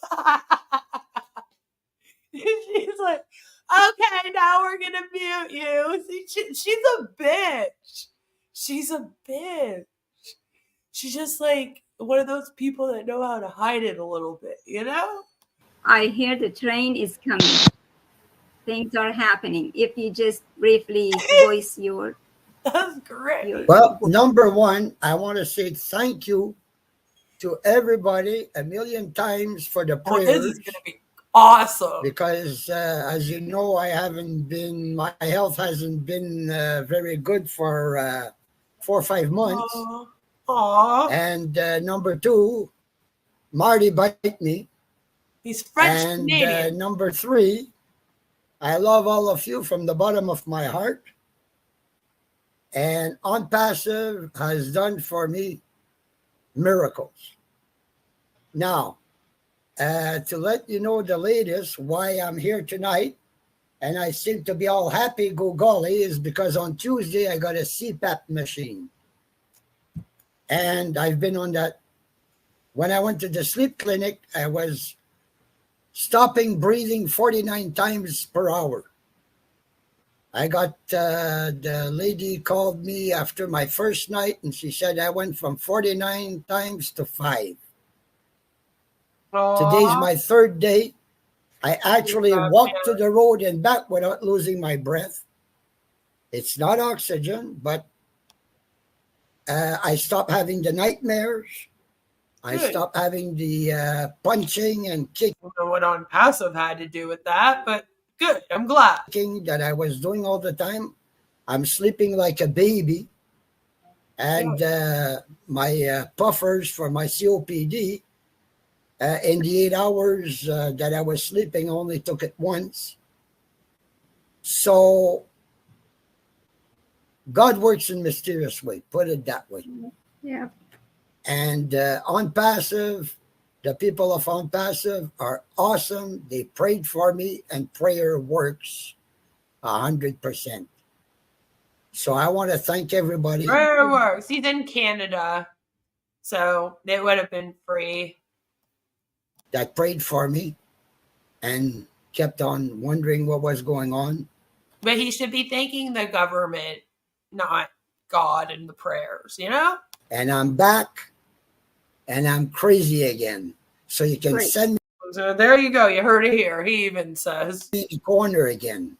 She's like, okay, now we're gonna mute you. See, she's a bitch. She's a bitch. She's just like one of those people that know how to hide it a little bit, you know? I hear the train is coming. Things are happening. If you just briefly voice your That's great. Well, number one, I want to say thank you to everybody a million times for the Oh, prayers. this is going to be awesome. Because as you know, my health hasn't been very good for 4 or 5 months. Aww. And number two, Marty bite me. He's French and Canadian. Number three, I love all of you from the bottom of my heart. And Onpassive has done for me miracles. Now, to let you know the latest, why I'm here tonight, and I seem to be all happy, go golly, is because on Tuesday I got a CPAP machine. And I've been on that. When I went to the sleep clinic, I was stopping breathing 49 times per hour. I got, the lady called me after my first night, and she said I went from 49 times to 5. Today's my third day. I actually walked to the road and back without losing my breath. It's not oxygen, but I stopped having the nightmares. I Good. stopped having the punching and kicking. I don't know what Onpassive had to do with that, but good. I'm glad. That I was doing all the time. I'm sleeping like a baby. And my puffers for my COPD, in the 8 hours that I was sleeping, I only took it once. So God works in mysterious way, put it that way. Yeah. And Onpassive, the people of Onpassive are awesome. They prayed for me, and prayer works 100%. So I want to thank everybody. Prayer works. He's in Canada, so it would have been free. That prayed for me and kept on wondering what was going on. But he should be thanking the government, not God and the prayers, you know? And I'm back, and I'm crazy again. So you can Great. send me So there you go. You heard it here. He even says. in the corner again.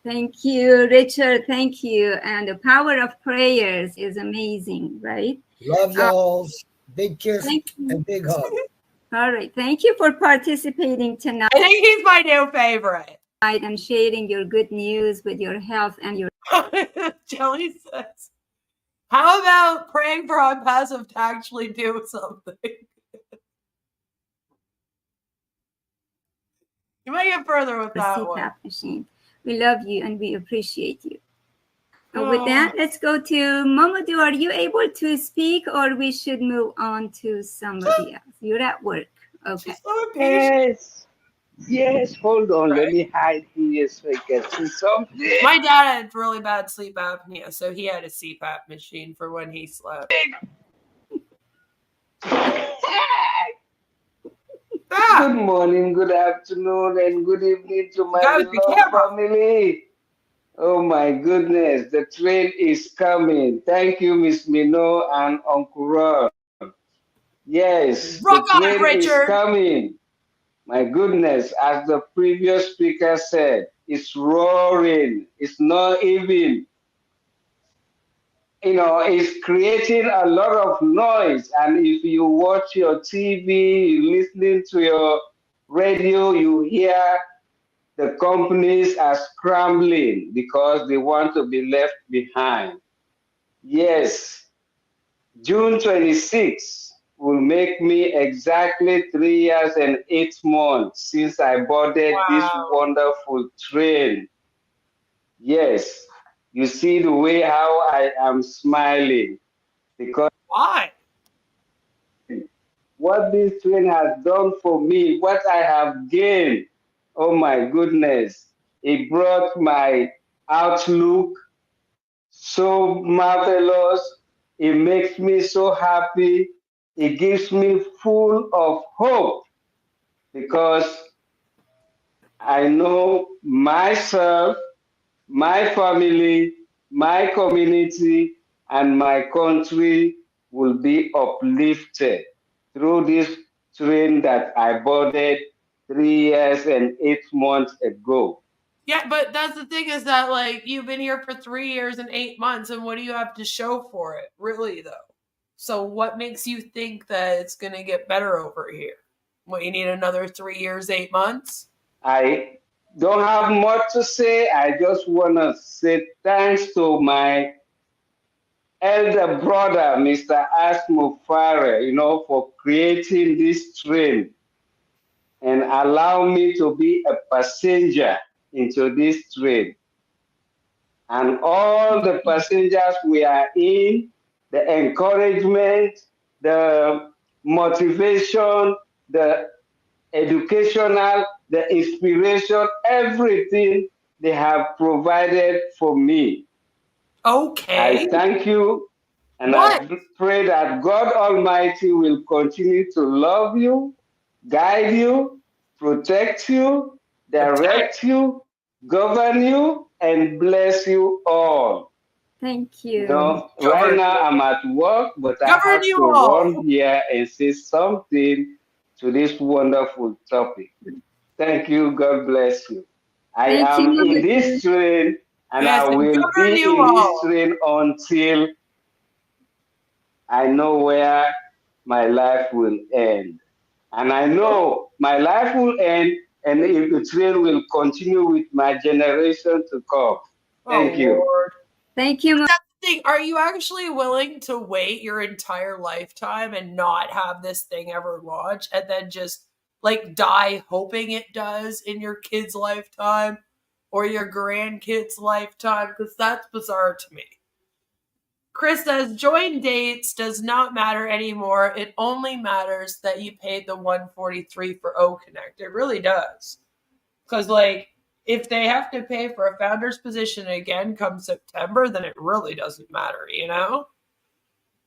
Thank you, Richard. Thank you. And the power of prayers is amazing, right? Love y'all. Big kiss Thank you. and big hug. All right. Thank you for participating tonight. I think he's my new favorite. And sharing your good news with your health and your. Jelly says, how about praying for Onpassive to actually do something? You might get further with that one. CPAP machine. We love you and we appreciate you. With that, let's go to Mamadou. Are you able to speak, or we should move on to somebody else? You're at work. Okay. Yes. Yes. Hold on. Let me hide here so I can see something. My dad had really bad sleep apnea, so he had a CPAP machine for when he slept. Good morning, good afternoon, and good evening to my beloved family. Oh my goodness, the train is coming. Thank you, Miss Mino and Uncle Ron. Yes, Rock the on, train is Richard. coming. My goodness, as the previous speaker said, it's roaring. It's not even, it's creating a lot of noise. And if you watch your TV, you listening to your radio, you hear the companies are scrambling because they want to be left behind. Yes, June 26th will make me exactly 3 years and 8 months since I boarded this wonderful train. Yes, you see the way how I am smiling because why? What this train has done for me, what I have gained, oh my goodness, it brought my outlook so marvelous. It makes me so happy. It gives me full of hope because I know myself, my family, my community, and my country will be uplifted through this train that I boarded 3 years and 8 months ago. Yeah, but that's the thing is that, like, you've been here for 3 years and 8 months, and what do you have to show for it, really, though? So what makes you think that it's going to get better over here? What, you need another 3 years, 8 months? I don't have much to say. I just want to say thanks to my elder brother, Mr. Asmufare, for creating this train and allow me to be a passenger into this train. And all the passengers we are in, the encouragement, the motivation, the educational, the inspiration, everything they have provided for me. Okay. I thank you, and I pray that God Almighty will continue to love you, guide you, protect you, direct you, govern you, and bless you all. Thank you. Right now I'm at work, but I have to run here and say something to this wonderful topic. Thank you. God bless you. I am in this train, and I will be in this train until I know where my life will end. And I know my life will end, and the train will continue with my generation to come. Thank you. Lord. Thank you. That's the thing. Are you actually willing to wait your entire lifetime and not have this thing ever launch and then just like die hoping it does in your kid's lifetime or your grandkid's lifetime? Because that's bizarre to me. Chris says, join dates does not matter anymore. It only matters that you paid the $143 for O Connect. It really does. Because, like, if they have to pay for a founder's position again come September, then it really doesn't matter,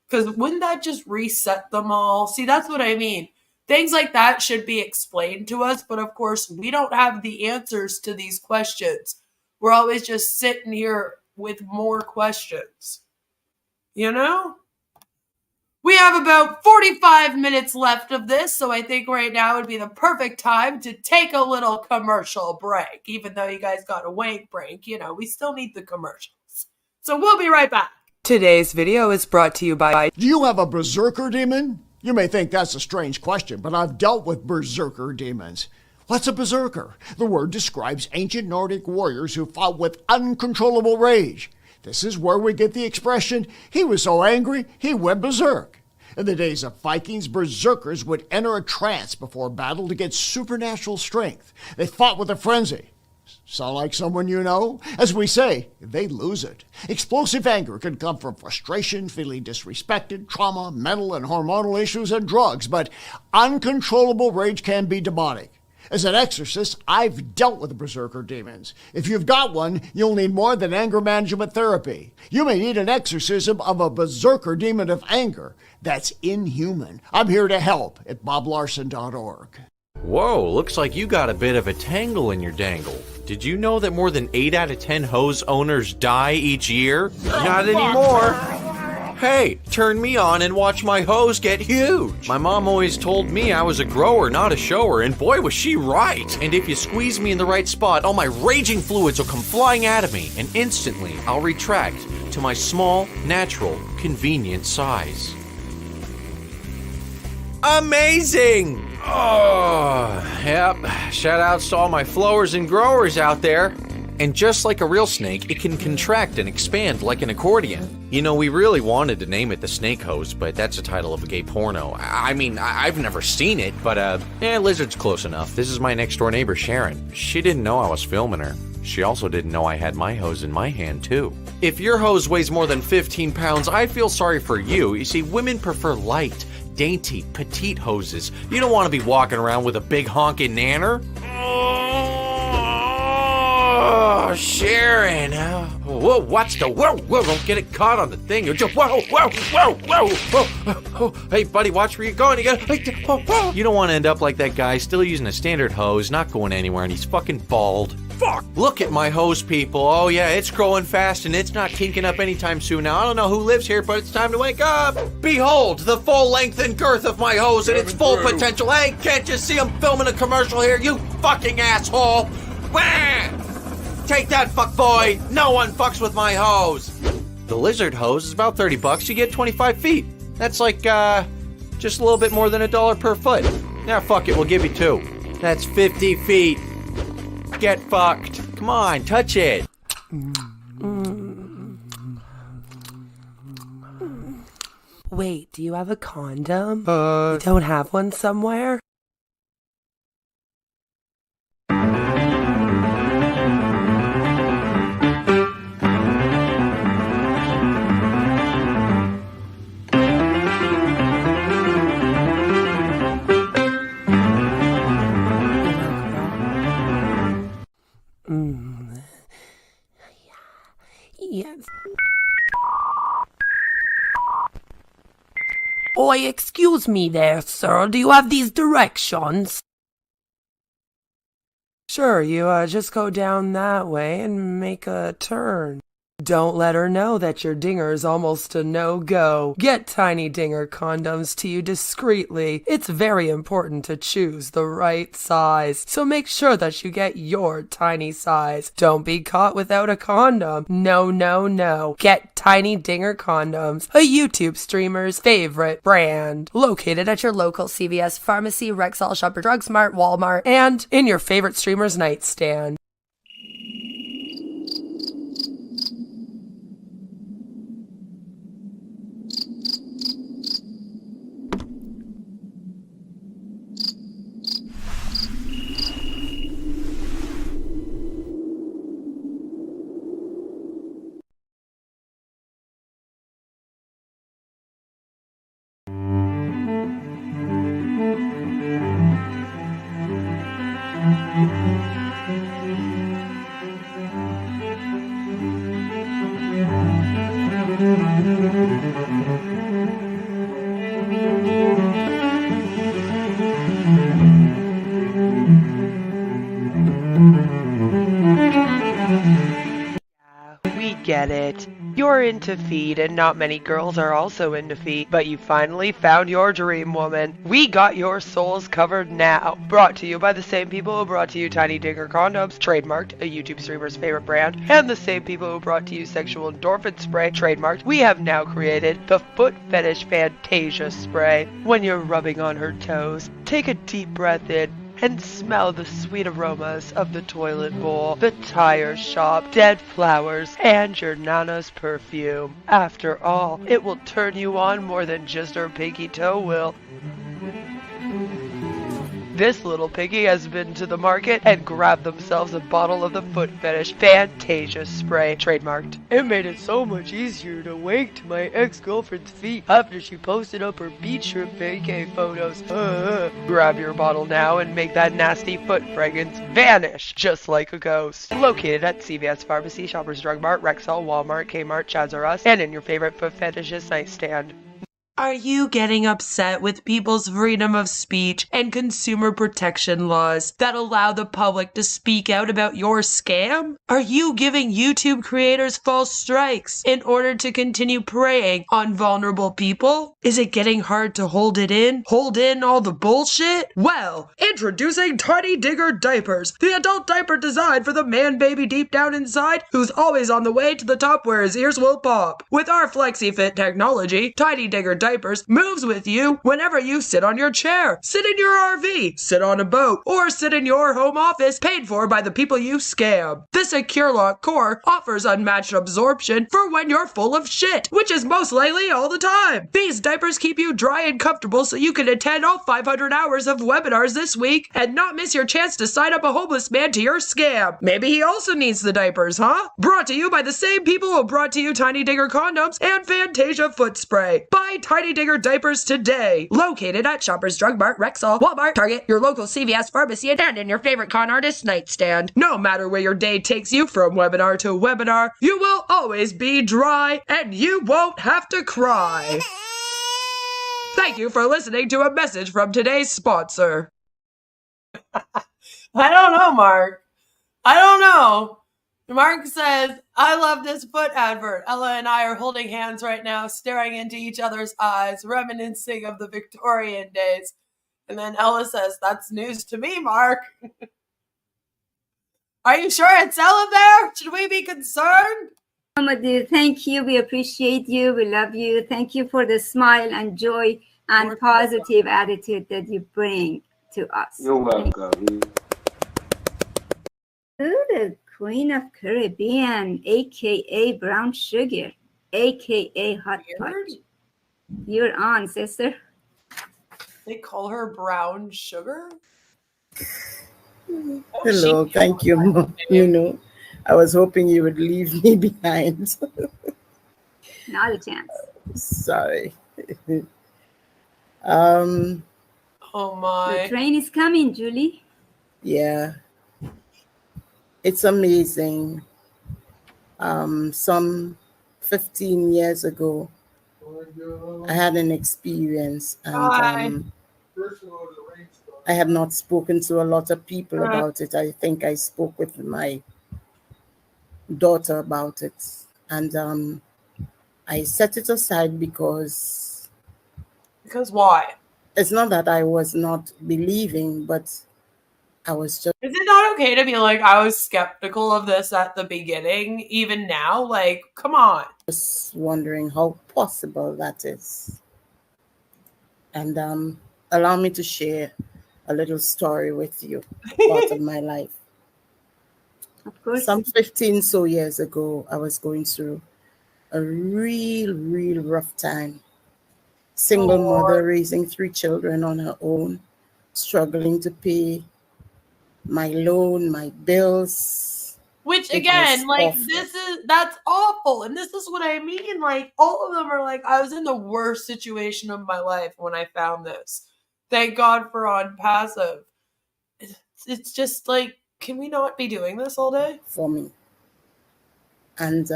Because wouldn't that just reset them all? See, that's what I mean. Things like that should be explained to us, but of course, we don't have the answers to these questions. We're always just sitting here with more questions. We have about 45 minutes left of this, so I think right now would be the perfect time to take a little commercial break. Even though you guys got a wank break, we still need the commercials. So we'll be right back. Today's video is brought to you by... Do you have a berserker demon? You may think that's a strange question, but I've dealt with berserker demons. What's a berserker? The word describes ancient Nordic warriors who fought with uncontrollable rage. This is where we get the expression, he was so angry, he went berserk. In the days of Vikings, berserkers would enter a trance before battle to get supernatural strength. They fought with a frenzy. Sound like someone you know? As we say, they lose it. Explosive anger can come from frustration, feeling disrespected, trauma, mental and hormonal issues, and drugs, but uncontrollable rage can be demonic. As an exorcist, I've dealt with berserker demons. If you've got one, you'll need more than anger management therapy. You may need an exorcism of a berserker demon of anger. That's inhuman. I'm here to help at boblarson.org. Whoa, looks like you got a bit of a tangle in your dangle. Did you know that more than 8 out of 10 hose owners die each year? Not anymore. Hey, turn me on and watch my hose get huge. My mom always told me I was a grower, not a shower, and boy was she right. And if you squeeze me in the right spot, all my raging fluids will come flying out of me, and instantly I'll retract to my small, natural, convenient size. Amazing! Oh, yep. Shout outs to all my flowers and growers out there. And just like a real snake, it can contract and expand like an accordion. We really wanted to name it the Snake Hose, but that's the title of a gay porno. I mean, I've never seen it, but lizard's close enough. This is my next door neighbor, Sharon. She didn't know I was filming her. She also didn't know I had my hose in my hand, too. If your hose weighs more than 15 pounds, I feel sorry for you. You see, women prefer light, dainty, petite hoses. You don't want to be walking around with a big honking nanner. Oh, Sharon. Whoa, watch the whoa, don't get it caught on the thing. Whoa. Hey, buddy, watch where you're going. You don't want to end up like that guy, still using a standard hose, not going anywhere, and he's fucking bald. Fuck! Look at my hose, people. Oh, yeah, it's growing fast, and it's not kinking up anytime soon. Now, I don't know who lives here, but it's time to wake up. Behold, the full length and girth of my hose and its full potential. Hey, can't you see I'm filming a commercial here, you fucking asshole? Wah! Take that, fuckboy! No one fucks with my hose! The lizard hose is about $30. You get 25 feet. That's like, just a little bit more than $1 per foot. Now, fuck it, we'll give you 2. That's 50 feet. Get fucked. Come on, touch it. Wait, do you have a condom? You don't have one somewhere? Yes. Oi, excuse me there, sir. Do you have these directions? Sure, you just go down that way and make a turn. Don't let her know that your dinger is almost a no-go. Get Tiny Dinger condoms to you discreetly. It's very important to choose the right size, so make sure that you get your tiny size. Don't be caught without a condom. No, no, no. Get Tiny Dinger condoms, a YouTube streamer's favorite brand. Located at your local CVS pharmacy, Rexall, Shoppers Drug Mart, Walmart, and in your favorite streamer's nightstand. We get it. You're into feet, and not many girls are also into feet, but you finally found your dream woman. We got your souls covered now. Brought to you by the same people who brought to you Tiny Dinger condoms, trademarked, a YouTube streamer's favorite brand, and the same people who brought to you sexual endorphin spray, trademarked. We have now created the foot fetish Fantasia spray. When you're rubbing on her toes, take a deep breath in and smell the sweet aromas of the toilet bowl, the tire shop, dead flowers, and your nana's perfume. After all, it will turn you on more than just her pinky toe will. This little piggy has been to the market and grabbed themselves a bottle of the foot fetish Fantasia spray, trademarked. It made it so much easier to wake to my ex-girlfriend's feet after she posted up her beach trip vacay photos. Grab your bottle now and make that nasty foot fragrance vanish just like a ghost. Located at CVS Pharmacy, Shoppers Drug Mart, Rexall, Walmart, Kmart, Chaz R Us, and in your favorite foot fetishist nightstand. Are you getting upset with people's freedom of speech and consumer protection laws that allow the public to speak out about your scam? Are you giving YouTube creators false strikes in order to continue preying on vulnerable people? Is it getting hard to hold it in? Hold in all the bullshit? Well, introducing Tiny Digger diapers, the adult diaper designed for the man baby deep down inside who's always on the way to the top where his ears will pop. With our FlexiFit technology, Tiny Digger diapers moves with you whenever you sit on your chair, sit in your RV, sit on a boat, or sit in your home office paid for by the people you scam. The Secure Lock core offers unmatched absorption for when you're full of shit, which is most likely all the time. These diapers keep you dry and comfortable so you can attend all 500 hours of webinars this week and not miss your chance to sign up a homeless man to your scam. Maybe he also needs the diapers, huh? Brought to you by the same people who brought to you Tiny Digger condoms and Fantasia foot spray. Buy Tiny Digger diapers today. Located at Shoppers Drug Mart, Rexall, Walmart, Target, your local CVS pharmacy, and in your favorite con artist nightstand. No matter where your day takes you from webinar to webinar, you will always be dry and you won't have to cry. Thank you for listening to a message from today's sponsor. I don't know, Mark. I don't know. Mark says, I love this foot advert. Ella and I are holding hands right now, staring into each other's eyes, reminiscing of the Victorian days. And then Ella says, that's news to me, Mark. Are you sure it's Ella there? Should we be concerned? Dear, thank you. We appreciate you. We love you. Thank you for the smile and joy and positive attitude that you bring to us. You're welcome. Ooh, the Queen of Caribbean, aka Brown Sugar, aka Hot Pot. You're on, sister. They call her Brown Sugar? Hello, thank you. You know, I was hoping you would leave me behind. Not a chance. Sorry. Oh my. The train is coming, Julie. Yeah. It's amazing. Some 15 years ago, I had an experience, and I have not spoken to a lot of people about it. I think I spoke with my daughter about it, and I set it aside because why? It's not that I was not believing, but I was just Is it not okay to be like, I was skeptical of this at the beginning, even now? Like, come on. just wondering how possible that is. And allow me to share a little story with you, part of my life. Of course. Some 15 so years ago, I was going through a real rough time. Single mother raising 3 children on her own, struggling to pay my loan, my bills. Which It again, was like, awful. that's awful. And this is what I mean. Like, all of them are like, I was in the worst situation of my life when I found this. Thank God for Onpassive. It's just like, can we not be doing this all day? For me. And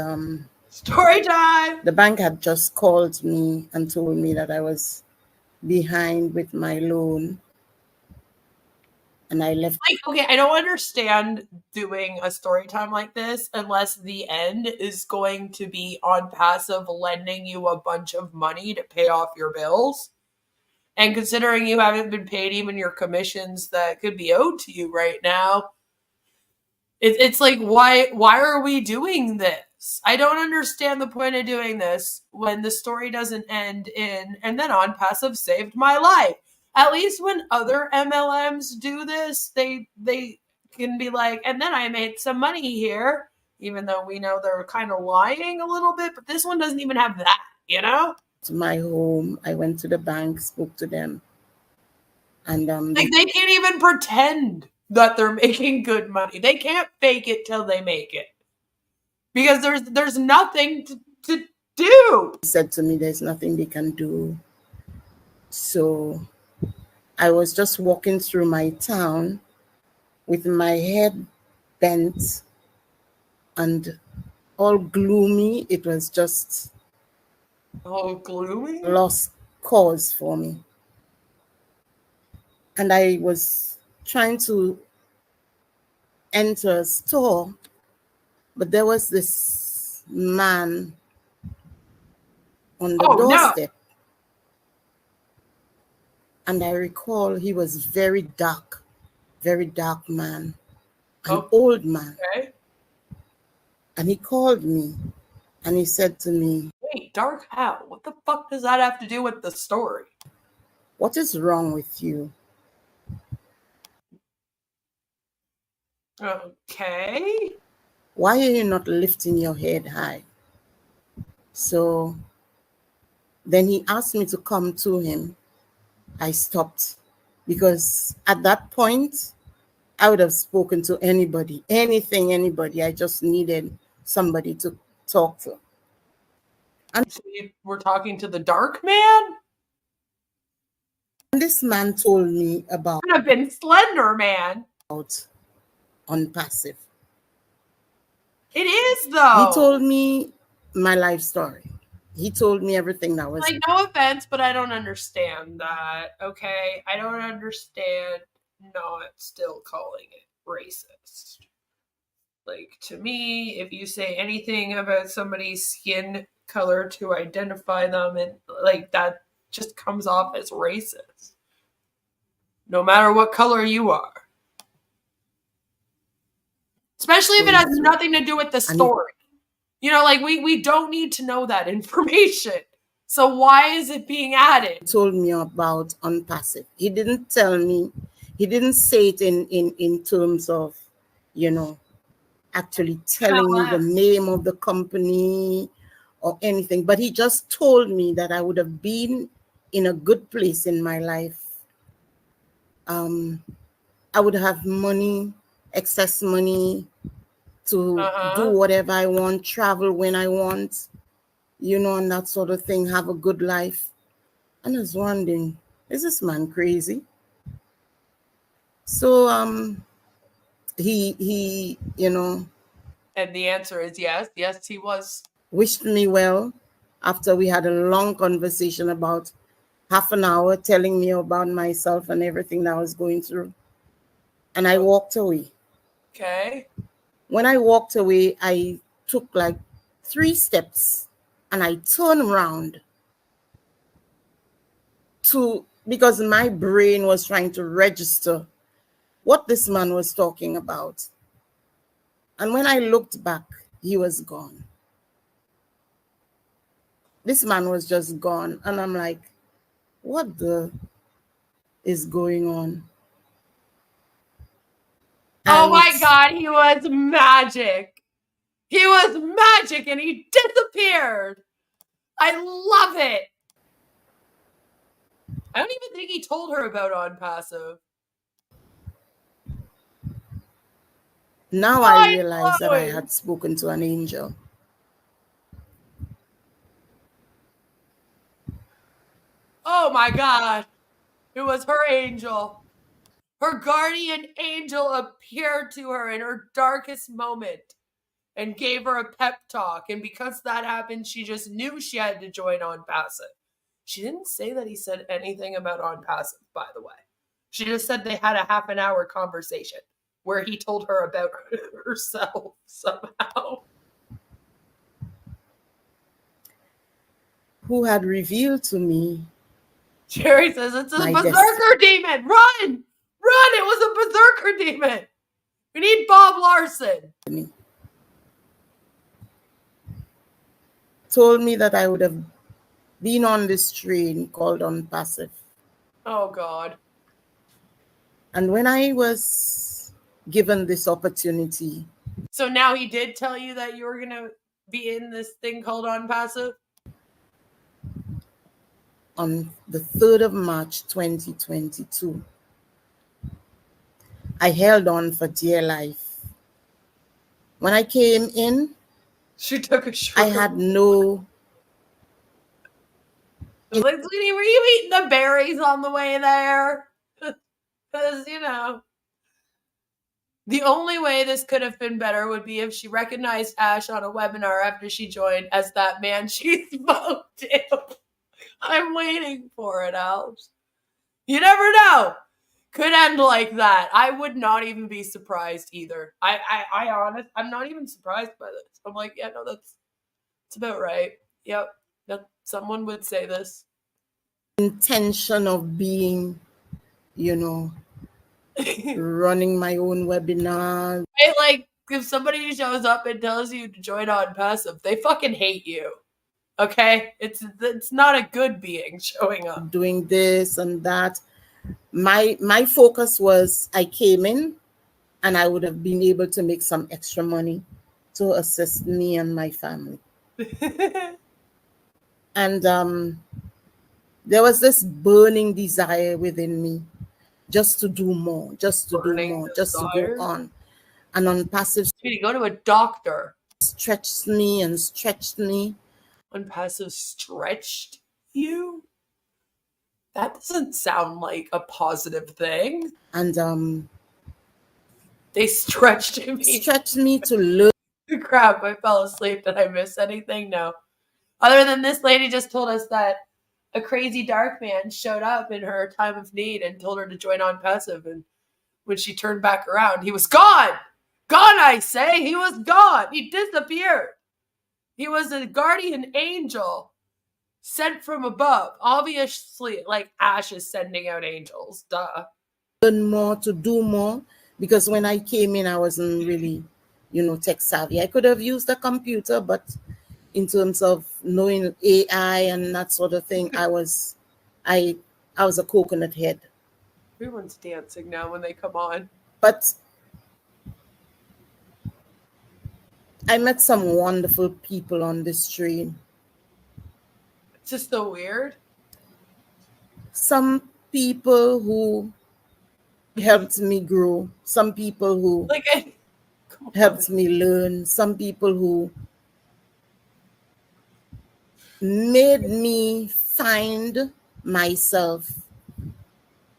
story time. The bank had just called me and told me that I was behind with my loan. And I left. Like, okay, I don't understand doing a story time like this unless the end is going to be Onpassive lending you a bunch of money to pay off your bills. And considering you haven't been paid even your commissions that could be owed to you right now, it's like, why are we doing this? I don't understand the point of doing this when the story doesn't end in, and then Onpassive saved my life. At least when other MLMs do this, they can be like, and then I made some money here, even though we know they're kind of lying a little bit, but this one doesn't even have that, you know? To my home, I went to the bank, spoke to them. And Like, they can't even pretend that they're making good money. They can't fake it till they make it. Because there's nothing to do. He said to me, there's nothing they can do. So I was just walking through my town with my head bent and all gloomy. It was just all gloomy, lost cause for me. And I was trying to enter a store, but there was this man on the doorstep. And I recall he was very dark man, an old man. Okay. And he called me and he said to me, wait, dark how? What the fuck does that have to do with the story? what is wrong with you? Okay. Why are you not lifting your head high? So then he asked me to come to him. I stopped because at that point, I would have spoken to anybody, anybody. I just needed somebody to talk to. And so you were talking to the dark man? And this man told me about Could have been Slender Man. Onpassive. It is, though. He told me my life story. He told me everything that was like, no offense, but I don't understand that. Okay, I don't understand not still calling it racist. Like, to me, if you say anything about somebody's skin color to identify them, and like that just comes off as racist. No matter what color you are. Especially if it going has through. nothing to do with the And story. You know, like we don't need to know that information. So why is it being added? he told me about Onpassive. He didn't tell me, he didn't say it in terms of, you know, actually telling me the name of the company or anything, but he just told me that I would have been in a good place in my life. I would have money, excess money to do whatever I want, travel when I want, you know, and that sort of thing, have a good life. And I was wondering, is this man crazy? So he you know, And the answer is yes. Yes, he was. wished me well after we had a long conversation about half an hour, telling me about myself and everything that I was going through. And I walked away. Okay. When I walked away, I took like 3 steps and I turned around because my brain was trying to register what this man was talking about. And when I looked back, he was gone. This man was just gone. And I'm like, what the is going on? Oh And my God, he was magic. He was magic and he disappeared. I love it. I don't even think he told her about Onpassive. now I realized that I had spoken to an angel. Oh my God. It was her angel. Her guardian angel appeared to her in her darkest moment and gave her a pep talk. And because that happened, she just knew she had to join Onpassive. She didn't say that he said anything about Onpassive, by the way. She just said they had a half an hour conversation where he told her about herself somehow. Who had revealed to me. Jerry says it's a My berserker demon. Run! Run! It was a berserker demon. We need Bob Larson. Told me that I would have been on this train called Onpassive. Oh, God. And when I was given this opportunity. So now he did tell you that you were going to be in this thing called Onpassive? On the 3rd of March, 2022. I held on for dear life. When I came in, she took a shot. I had no. Like, sweetie, were you eating the berries on the way there? Because, you know, the only way this could have been better would be if she recognized Ash on a webinar after she joined as that man she spoke to. I'm waiting for it, Alps. You never know. Could end like that. I would not even be surprised either. I'm not even surprised by this. I'm like, yeah, no, that's about right. Yep. That someone would say this. Intention of being, you know, running my own webinar. Like, if somebody shows up and tells you to join Onpassive, they fucking hate you. Okay? It's not a good being showing up. Doing this and that. My focus was I came in and I would have been able to make some extra money to assist me and my family. And there was this burning desire within me just to do more, just to go on. And Onpassive, Sweetie, go to a doctor. Stretched me and stretched me. Onpassive stretched you? That doesn't sound like a positive thing. And they stretched me. Stretched me to learn. Crap, I fell asleep. Did I miss anything? No. Other than this lady just told us that a crazy dark man showed up in her time of need and told her to join Onpassive, and when she turned back around, he was gone. Gone, I say. He was gone. He disappeared. He was a guardian angel sent from above. Obviously, like Ash is sending out angels. Duh. Learn more, to do more, because when I came in, I wasn't really tech savvy. I could have used a computer, but in terms of knowing AI and that sort of thing, I was a coconut head. Everyone's dancing now when they come on. But I met some wonderful people on this train. It's just so weird. Some people who helped me grow. Some people who helped me learn. Some people who made me find myself,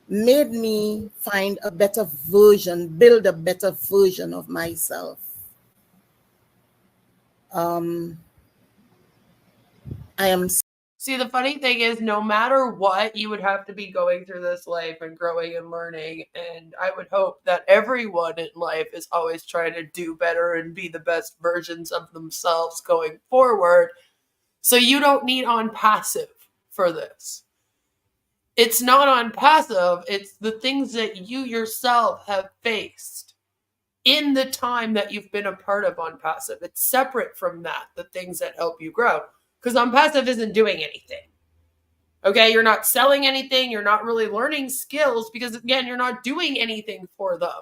made me find a better version, build a better version of myself. See, the funny thing is, no matter what, you would have to be going through this life and growing and learning. And I would hope that everyone in life is always trying to do better and be the best versions of themselves going forward. So you don't need Onpassive for this. It's not Onpassive. It's the things that you yourself have faced in the time that you've been a part of Onpassive. It's separate from that, the things that help you grow. Because Onpassive isn't doing anything. Okay, you're not selling anything. You're not really learning skills because, again, you're not doing anything for them.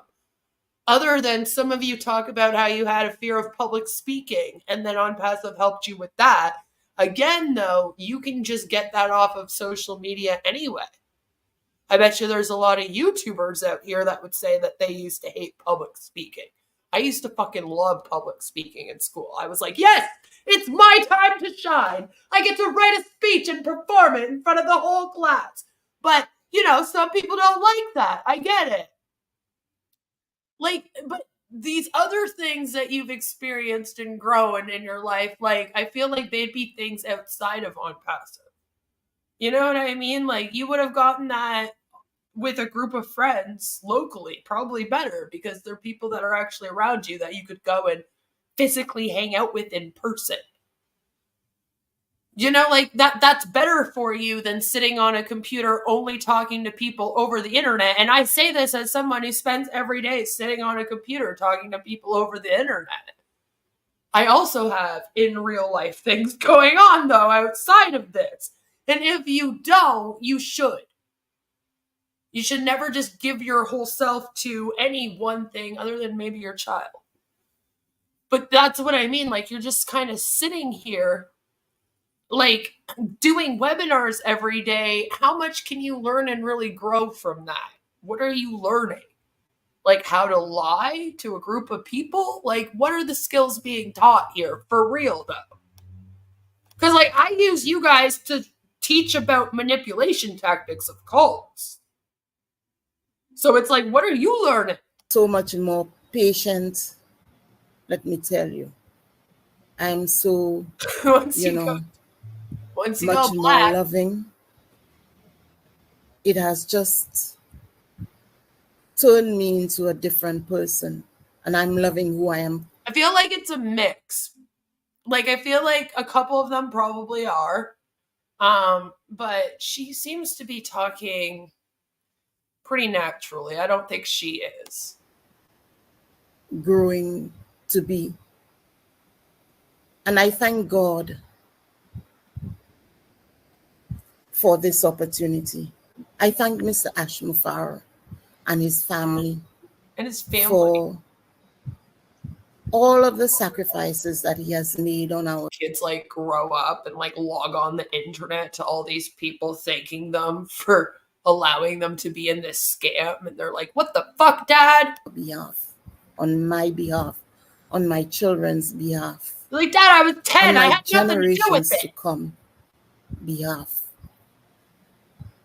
Other than some of you talk about how you had a fear of public speaking and then Onpassive helped you with that. Again, though, you can just get that off of social media anyway. I bet you there's a lot of YouTubers out here that would say that they used to hate public speaking. I used to fucking love public speaking in school. I was like, yes, it's my time to shine. I get to write a speech and perform it in front of the whole class. But, some people don't like that. I get it. But these other things that you've experienced and grown in your life, I feel like they'd be things outside of Onpassive. You know what I mean? You would have gotten that with a group of friends locally, probably better because they're people that are actually around you that you could go and physically hang out with in person. That's better for you than sitting on a computer only talking to people over the internet. And I say this as someone who spends every day sitting on a computer talking to people over the internet. I also have in real life things going on, though, outside of this. And if you don't, you should. You should never just give your whole self to any one thing other than maybe your child. But that's what I mean. You're just kind of sitting here, doing webinars every day. How much can you learn and really grow from that? What are you learning? How to lie to a group of people? What are the skills being taught here for real, though? Because, I use you guys to teach about manipulation tactics of cults. So it's what are you learning? So much more patient, let me tell you. I'm so, once you go much black, more loving. It has just turned me into a different person. And I'm loving who I am. I feel like it's a mix. I feel like a couple of them probably are. But she seems to be talking pretty naturally. I don't think she is. Growing to be. And I thank God for this opportunity. I thank Mr. Ashmufara and his family. And his family. For all of the sacrifices that he has made on our kids grow up and log on the internet to all these people thanking them for allowing them to be in this scam, and they're like, what the fuck, Dad? On my behalf, on my children's behalf. Dad, I was 10. I had nothing to do with it. To come behalf.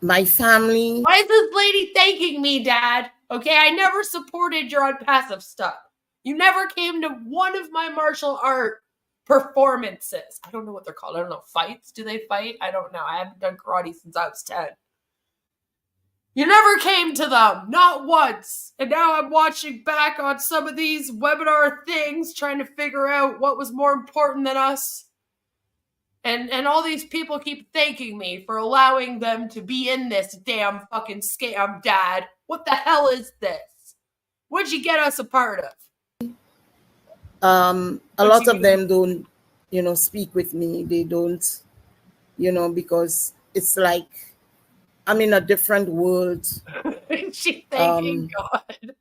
My family. Why is this lady thanking me, Dad? Okay, I never supported your Onpassive stuff. You never came to one of my martial art performances. I don't know what they're called. I don't know. Fights? Do they fight? I don't know. I haven't done karate since I was 10. You never came to them. Not once. And now I'm watching back on some of these webinar things, trying to figure out what was more important than us. And all these people keep thanking me for allowing them to be in this damn fucking scam, Dad. What the hell is this? What'd you get us a part of? A lot of them don't, speak with me. They don't, because it's like I'm in a different world. She thanking God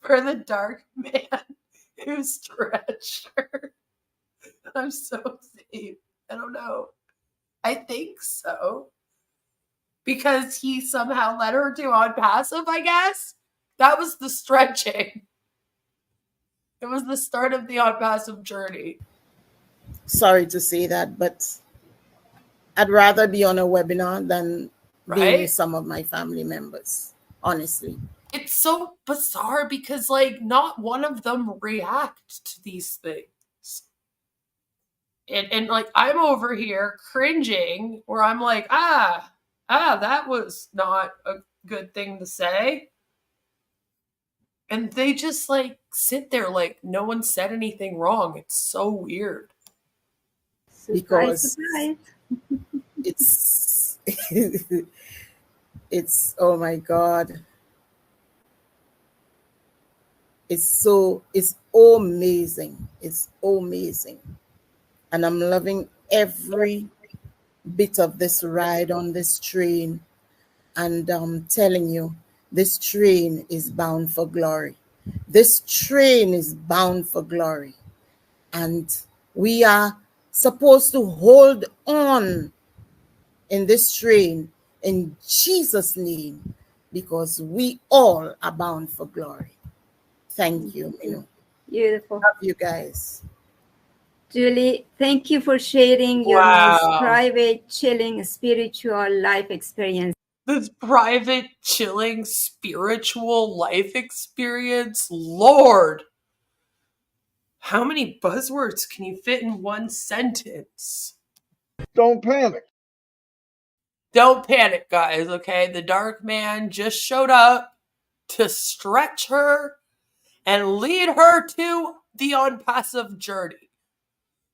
for the dark man who stretched her. I'm so safe. I don't know. I think so. Because he somehow let her do Onpassive, I guess. That was the stretching. It was the start of the Onpassive journey. Sorry to say that, but I'd rather be on a webinar than being with some of my family members, honestly. It's so bizarre because, like, not one of them react to these things. And like, I'm over here cringing where I'm like, that was not a good thing to say. And they just like sit there like no one said anything wrong. It's so weird. Because it's oh my God. It's amazing. It's amazing. And I'm loving every bit of this ride on this train. And I'm telling you, this train is bound for glory. This train is bound for glory. And we are supposed to hold on in this train in Jesus' name, because we all are bound for glory. Thank you, Minu. Beautiful. Love you guys. Julie, thank you for sharing your most private, chilling, spiritual life experience. This private, chilling, spiritual life experience. Lord, how many buzzwords can you fit in one sentence? Don't panic. Don't panic, guys, okay? The dark man just showed up to stretch her and lead her to the Onpassive journey.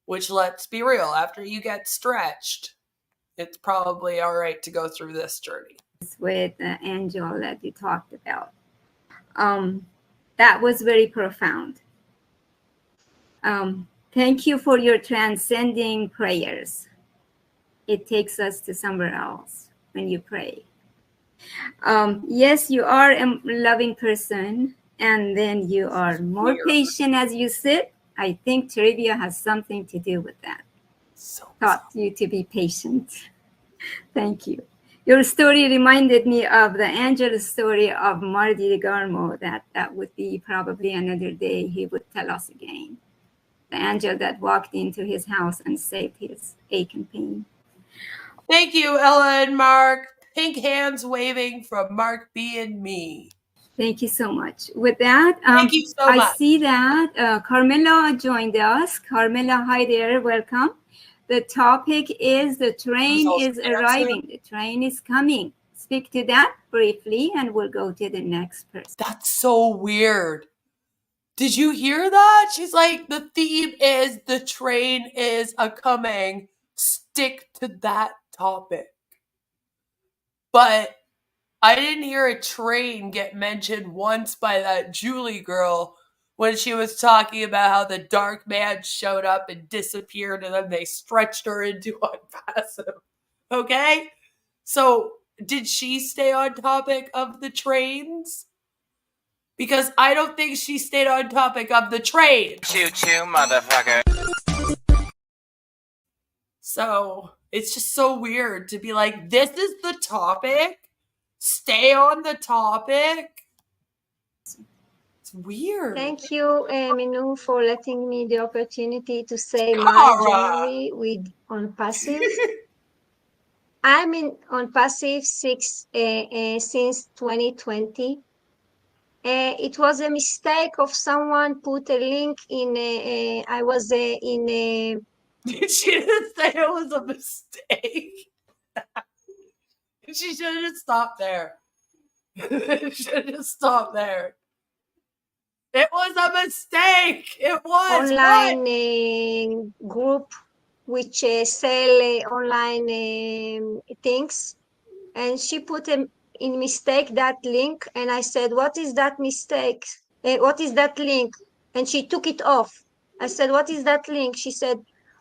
Which, let's be real, after you get stretched, it's probably all right to go through this journey. With the angel that you talked about. That was very profound. Thank you for your transcending prayers. It takes us to somewhere else when you pray. Yes, you are a loving person, and then you are more patient as you sit. I think trivia has something to do with that. Taught you to be patient. Thank you. Your story reminded me of the angel story of Marty DeGarmo. That would be probably another day he would tell us again. The angel that walked into his house and saved his ache and pain. Thank you, Ella and Mark. Pink hands waving from Mark B and me. Thank you so much. With that, thank you so much. I see that Carmela joined us. Carmela, hi there. Welcome. The topic is the train is arriving. The train is coming. Speak to that briefly and we'll go to the next person. That's so weird. Did you hear that? She's like, the theme is the train is a-coming. Stick to that topic. But I didn't hear a train get mentioned once by that Julie girl when she was talking about how the dark man showed up and disappeared and then they stretched her into Onpassive. Okay? So, did she stay on topic of the trains? Because I don't think she stayed on topic of the train. Choo-choo, motherfucker. So, it's just so weird to be like, this is the topic? Stay on the topic? It's weird. Thank you, Minu, for letting me the opportunity to say my journey with Onpassive. I'm in Onpassive since 2020. It was a mistake of someone put a link in. I was in a. She didn't say it was a mistake. She should have just stopped there. Should have just stopped there. It was a mistake. It was online group which sell online things, and she put in mistake that link, and I said, "What is that mistake? What is that link?" And she took it off. I said, what is that link? She said,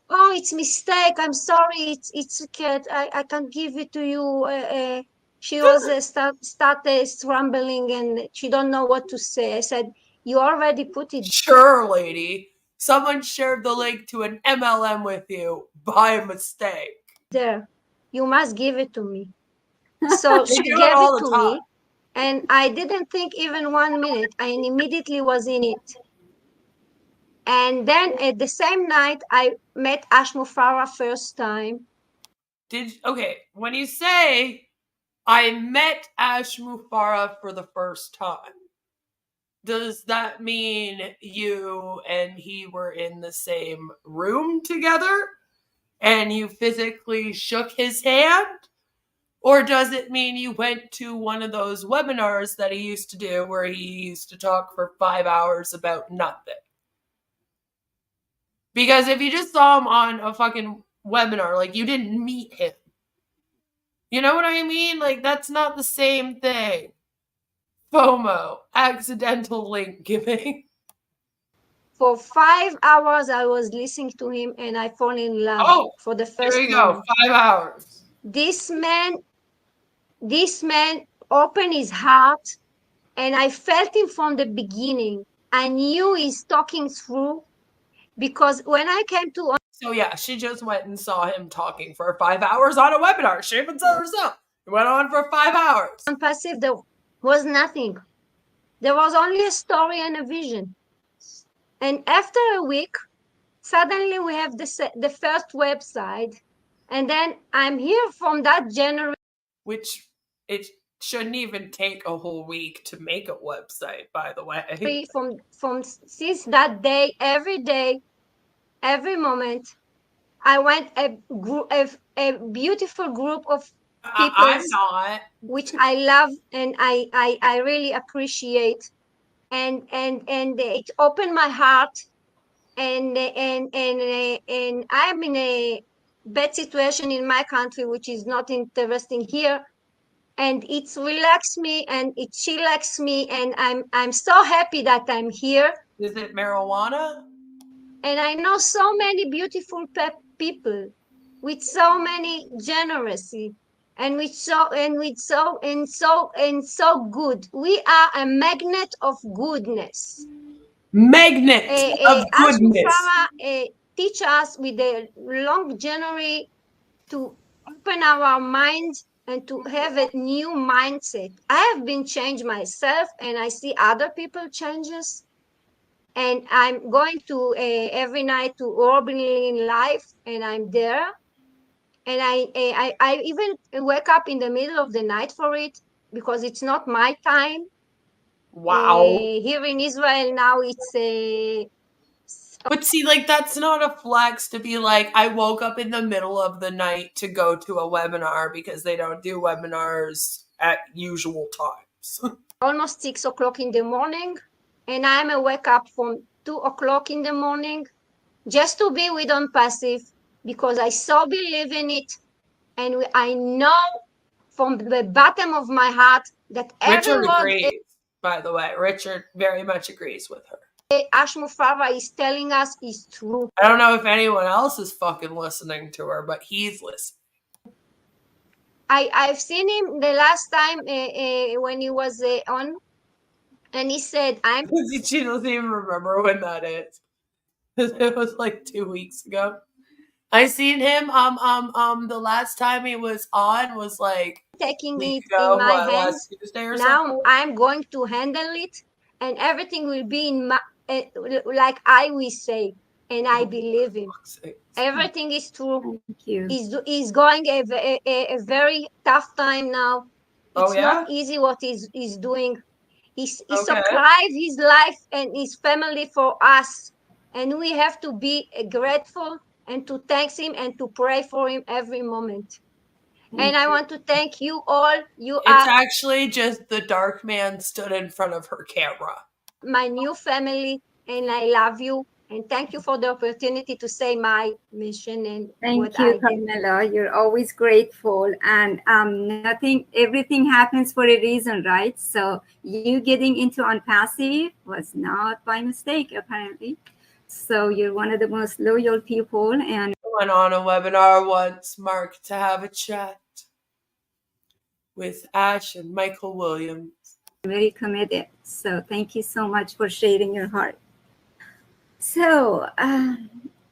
oh, it's mistake. I'm sorry. It's cat. I can't give it to you. She was started scrambling and she don't know what to say. I said, you already put it. Sure, lady. Someone shared the link to an MLM with you by mistake. There. You must give it to me. So They she do gave it all it the to me. time. And I didn't think even 1 minute. I immediately was in it. And then at the same night, I met Ashmu Farah first time. Okay, when you say I met Ashmu Farah for the first time, does that mean you and he were in the same room together and you physically shook his hand? Or does it mean you went to one of those webinars that he used to do where he used to talk for 5 hours about nothing? Because if you just saw him on a fucking webinar, like, you didn't meet him. You know what I mean? Like, that's not the same thing. FOMO, accidental link giving. For 5 hours, I was listening to him and I fall in love for the first There you moment. go, 5 hours. This man opened his heart and I felt him from the beginning. I knew he's talking through because when I came to... So yeah, she just went and saw him talking for 5 hours on a webinar. She even said herself. It went on for 5 hours. Onpassive, there was nothing. There was only a story and a vision. And after a week, suddenly we have the first website. And then I'm here from that January. Which it shouldn't even take a whole week to make a website, by the way. From since that day, every moment, I went a beautiful group of people. I'm not. Which I love and I really appreciate. And it opened my heart. And I'm in a bad situation in my country, which is not interesting here. And it's relaxed me and it chillaxes me, and I'm so happy that I'm here. Is it marijuana? And I know so many beautiful people with so many generosity and so good. We are a magnet of goodness. Magnet of goodness. Ashmu teach us with a long January to open our mind and to have a new mindset. I have been changed myself and I see other people changes. And I'm going to every night to Urban Life and I'm there. And I even wake up in the middle of the night for it because it's not my time. Wow. Here in Israel now it's But see, like, that's not a flex to be like, I woke up in the middle of the night to go to a webinar, because they don't do webinars at usual times. almost 6 o'clock in the morning, and I'm a wake up from 2 o'clock in the morning just to be with Onpassive because I so believe in it, and I know from the bottom of my heart that Richard everyone agrees, by the way. Richard very much agrees with her. Ashmu Farah is telling us is true. I don't know if anyone else is fucking listening to her, but he's listening. I've seen him the last time when he was on, and he said, "I'm." She doesn't even remember when that is. It was like 2 weeks ago. I seen him. The last time he was on was like taking it ago, in my hands. last Tuesday or now something? I'm going to handle it, and everything will be in my like I will say, and I believe him. Everything is true. Thank you. He's going a very tough time now. It's not easy what he's doing. He sacrificed his life and his family for us, and we have to be grateful and to thank him and to pray for him every moment. And I want to thank you all. It's actually just the dark man stood in front of her camera. My new family, and I love you. And thank you for the opportunity to say my mission and Thank you, Carmela. You're always grateful, and everything happens for a reason, right? So you getting into Onpassive was not by mistake, apparently. So you're one of the most loyal people, and I went on a webinar once, Mark, to have a chat with Ash and Michael Williams. very committed. So thank you so much for sharing your heart. So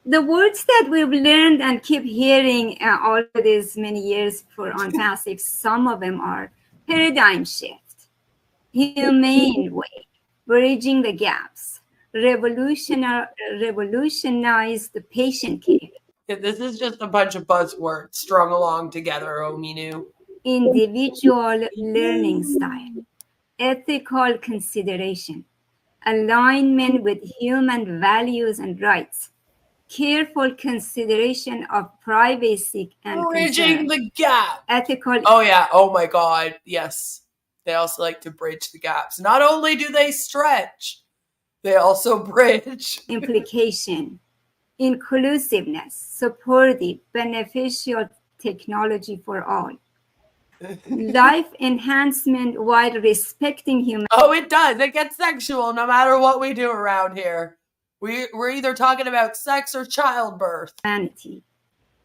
the words that we've learned and keep hearing all of these many years for Onpassive, some of them are paradigm shift, humane way, bridging the gaps, revolutionize the patient care. Yeah, this is just a bunch of buzzwords strung along together, Ominu. Individual learning style, ethical consideration, alignment with human values and rights, careful consideration of privacy and Bridging concern, the gap. ethical. Oh, yeah. Oh, my God. Yes. They also like to bridge the gaps. Not only do they stretch, they also bridge. Implication, inclusiveness, supportive, beneficial technology for all. Life enhancement while respecting human. Oh, it does. It gets sexual no matter what we do around here. We're either talking about sex or childbirth. Humanity.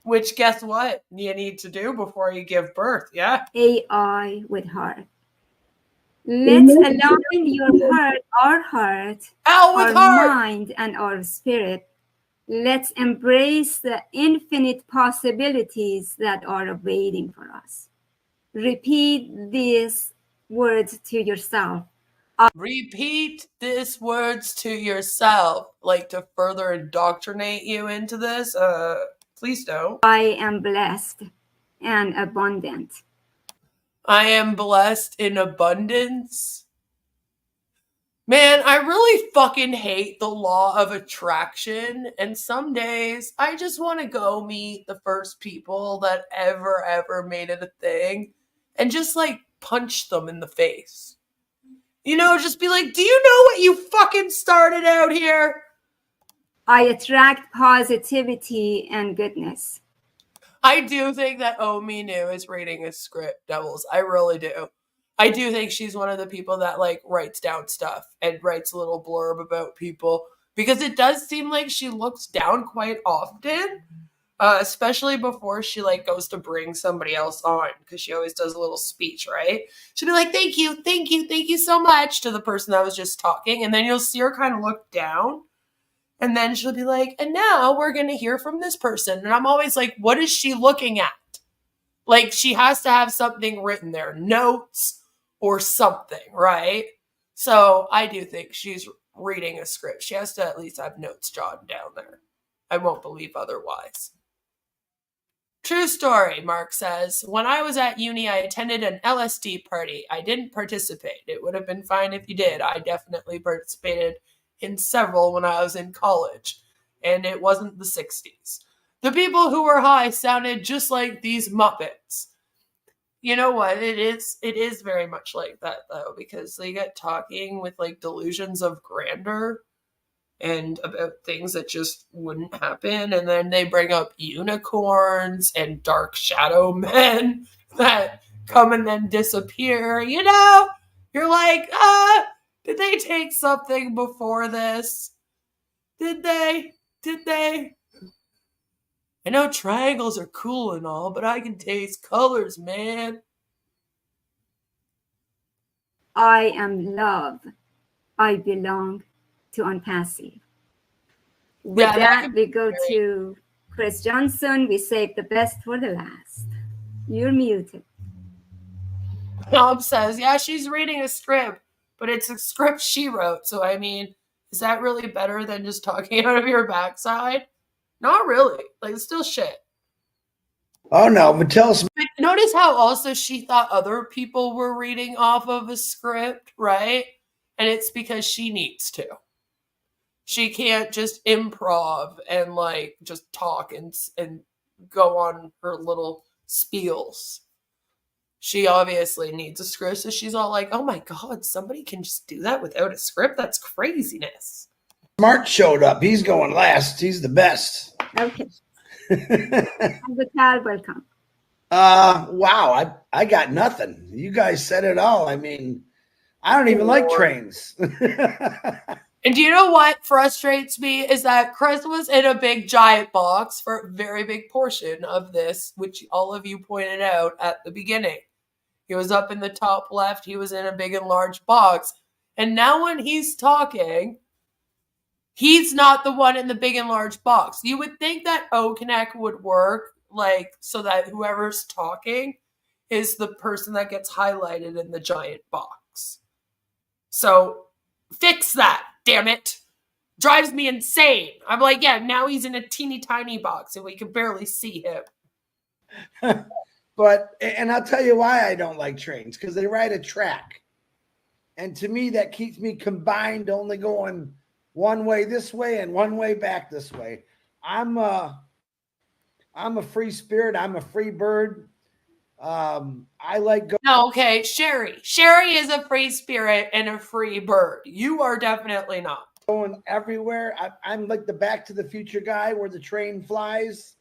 Which, guess what? You need to do before you give birth, yeah? AI with heart. Let's align your heart, our heart, our mind, and our spirit. Let's embrace the infinite possibilities that are waiting for us. Repeat these words to yourself. Repeat these words to yourself, like to further indoctrinate you into this. Please don't. I am blessed and abundant. I am blessed in abundance. Man, I really fucking hate the law of attraction. And some days I just want to go meet the first people that ever made it a thing and just like punch them in the face. You know, just be like, do you know what you fucking started out here? I attract positivity and goodness. I do think that Ominu is reading a script, Devils. I really do. I do think she's one of the people that like writes down stuff and writes a little blurb about people, because it does seem like she looks down quite often, especially before she like goes to bring somebody else on, because she always does a little speech, right? She'll be like, thank you so much to the person that was just talking. And then you'll see her kind of look down. And then she'll be like, and now we're going to hear from this person. And I'm always like, what is she looking at? Like, she has to have something written there, notes or something, right? So I do think she's reading a script. She has to at least have notes jotted down there. I won't believe otherwise. True story, Mark says. When I was at uni, I attended an LSD party. I didn't participate. It would have been fine if you did. I definitely participated in several when I was in college, and it wasn't the 60s. The people who were high sounded just like these Muppets. You know what? It is very much like that, though, because they get talking with like delusions of grandeur and about things that just wouldn't happen, and then they bring up unicorns and dark shadow men that come and then disappear. You know, you're like, did they take something before this? Did they? I know triangles are cool and all, but I can taste colors, man. I am love. I belong to Onpassive. With that we go to Chris Johnson. We save the best for the last. You're muted. Bob says, yeah, she's reading a script, but it's a script she wrote. So, I mean, is that really better than just talking out of your backside? Not really. Like, it's still shit. Oh, no, but tell us. But notice how also she thought other people were reading off of a script, right? And it's because she needs to. She can't just improv and, like, just talk and go on her little spiels. She obviously needs a script, so she's all like, oh my God, somebody can just do that without a script? That's craziness. Smart showed up. He's going last. He's the best. Okay. Welcome. Wow, I got nothing. You guys said it all. I mean, I don't even like trains. And do you know what frustrates me is that Chris was in a big giant box for a very big portion of this, which all of you pointed out at the beginning. He was up in the top left. He was in a big and large box. And now when he's talking, he's not the one in the big and large box. You would think that O-Connect would work, like, so that whoever's talking is the person that gets highlighted in the giant box. So fix that, damn it. Drives me insane. I'm like, yeah, now he's in a teeny tiny box and we can barely see him. But, and I'll tell you why I don't like trains, because they ride a track. And to me, that keeps me combined, only going one way this way and one way back this way. I'm a free spirit. I'm a free bird. I like going. No, okay, Sherry. Sherry is a free spirit and a free bird. You are definitely not. Going everywhere. I'm like the Back to the Future guy where the train flies.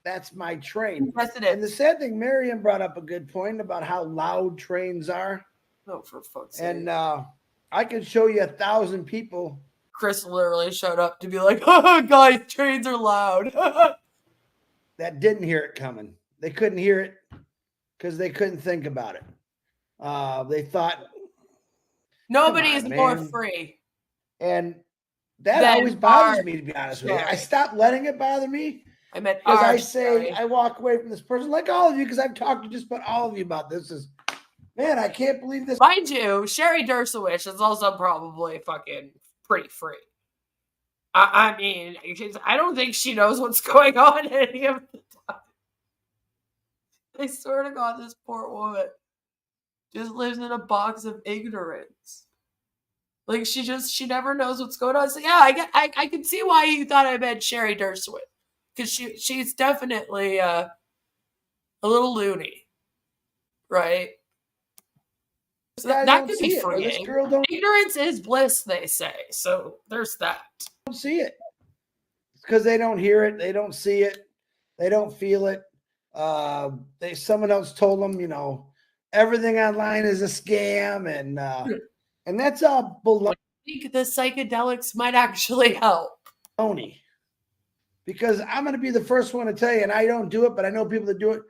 That's my train. Yes, it is. And the sad thing, Marion brought up a good point about how loud trains are. Oh, for fuck's sake. And I could show you 1,000 people. Chris literally showed up to be like, oh, guys, trains are loud. That didn't hear it coming. They couldn't hear it because they couldn't think about it. They thought nobody is more free. And that always bothers me, to be honest with you. I stopped letting it bother me. I meant I walk away from this person like all of you, because I've talked to just about all of you about this. Man, I can't believe this. Mind you, Sherry Dershowitz is also probably fucking pretty free. I mean, I don't think she knows what's going on any of the time. I swear to God, this poor woman just lives in a box of ignorance. Like, she never knows what's going on. So yeah, I can see why you thought I meant Sherry Dershowitz, because she's definitely a little loony, right? So that could be freeing. Ignorance is bliss, they say. So there's that. Don't see it. It's because they don't hear it. They don't see it. They don't feel it. Someone else told them, everything online is a scam, and that's all baloney. I think the psychedelics might actually help. Because I'm going to be the first one to tell you, and I don't do it, but I know people that do it.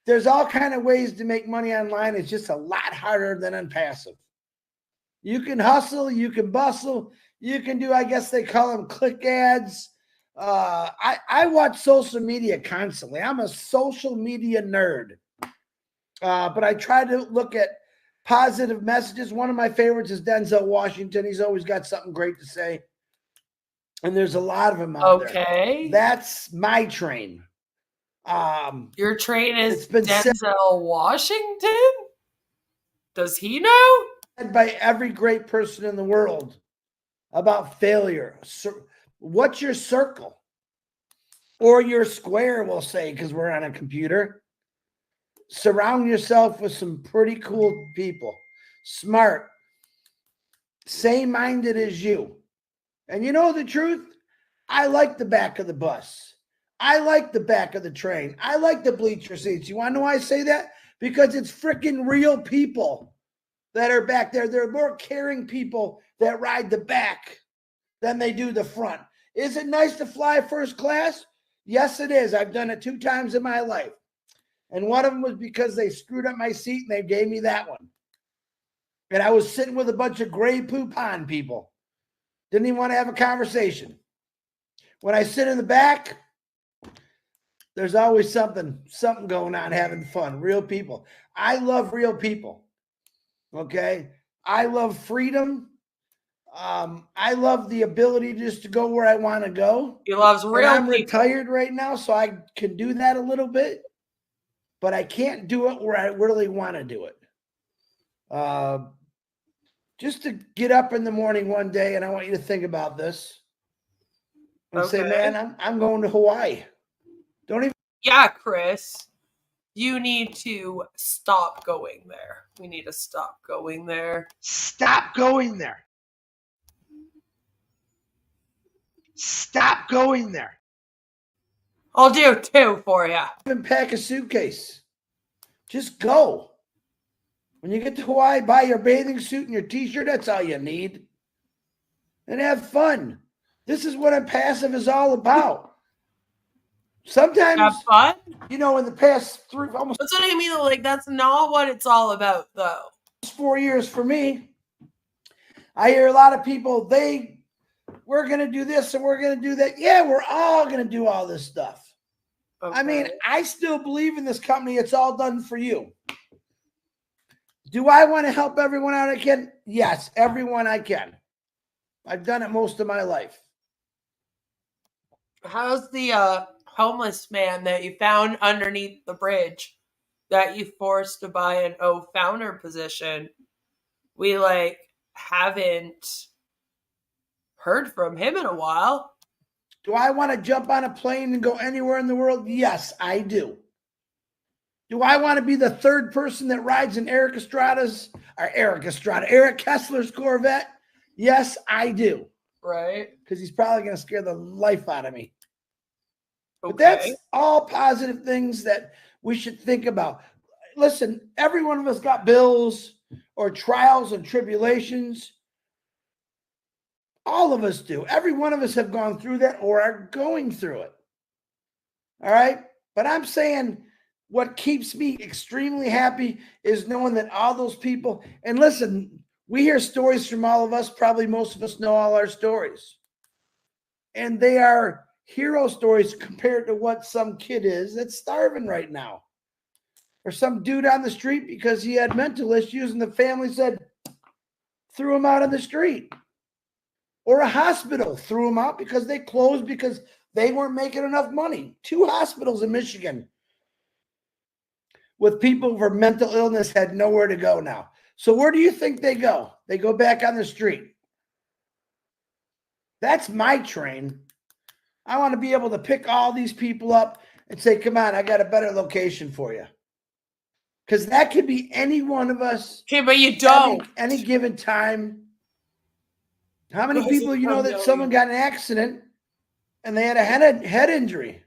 There's all kind of ways to make money online. It's just a lot harder than Onpassive. You can hustle, you can bustle, you can do, I guess they call them click ads. I watch social media constantly. I'm a social media nerd. But I try to look at positive messages. One of my favorites is Denzel Washington. He's always got something great to say. And there's a lot of them out there. Okay. That's my train. Your train is Denzel Washington? Does he know? By every great person in the world about failure. What's your circle? Or your square, we'll say, because we're on a computer. Surround yourself with some pretty cool people. Smart. Same-minded as you. And you know the truth? I like the back of the bus. I like the back of the train. I like the bleacher seats. You want to know why I say that? Because it's freaking real people that are back there. There are more caring people that ride the back than they do the front. Is it nice to fly first class? Yes, it is. I've done it 2 times in my life. And one of them was because they screwed up my seat and they gave me that one. And I was sitting with a bunch of gray poupon people. Didn't even want to have a conversation. When I sit in the back, there's always something going on, having fun. Real people. I love real people. Okay? I love freedom. I love the ability just to go where I want to go. He loves real I'm people. retired right now, so I can do that a little bit. But I can't do it where I really want to do it. Just to get up in the morning one day, and I want you to think about this. And say, man, I'm going to Hawaii. Don't even. Yeah, Chris. You need to stop going there. We need to stop going there. Stop going there. Stop going there. I'll do 2 for you. Even pack a suitcase. Just go. When you get to Hawaii, buy your bathing suit and your t-shirt. That's all you need. and have fun. This is what Onpassive is all about. Sometimes have fun. You know, in the past almost that's what I mean. Like, that's not what it's all about, though. 4 years for me, I hear a lot of people, we're going to do this and we're going to do that. Yeah, we're all going to do all this stuff. Okay. I mean, I still believe in this company. It's all done for you. Do I want to help everyone out I can? Yes, everyone I can. I've done it most of my life. How's the homeless man that you found underneath the bridge that you forced to buy an founder position? We haven't heard from him in a while. Do I want to jump on a plane and go anywhere in the world? Yes, I do. Do I want to be the third person that rides in Eric Kessler's Corvette? Yes, I do. Right. Because he's probably going to scare the life out of me. Okay. But that's all positive things that we should think about. Listen, every one of us got bills or trials and tribulations. All of us do. Every one of us have gone through that or are going through it. All right? But I'm saying what keeps me extremely happy is knowing that all those people, and listen, we hear stories from all of us. Probably most of us know all our stories. And they are hero stories compared to what some kid is that's starving right now. Or some dude on the street because he had mental issues and the family said, threw him out on the street. Or a hospital threw him out because they closed because they weren't making enough money. 2 hospitals in Michigan with people for mental illness had nowhere to go now. So where do you think they go? They go back on the street. That's my train. I want to be able to pick all these people up and say, come on, I got a better location for you. Because that could be any one of us. Okay, but you don't. Any given time. How many people you know that someone got in an accident and they had a head injury?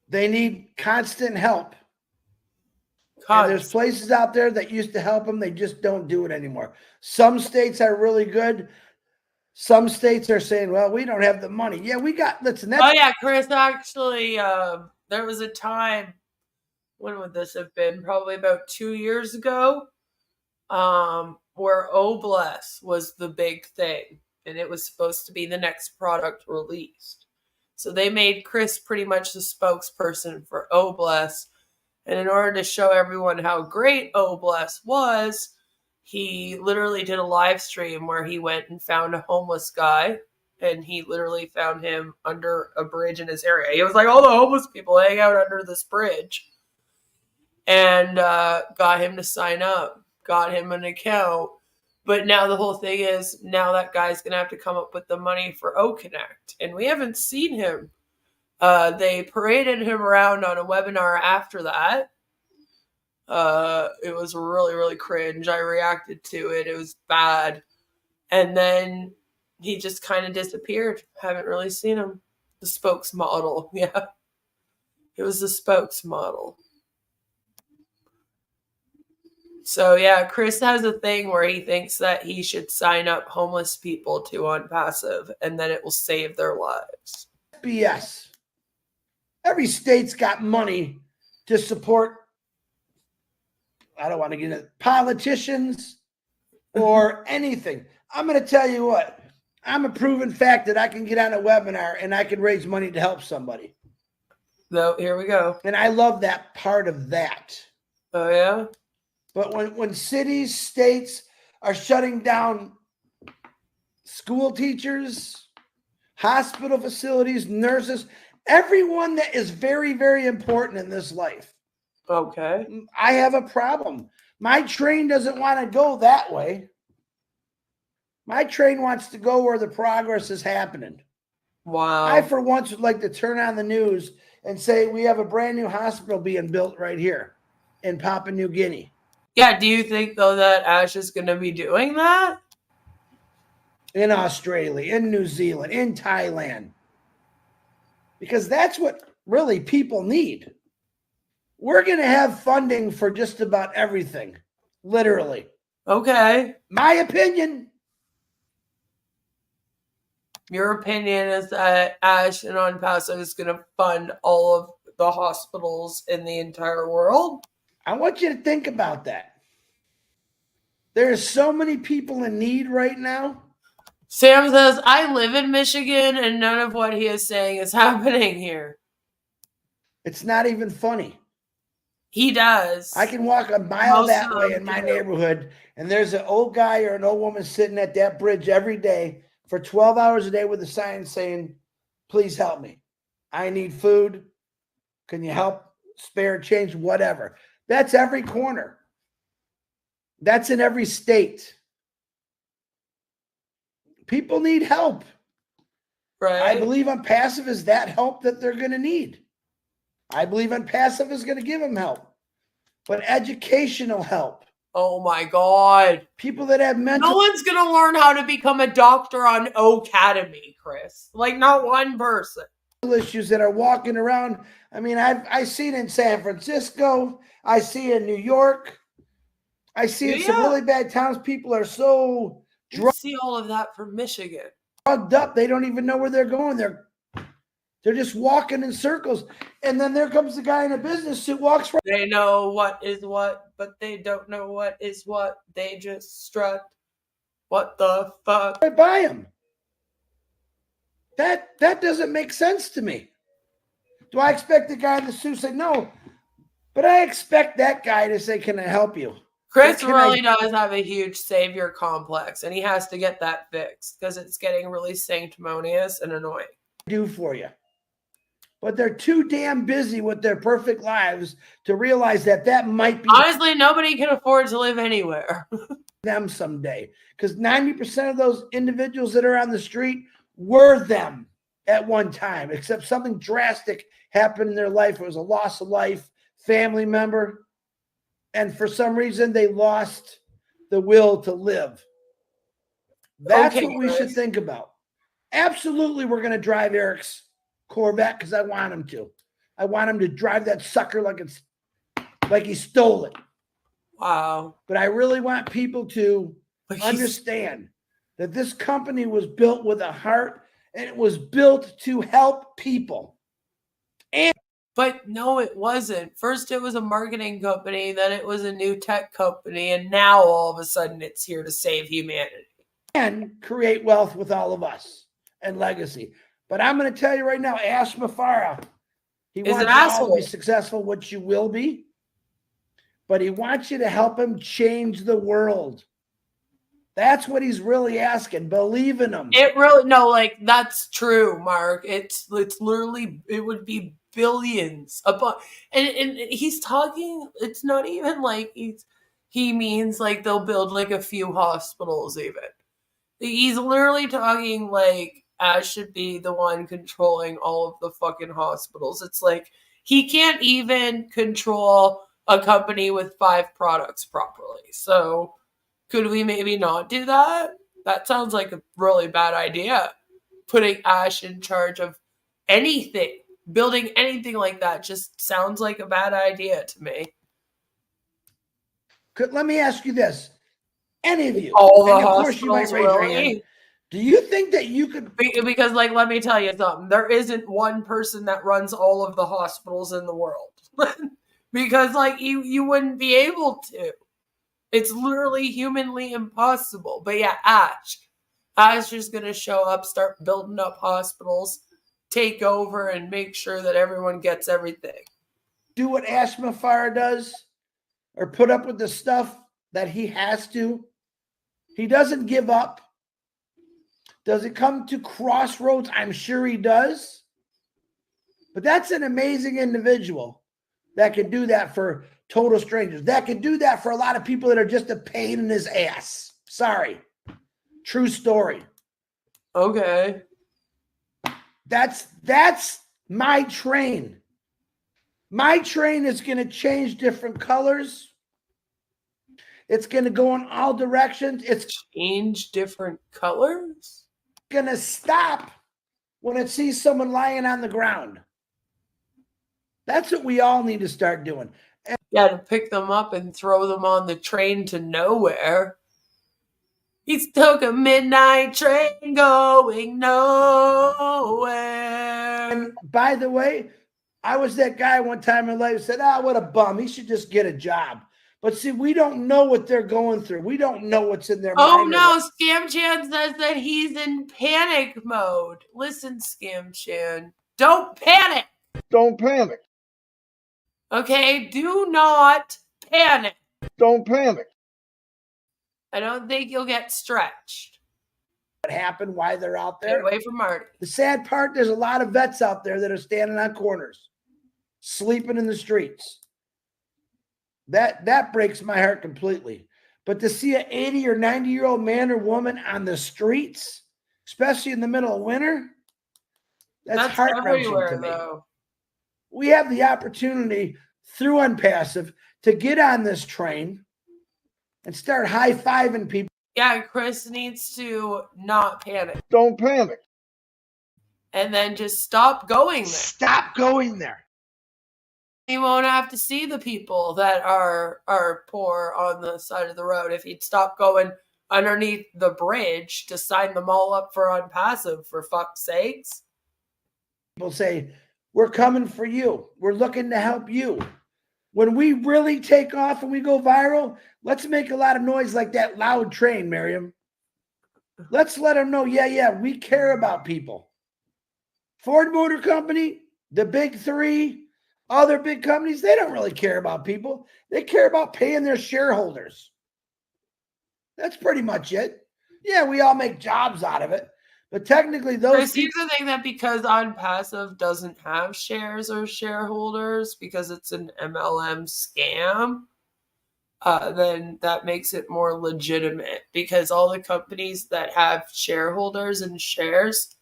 They need constant help. And there's places out there that used to help them. They just don't do it anymore. Some states are really good. Some states are saying, well, we don't have the money. Yeah, listen. Oh, yeah, Chris, actually, there was a time, when would this have been? Probably about 2 years ago, where Bless was the big thing. And it was supposed to be the next product released. So they made Chris pretty much the spokesperson for Bless. And in order to show everyone how great Bless was, he literally did a live stream where he went and found a homeless guy, and he literally found him under a bridge in his area. He was like, all the homeless people hang out under this bridge, and got him to sign up, got him an account. But now the whole thing is, now that guy's going to have to come up with the money for Connect, and we haven't seen him. They paraded him around on a webinar after that. It was really, really cringe. I reacted to it. It was bad. And then he just kind of disappeared. Haven't really seen him. The spokesmodel. Yeah. It was the spokesmodel. So yeah, Chris has a thing where he thinks that he should sign up homeless people to Onpassive and then it will save their lives. BS. Every state's got money to support, I don't want to get into politicians or anything. I'm going to tell you what, I'm a proven fact that I can get on a webinar and I can raise money to help somebody. So here we go. And I love that part of that. Oh, yeah? But when cities, states are shutting down school teachers, hospital facilities, nurses, everyone that is very, very important in this life. Okay. I have a problem. My train doesn't want to go that way. My train wants to go where the progress is happening. Wow. I, for once, would like to turn on the news and say we have a brand new hospital being built right here in Papua New Guinea. Yeah, do you think, though, that Ash is going to be doing that? In Australia, in New Zealand, in Thailand. Because that's what really people need. We're going to have funding for just about everything. Literally. Okay. My opinion. Your opinion is that Ash and Onpassive is going to fund all of the hospitals in the entire world? I want you to think about that. There are so many people in need right now. Sam says, I live in Michigan and none of what he is saying is happening here. It's not even funny. He does. I can walk a mile Most that of way them in my do. neighborhood, and there's an old guy or an old woman sitting at that bridge every day for 12 hours a day with a sign saying, please help me. I need food. Can you help? Spare change, whatever. That's every corner. That's in every state. People need help. Right. I believe Onpassive is that help that they're going to need. I believe Onpassive is going to give them help. But educational help. Oh my God. People that have mental... No one's going to learn how to become a doctor on Academy, Chris. Like, not one person. Issues that are walking around. I mean, I see it in San Francisco. I see it in New York. I see it in some really bad towns. People are so You see all of that from Michigan. drugged up. They don't even know where they're going. They're just walking in circles. And then there comes the guy in a business suit, walks right. They know what is what, but they don't know what is what. They just strut. What the fuck? Right by him. That doesn't make sense to me. Do I expect the guy in the suit to say no? But I expect that guy to say, can I help you? Chris really does have a huge savior complex, and he has to get that fixed because it's getting really sanctimonious and annoying. Do for you. But they're too damn busy with their perfect lives to realize that might be... Honestly, nobody can afford to live anywhere. ...them someday. Because 90% of those individuals that are on the street were them at one time, except something drastic happened in their life. It was a loss of life, family member, and for some reason they lost the will to live. That's what we should think about. Absolutely, we're going to drive Eric's Corvette because I want him to. I want him to drive that sucker like he stole it. Wow. But I really want people to understand that this company was built with a heart and it was built to help people. But no, it wasn't. First, it was a marketing company, then it was a new tech company, and now all of a sudden it's here to save humanity. And create wealth with all of us and legacy. But I'm going to tell you right now, Ash Mafara, he wants you all to be successful, which you will be, but he wants you to help him change the world. That's what he's really asking. Believe in him. That's true, Mark. It's literally, it would be billions upon, and he's talking, it's not even like he means like they'll build like a few hospitals even. He's literally talking like Ash should be the one controlling all of the fucking hospitals. It's like he can't even control a company with 5 products properly. So could we maybe not do that? That sounds like a really bad idea. Putting Ash in charge of anything, building anything like that just sounds like a bad idea to me. Let me ask you this. Any of you, all the and of hospitals, course you might raise your hand. Do you think that you could... Because, like, let me tell you something. There isn't one person that runs all of the hospitals in the world. Because, like, you wouldn't be able to. It's literally humanly impossible. But yeah, Ash is going to show up, start building up hospitals, take over, and make sure that everyone gets everything. Do what Ash Mafara does, or put up with the stuff that he has to. He doesn't give up. Does it come to crossroads? I'm sure he does. But that's an amazing individual that can do that for total strangers. That can do that for a lot of people that are just a pain in his ass. Sorry. True story. Okay. That's my train. My train is going to change different colors. It's going to go in all directions. It's change different colors. Going to stop when it sees someone lying on the ground. That's what we all need to start doing. Yeah, to pick them up and throw them on the train to nowhere. He took a midnight train going nowhere. And by the way, I was that guy one time in life who said, what a bum. He should just get a job. But see, we don't know what they're going through. We don't know what's in their mind. No, Scam Chan says that he's in panic mode. Listen, Scam Chan, don't panic. Don't panic. Okay, do not panic. Don't panic. I don't think you'll get stretched. What happened, why they're out there. Get away from Marty. The sad part, there's a lot of vets out there that are standing on corners, sleeping in the streets. That breaks my heart completely. But to see an 80 or 90-year-old man or woman on the streets, especially in the middle of winter, that's heart-wrenching to me. Though. We have the opportunity through Onpassive to get on this train and start high-fiving people. Yeah, Chris needs to not panic. Don't panic. And then just stop going there. Stop going there. He won't have to see the people that are poor on the side of the road if he'd stop going underneath the bridge to sign them all up for Onpassive, for fuck's sakes. People say, we're coming for you. We're looking to help you. When we really take off and we go viral, let's make a lot of noise like that loud train, Miriam. Let's let them know, yeah, we care about people. Ford Motor Company, the big three, other big companies, they don't really care about people. They care about paying their shareholders. That's pretty much it. Yeah, we all make jobs out of it. But technically, those here's the thing, that because Onpassive doesn't have shares or shareholders because it's an MLM scam, then that makes it more legitimate, because all the companies that have shareholders and shares,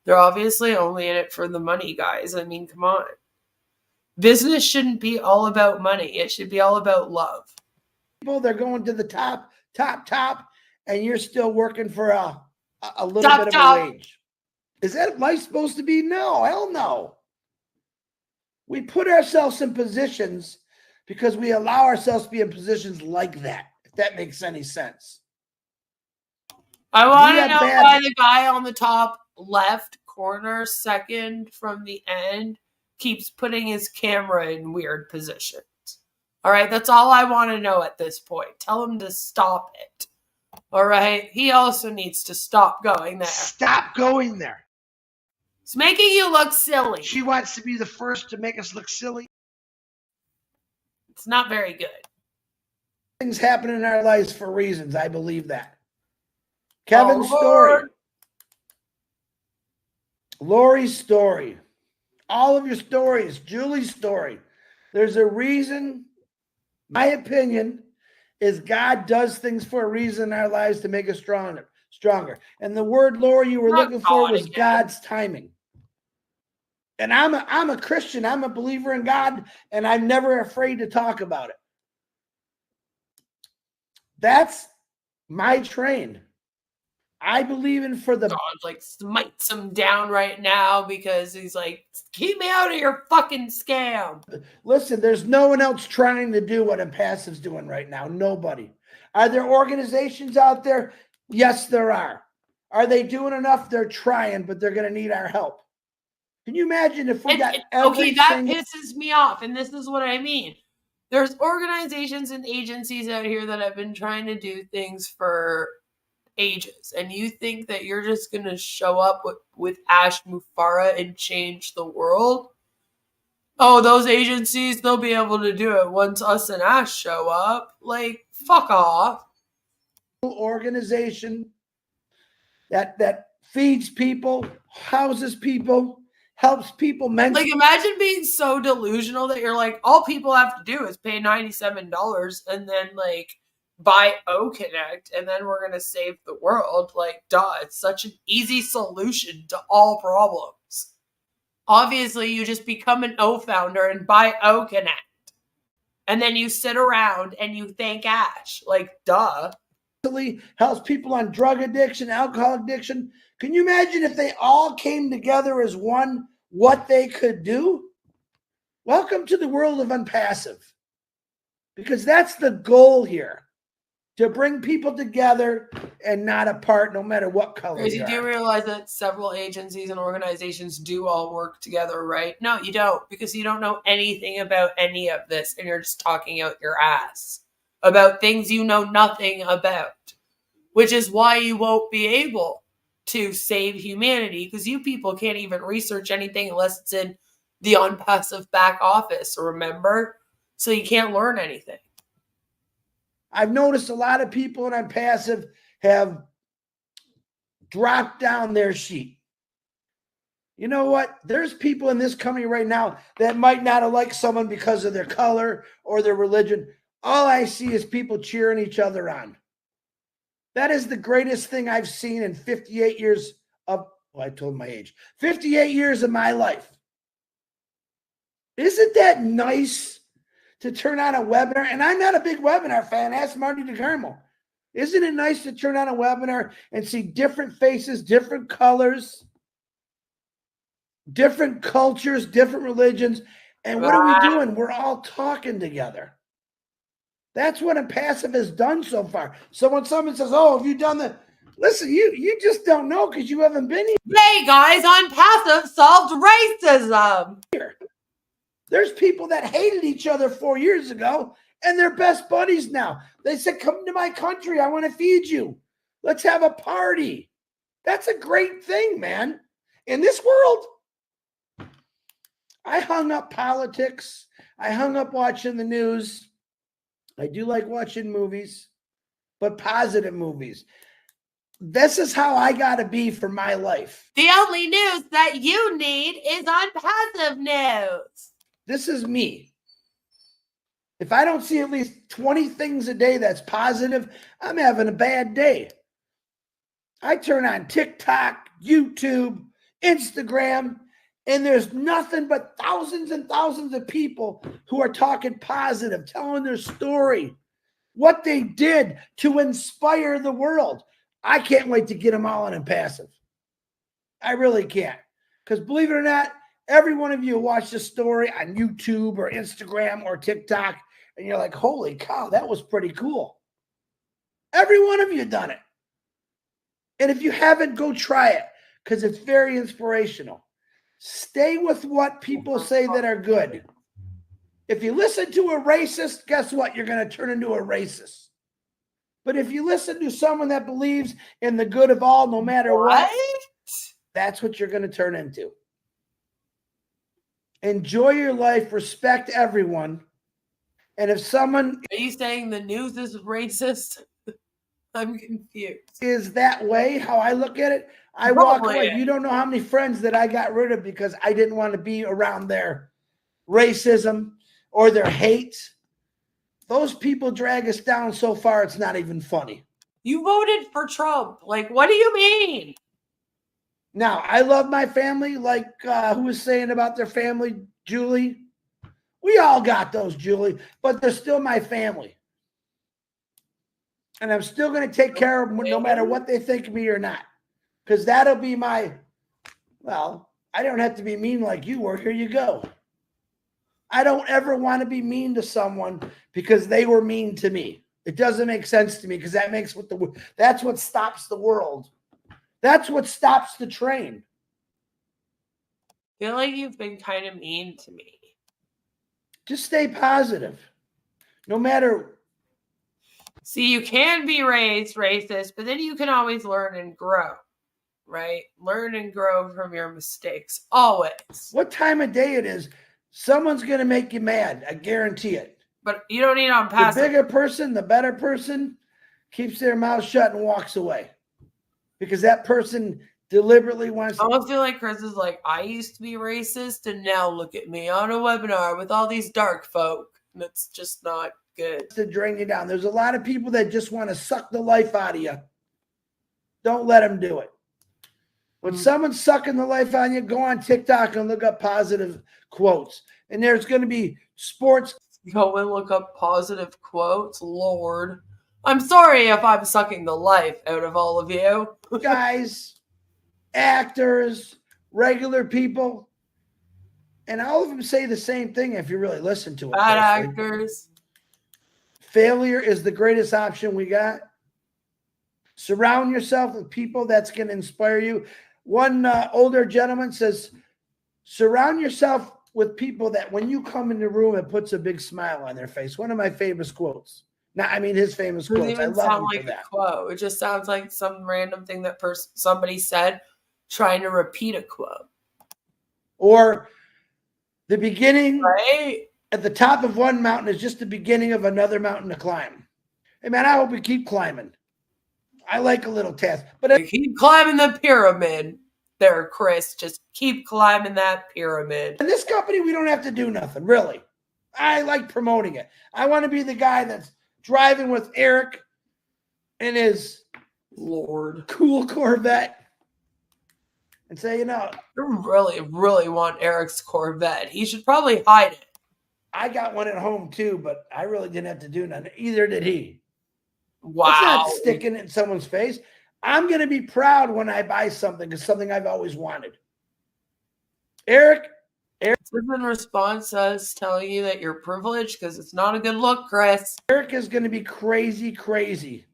they're obviously only in it for the money, guys. I mean, come on. Business shouldn't be all about money. It should be all about love. People, they're going to the top, and you're still working for a little bit of a wage. Is that life supposed to be? No, hell no. We put ourselves in positions because we allow ourselves to be in positions like that, if that makes any sense. I want to know why the guy on the top left corner, second from the end, keeps putting his camera in weird positions. All right, that's all I want to know at this point. Tell him to stop it. All right, he also needs to stop going there. Stop going there. It's making you look silly. She wants to be the first to make us look silly. It's not very good. Things happen in our lives for reasons. I believe that. Kevin's story. Lori's story. All of your stories. Julie's story. There's a reason. My opinion is God does things for a reason in our lives to make us stronger. And the word, Lori, you were looking for was God's timing. And I'm a Christian. I'm a believer in God, and I'm never afraid to talk about it. That's my train. I believe in for the God, like, smites him down right now because he's like, keep me out of your fucking scam. Listen, there's no one else trying to do what Onpassive's doing right now. Nobody. Are there organizations out there? Yes, there are. Are they doing enough? They're trying, but they're going to need our help. Can you imagine if we got okay, that pisses me off, and this is what I mean. There's organizations and agencies out here that have been trying to do things for ages, and you think that you're just going to show up with Ash Mufara and change the world? Oh, those agencies, they'll be able to do it once us and Ash show up. Like, fuck off. Organization that feeds people, houses people, helps people mentally. Like, imagine being so delusional that you're like, all people have to do is pay $97 and then, like, buy O-Connect, and then we're going to save the world. Like, duh, it's such an easy solution to all problems. Obviously, you just become an O founder and buy O-Connect. And then you sit around and you thank Ash. Like, duh. Helps people on drug addiction, alcohol addiction. Can you imagine if they all came together as one, what they could do? Welcome to the world of Onpassive. Because that's the goal here. to bring people together and not apart, no matter what color Because they you do are. realize that several agencies and organizations do all work together, right? No, you don't, because you don't know anything about any of this, and you're just talking out your ass about things you know nothing about, which is why you won't be able to save humanity, because you people can't even research anything unless it's in the Onpassive back office, remember? So you can't learn anything. I've noticed a lot of people in Onpassive have dropped down their sheet. You know what? There's people in this company right now that might not have liked someone because of their color or their religion. All I see is people cheering each other on. That is the greatest thing I've seen in 58 years of, well, I told my age, 58 years of my life. Isn't that nice to turn on a webinar? And I'm not a big webinar fan. Ask Marty DeGarmo. Isn't it nice to turn on a webinar and see different faces, different colors, different cultures, different religions? And what are we doing? We're all talking together. That's what Onpassive has done so far. So when someone says, oh, have you done the... Listen, you just don't know because you haven't been here. Hey, guys, Onpassive solved racism. There's people that hated each other 4 years ago, and they're best buddies now. They said, come to my country. I want to feed you. Let's have a party. That's a great thing, man. In this world, I hung up politics. I hung up watching the news. I do like watching movies, but positive movies. This is how I got to be for my life. The only news that you need is Onpassive news. This is me. If I don't see at least 20 things a day that's positive, I'm having a bad day. I turn on TikTok, YouTube, Instagram, and there's nothing but thousands and thousands of people who are talking positive, telling their story, what they did to inspire the world. I can't wait to get them all in Onpassive. I really can't. Because believe it or not, every one of you watched a story on YouTube or Instagram or TikTok, and you're like, holy cow, that was pretty cool. Every one of you done it. And if you haven't, go try it, because it's very inspirational. Stay with what people say that are good. If you listen to a racist, guess what? You're going to turn into a racist. But if you listen to someone that believes in the good of all, no matter what, that's what you're going to turn into. Enjoy your life. Respect everyone. And if someone... Are you saying the news is racist? I'm confused. Is that way how I look at it? I walk away. You don't know how many friends that I got rid of because I didn't want to be around their racism or their hate. Those people drag us down so far, it's not even funny. You voted for Trump. Like, what do you mean? Now, I love my family, like who was saying about their family, Julie. We all got those, Julie, but they're still my family. And I'm still going to take care of them no matter what they think of me or not. Because that'll be my, well, I don't have to be mean like you were. Here you go. I don't ever want to be mean to someone because they were mean to me. It doesn't make sense to me because that's what stops the world. That's what stops the train. I feel like you've been kind of mean to me. Just stay positive. No matter. See, you can be raised racist, but then you can always learn and grow, right? Learn and grow from your mistakes. Always. What time of day it is, someone's going to make you mad. I guarantee it. But you don't need Onpassive. The bigger person, the better person, keeps their mouth shut and walks away. Because that person deliberately wants I almost feel like Chris is like, I used to be racist, and now look at me on a webinar with all these dark folk. And it's just not good. To drain you down. There's a lot of people that just want to suck the life out of you. Don't let them do it. When someone's sucking the life out of you, go on TikTok and look up positive quotes. And there's going to be sports. Go and look up positive quotes. Lord. I'm sorry if I'm sucking the life out of all of you. Guys, actors, regular people. And all of them say the same thing if you really listen to it. Bad actors. Failure is the greatest option we got. Surround yourself with people that's going to inspire you. One older gentleman says, surround yourself with people that when you come in the room, it puts a big smile on their face. One of my famous quotes. Now, I mean, his famous Doesn't quotes. I even love sound him like for a that. quote. It just sounds like some random thing that somebody said, trying to repeat a quote. Or the beginning, right? At the top of one mountain is just the beginning of another mountain to climb. Hey, man, I hope we keep climbing. I like a little task. But you keep climbing the pyramid there, Chris. Just keep climbing that pyramid. in this company, we don't have to do nothing, really. I like promoting it. I want to be the guy that's driving with Eric in his cool Corvette and say, you know, you really, really want Eric's Corvette. He should probably hide it. I got one at home too, but I really didn't have to do nothing. Either did he. Wow. It's not sticking it in someone's face. I'm going to be proud when I buy something. It's something I've always wanted. Eric. In response to us telling you that you're privileged because it's not a good look, Chris. Eric is going to be crazy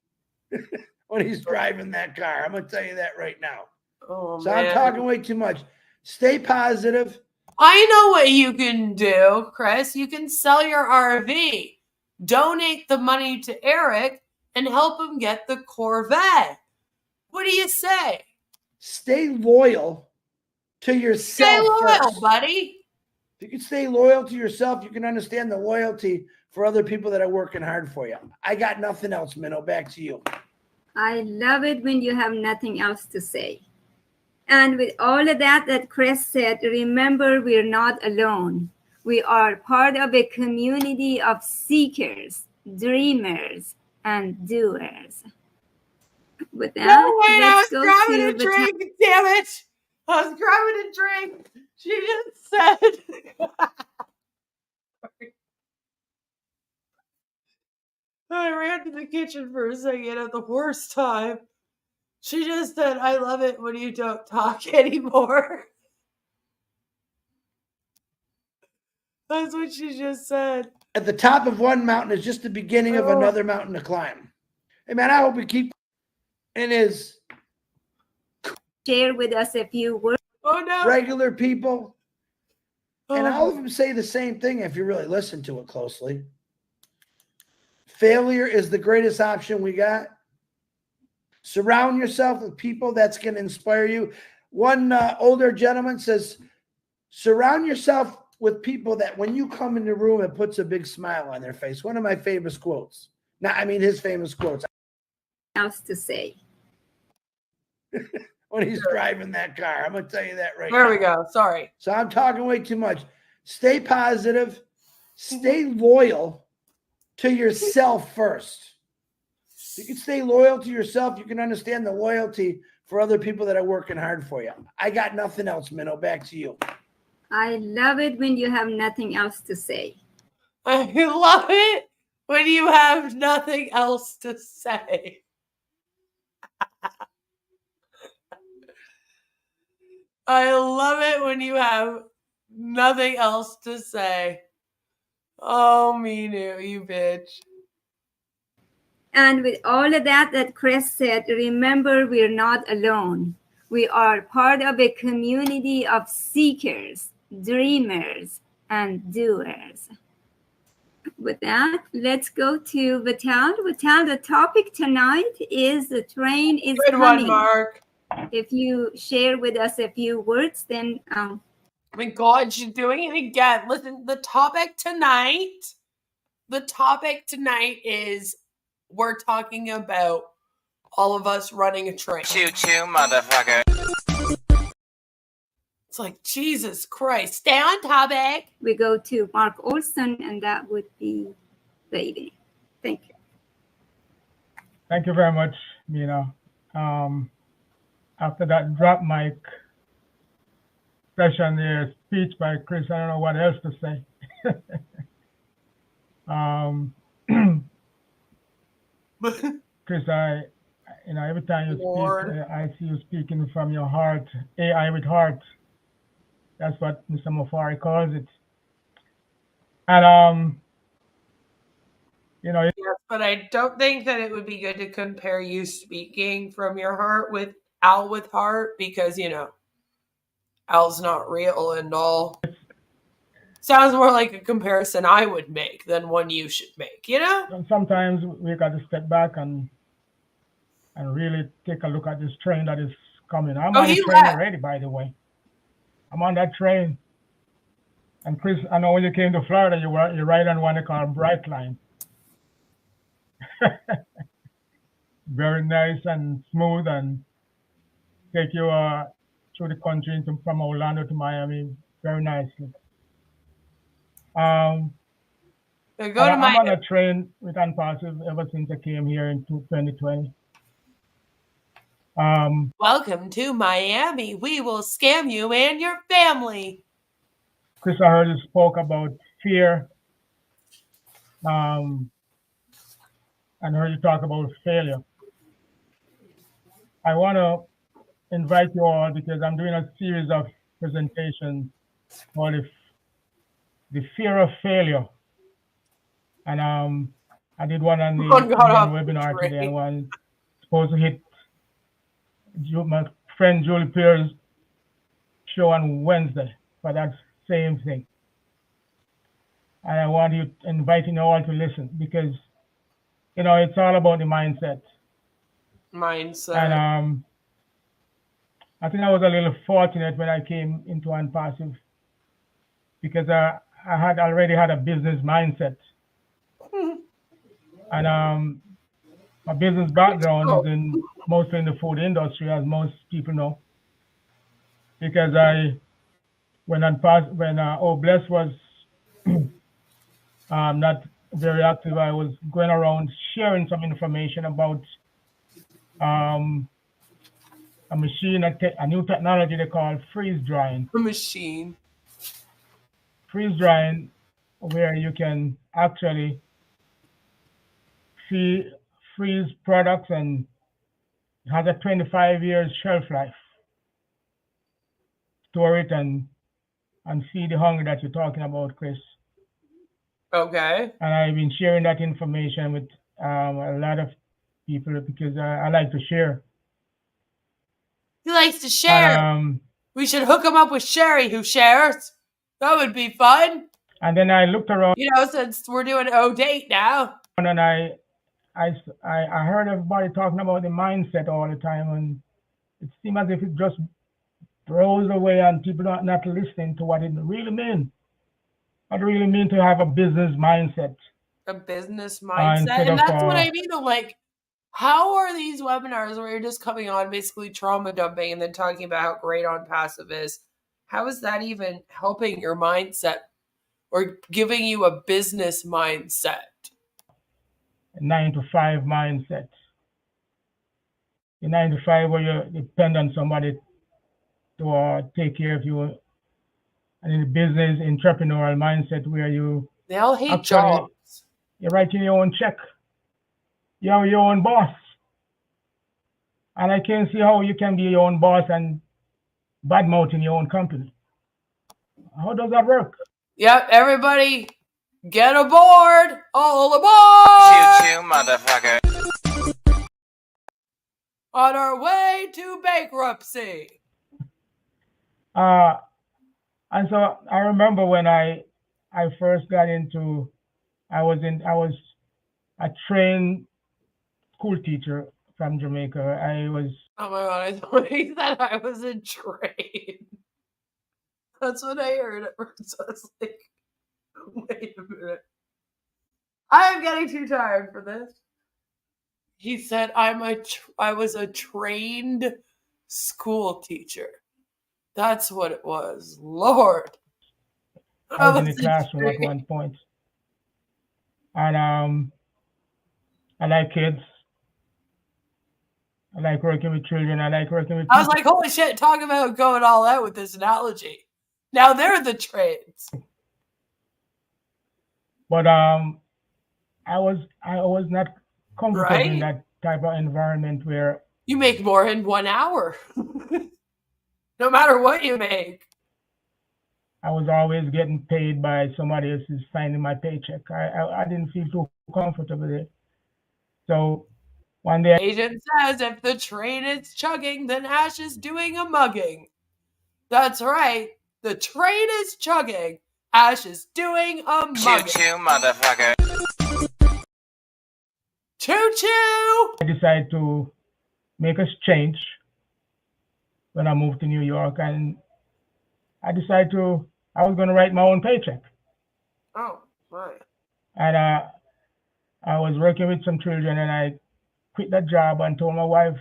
when he's driving that car. I'm going to tell you that right now. Oh, so man. I'm talking way too much. Stay positive. I know what you can do, Chris. You can sell your RV, donate the money to Eric, and help him get the Corvette. What do you say? Stay loyal to yourself. Stay loyal, first. buddy. If you can stay loyal to yourself, you can understand the loyalty for other people that are working hard for you. I got nothing else, Minnow. Back to you. I love it when you have nothing else to say. And with all of that Chris said, remember, we're not alone. We are part of a community of seekers, dreamers, and doers. With that, no, wait, I was let's go grabbing to a drink. Damn it. I was grabbing a drink. She just said. I ran to the kitchen for a second at the worst time. She just said, I love it when you don't talk anymore. That's what she just said. At the top of one mountain is just the beginning of another mountain to climb. Hey, man, I hope we keep in his share with us a few words. Oh, no. Regular people. And all of them say the same thing if you really listen to it closely. Failure is the greatest option we got. Surround yourself with people that's going to inspire you. One older gentleman says, surround yourself with people that when you come in the room, it puts a big smile on their face. One of my famous quotes. Now, I mean, his famous quotes. Else to say. When he's driving that car. I'm going to tell you that right now. There we go. Sorry. So I'm talking way too much. Stay positive. Stay loyal to yourself first. If you can stay loyal to yourself, you can understand the loyalty for other people that are working hard for you. I got nothing else, Minnow. Back to you. I love it when you have nothing else to say. I love it when you have nothing else to say. I love it when you have nothing else to say. Oh, me knew, you bitch. And with all of that Chris said, remember, we're not alone. We are part of a community of seekers, dreamers, and doers. With that, let's go to Vital. Vital, the topic tonight is the train is Good coming. one, Mark. If you share with us a few words, then... Oh my God, she's doing it again. Listen, the topic tonight is we're talking about all of us running a train. Choo-choo, motherfucker. It's like, Jesus Christ. Stay on topic. We go to Mark Olson, and that would be the evening. Thank you. Thank you very much, Mina. After that drop mic session there, speech by Chris, I don't know what else to say. Chris, every time you speak, I see you speaking from your heart, AI with heart. That's what Mr. Mofari calls it. And You know, Yes, but I don't think that it would be good to compare you speaking from your heart with Al with heart because, you know, Al's not real and all. Sounds more like a comparison I would make than one you should make, you know? sometimes we got to step back and really take a look at this train that is coming. I'm on the he train left. already, by the way. I'm on that train. And Chris, I know when you came to Florida, you ride on one they call Bright Line. Very nice and smooth and take you through the country from Orlando to Miami very nicely. I'm on a train with Onpassive ever since I came here in 2020. Welcome to Miami. We will scam you and your family. Chris, I heard you spoke about fear. And heard you talk about failure. I want to invite you all because I'm doing a series of presentations called the fear of failure. And I did one on the webinar today, and one supposed to hit my friend Julie Pierre's show on Wednesday for that same thing. And I want you inviting you all to listen because, you know, it's all about the mindset. And I think I was a little fortunate when I came into Onpassive because I had already had a business mindset. And my business background is mostly in the food industry, as most people know. Because when Bless was not very active, I was going around sharing some information about a machine, a new technology they call freeze drying. A machine. Freeze drying, where you can actually freeze products and it has a 25 years shelf life. Store it and see the hunger that you're talking about, Chris. Okay. And I've been sharing that information with a lot of people because I like to share. He likes to share. And, we should hook him up with Sherry, who shares. That would be fun. And then I looked around. You know, since we're doing date now. And I heard everybody talking about the mindset all the time, and it seemed as if it just throws away and people are not listening to what it really means. What it really means to have a business mindset. A business mindset. And that's what I mean. Like, how are these webinars where you're just coming on basically trauma dumping and then talking about how great Onpassive is? How is that even helping your mindset or giving you a business mindset? 9 to 5 mindset. The 9 to 5 where you depend on somebody to take care of you. And in the business entrepreneurial mindset where they all hate jobs. You're writing your own check. You're your own boss. And I can't see how you can be your own boss and badmouthing your own company. How does that work? Yep, everybody get aboard! All aboard! Choo-choo, motherfucker. On our way to bankruptcy. And so I remember when I first got into, I was a trained school teacher from Jamaica. Oh my God, I thought he said I was a train. That's what I heard at first. I was like, wait a minute. I'm getting too tired for this. He said I was a trained school teacher. That's what it was. Lord. I was in the classroom at one point. And I like kids. I like working with children. I like working with people. I was like, holy shit, talk about going all out with this analogy. Now they're the trades. But I was not comfortable in that type of environment where you make more in 1 hour. No matter what you make. I was always getting paid by somebody else's signing my paycheck. I didn't feel too comfortable with it. So one day, Agent says if the train is chugging, then Ash is doing a mugging. That's right. The train is chugging. Ash is doing a mugging. Choo-choo, motherfucker. Choo-choo! I decided to make a change when I moved to New York, and I decided I was going to write my own paycheck. Oh, right. And I was working with some children, and I quit that job and told my wife,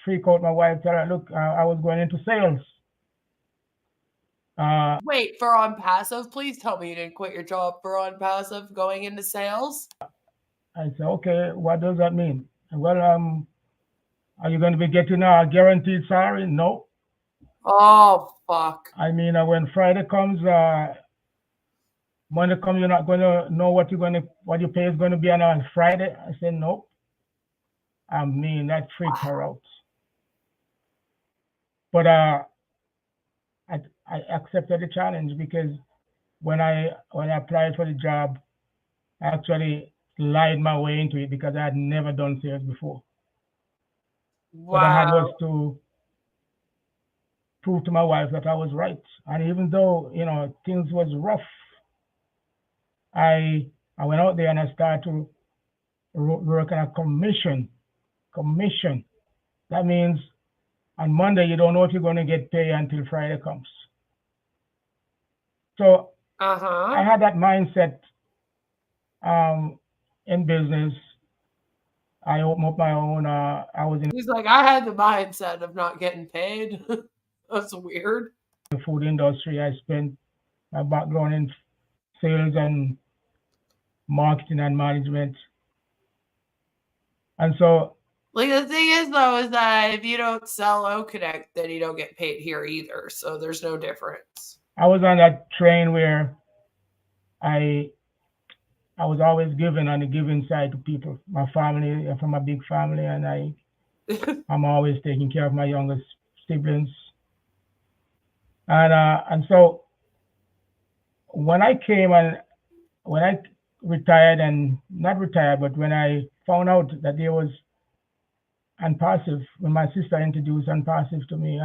freak out my wife, tell her, look, I was going into sales. Wait, for Onpassive? Please tell me you didn't quit your job for Onpassive going into sales? I said, okay, what does that mean? Well, are you going to be getting a guaranteed salary? No. Oh, fuck. I mean, when Friday comes, Monday comes, you're not going to know what your pay is going to be on Friday. I said, nope. I mean, that freaked her out. But I accepted the challenge because when I applied for the job, I actually lied my way into it because I had never done sales before. Wow. What I had was to prove to my wife that I was right. And even though, things was rough, I went out there and I started to work on a commission. That means on Monday, you don't know if you're going to get paid until Friday comes. So I had that mindset in business. I opened up my own. He's like, I had the mindset of not getting paid. That's weird. The food industry. I spent my background in sales and marketing and management. And so, like, the thing is, though, is that if you don't sell OConnect, then you don't get paid here either. So there's no difference. I was on that train where I was always giving on the giving side to people. My family, I'm from a big family, and I'm always taking care of my youngest siblings. And so when I came and when I retired, and not retired, but when I found out that there was Onpassive, when my sister introduced Onpassive to me,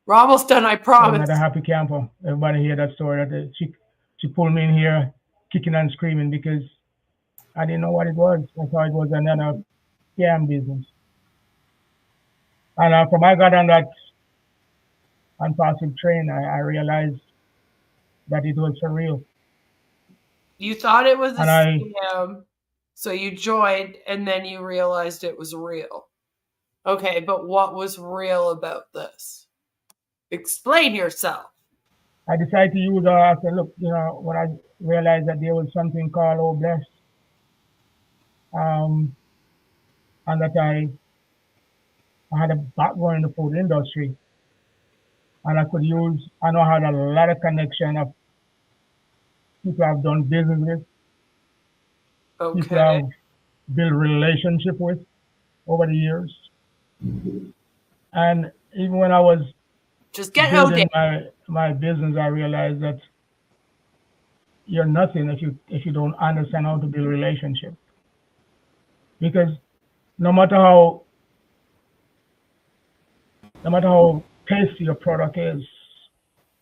we're almost done, I promise. Not a happy camper. Everybody hear that story that she pulled me in here kicking and screaming because I didn't know what it was. I thought it was another scam business. And from I got on that Onpassive train, I realized that it was for real. You thought it was a scam, so you joined, and then you realized it was real. Okay, but what was real about this? Explain yourself. I decided to use I said, look, when I realized that there was something called Oh Bless, and that I had a background in the food industry, and I know I had a lot of connection of people I've done business with, people I've built relationship with over the years. And even when I was just building my business, I realized that you're nothing if you don't understand how to build relationship. Because no matter how tasty your product is,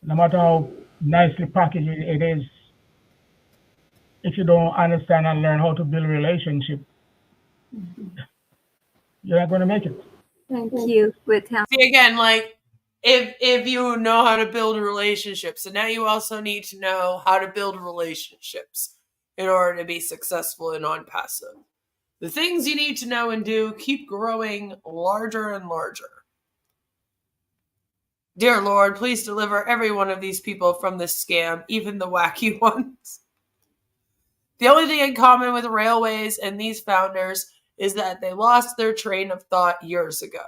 no matter how nicely packaged it is, if you don't understand and learn how to build a relationship, you're not going to make it. Thank you. See, again, like, if you know how to build relationships, and now you also need to know how to build relationships in order to be successful in Onpassive. The things you need to know and do keep growing larger and larger. Dear Lord, please deliver every one of these people from this scam, even the wacky ones. The only thing in common with railways and these founders is that they lost their train of thought years ago.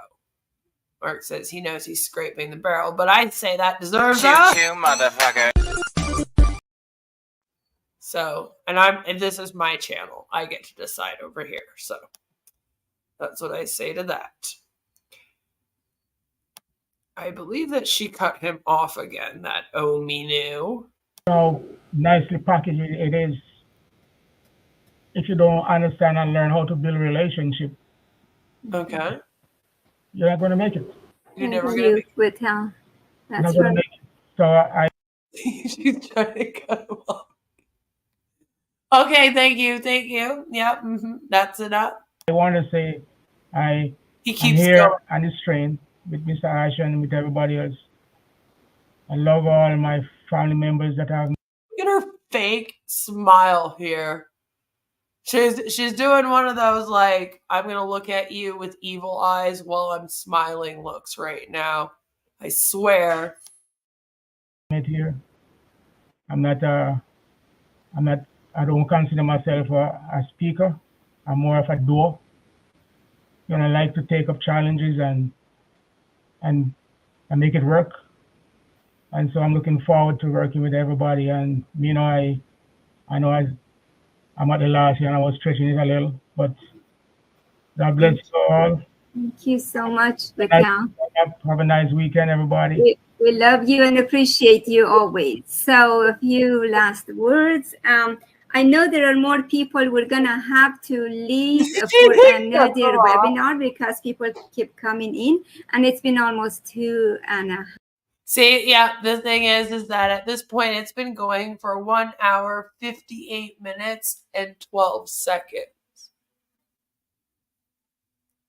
Mark says he knows he's scraping the barrel, but I'd say that deserves a choo-choo, motherfucker. So, and this is my channel. I get to decide over here. So, that's what I say to that. I believe that she cut him off again, that Ominu. How nicely packaged it is. If you don't understand and learn how to build a relationship, Okay. you're not going to make it. You're Thank never you, going Withel. You're not That's going to right. make it. So I She's trying to cut him off. Okay, thank you. Yep, that's enough. want to say I'm keeps here going. on this train with Mr. Ash and with everybody else. I love all my family members that have. Look at her fake smile here. She's doing one of those like, I'm gonna look at you with evil eyes while I'm smiling looks right now. I swear. Met here. I don't consider myself a speaker. I'm more of a doer. I like to take up challenges and make it work. And so I'm looking forward to working with everybody. And I know I'm at the last year and I was stretching it a little, but God bless you all. Thank you so much, Withel. Have a nice weekend, everybody. We love you and appreciate you always. So a few last words. I know there are more people. We're going to have to leave for another webinar because people keep coming in. And it's been almost 2.5. See, yeah, the thing is that at this point it's been going for 1 hour, 58 minutes, and 12 seconds.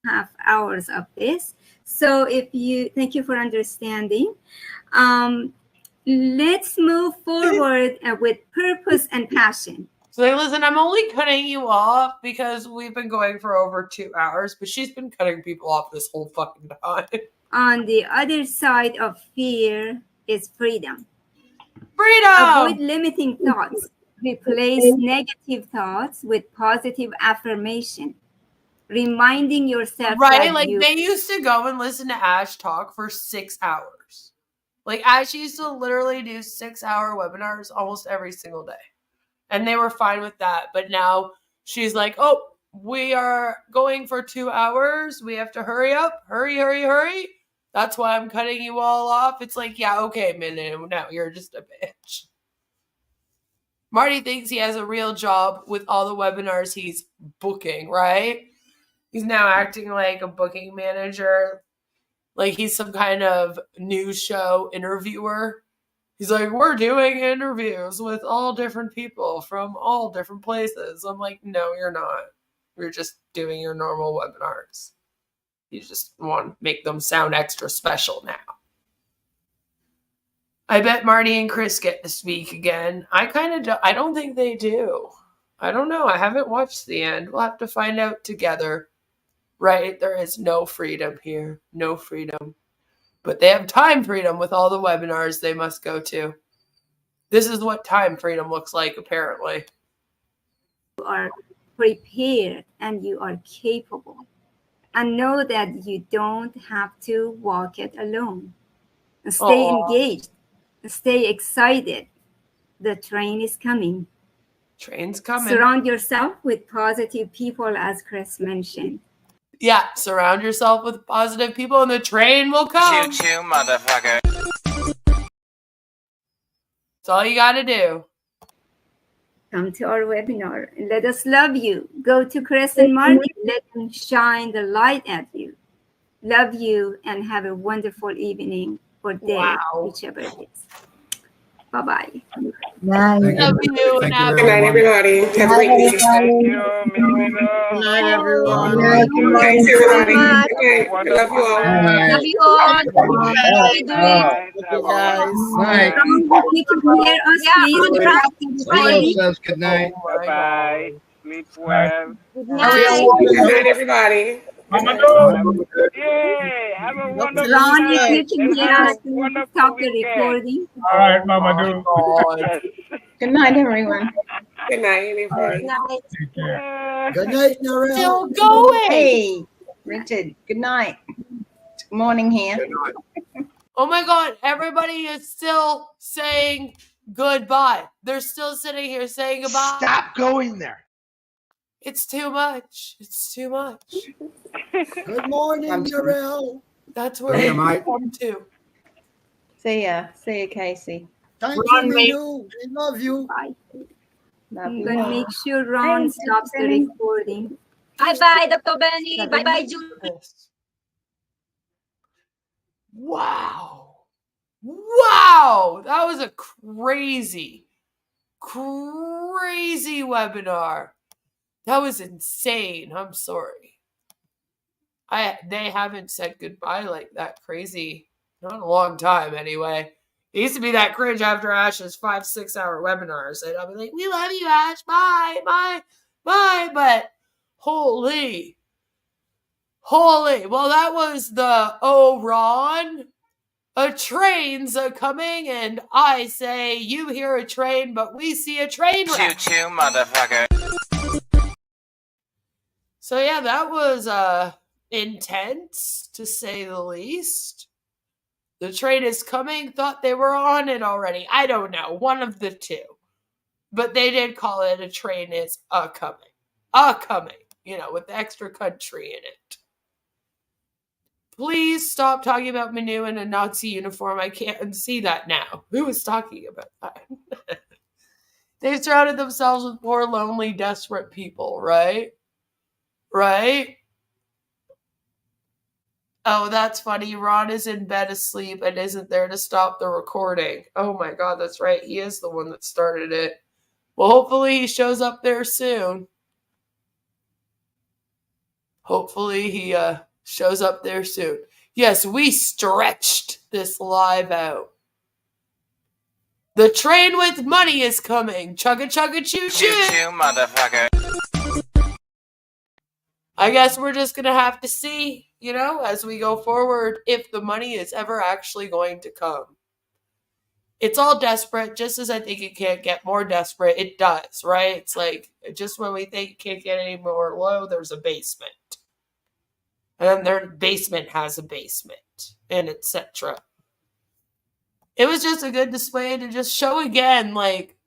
Half hours of this. So thank you for understanding. Let's move forward with purpose and passion. So listen, I'm only cutting you off because we've been going for over 2 hours, but she's been cutting people off this whole fucking time. On the other side of fear is freedom. Freedom! Avoid limiting thoughts. Replace negative thoughts with positive affirmation. Reminding yourself right, that like they used to go and listen to Ash talk for 6 hours. Like Ash used to literally do 6-hour webinars almost every single day. And they were fine with that. But now she's like, oh, we are going for 2 hours. We have to hurry up. Hurry. That's why I'm cutting you all off. It's like, yeah, okay, Minu. Now you're just a bitch. Marty thinks he has a real job with all the webinars he's booking, right? He's now acting like a booking manager. Like he's some kind of news show interviewer. He's like, we're doing interviews with all different people from all different places. I'm like, no, you're not. You're just doing your normal webinars. You just want to make them sound extra special now. I bet Marty and Chris get to speak again. I don't think they do. I don't know. I haven't watched the end. We'll have to find out together. Right? There is no freedom here. No freedom. But they have time freedom with all the webinars they must go to. This is what time freedom looks like, apparently. you are prepared and you are capable. And know that you don't have to walk it alone. Stay engaged. Stay excited. The train is coming. Train's coming. Surround yourself with positive people, as Chris mentioned. Yeah, surround yourself with positive people and the train will come. Choo-choo, motherfucker. That's all you gotta do. Come to our webinar and let us love you. Go to Chris and Marty. Let them shine the light at you. Love you and have a wonderful evening or day, whichever it is. Bye-bye. Night. Love you. Good night, everybody. Have a great week. Thank you. Good night, everyone. Thanks, everybody. Okay. I love you all. Love you all. Good night. You can hear us, please. Says good night. Bye-bye. Sleep well. Good night, everybody. Yay! Have a wonderful Ron, night. if you can hear us, please stop the recording. All right, Mama. Good night, everyone. Good night, everybody. Good night. Good night, Narelle. Still going. Hey, Richard. Good night. Good morning here. Good night. Oh my God, everybody is still saying goodbye. They're still sitting here saying goodbye. Stop going there. It's too much. It's too much. Good morning, Narelle. That's where Hey, we mate. come to. See ya, Casey. Thank Ron you, made- Minu. We love you. Bye. Love I'm you. gonna make sure Ron stops the recording. Bye-bye, Dr. Benny. Bye-bye, Julie. Wow. Wow. That was a crazy webinar. That was insane. I'm sorry. They haven't said goodbye like that crazy. Not in a long time, anyway. It used to be that cringe after Ash's 5-6 hour webinars. And I'll be like, we love you, Ash. Bye, bye, bye. But holy. Well, that was the Ron. A train's a-coming, and I say you hear a train, but we see a train wreck. Choo-choo, motherfucker. So yeah, that was intense, to say the least. The train is coming, thought they were on it already. I don't know, one of the two. But they did call it a train is a-coming. A-coming, with the extra country in it. Please stop talking about Manu in a Nazi uniform. I can't unsee that now. Who was talking about that? They've surrounded themselves with poor, lonely, desperate people, right? Right? Oh, that's funny. Ron is in bed asleep and isn't there to stop the recording. Oh my God, that's right. He is the one that started it. Well, hopefully he shows up there soon. Hopefully he shows up there soon. Yes, we stretched this live out. The train with money is coming. Chugga chugga choo choo. Choo-choo, motherfucker. I guess we're just going to have to see, as we go forward, if the money is ever actually going to come. It's all desperate, just as I think it can't get more desperate. It does, right? It's like, just when we think it can't get any more low, there's a basement. And then their basement has a basement, and etc. It was just a good display to just show again, like,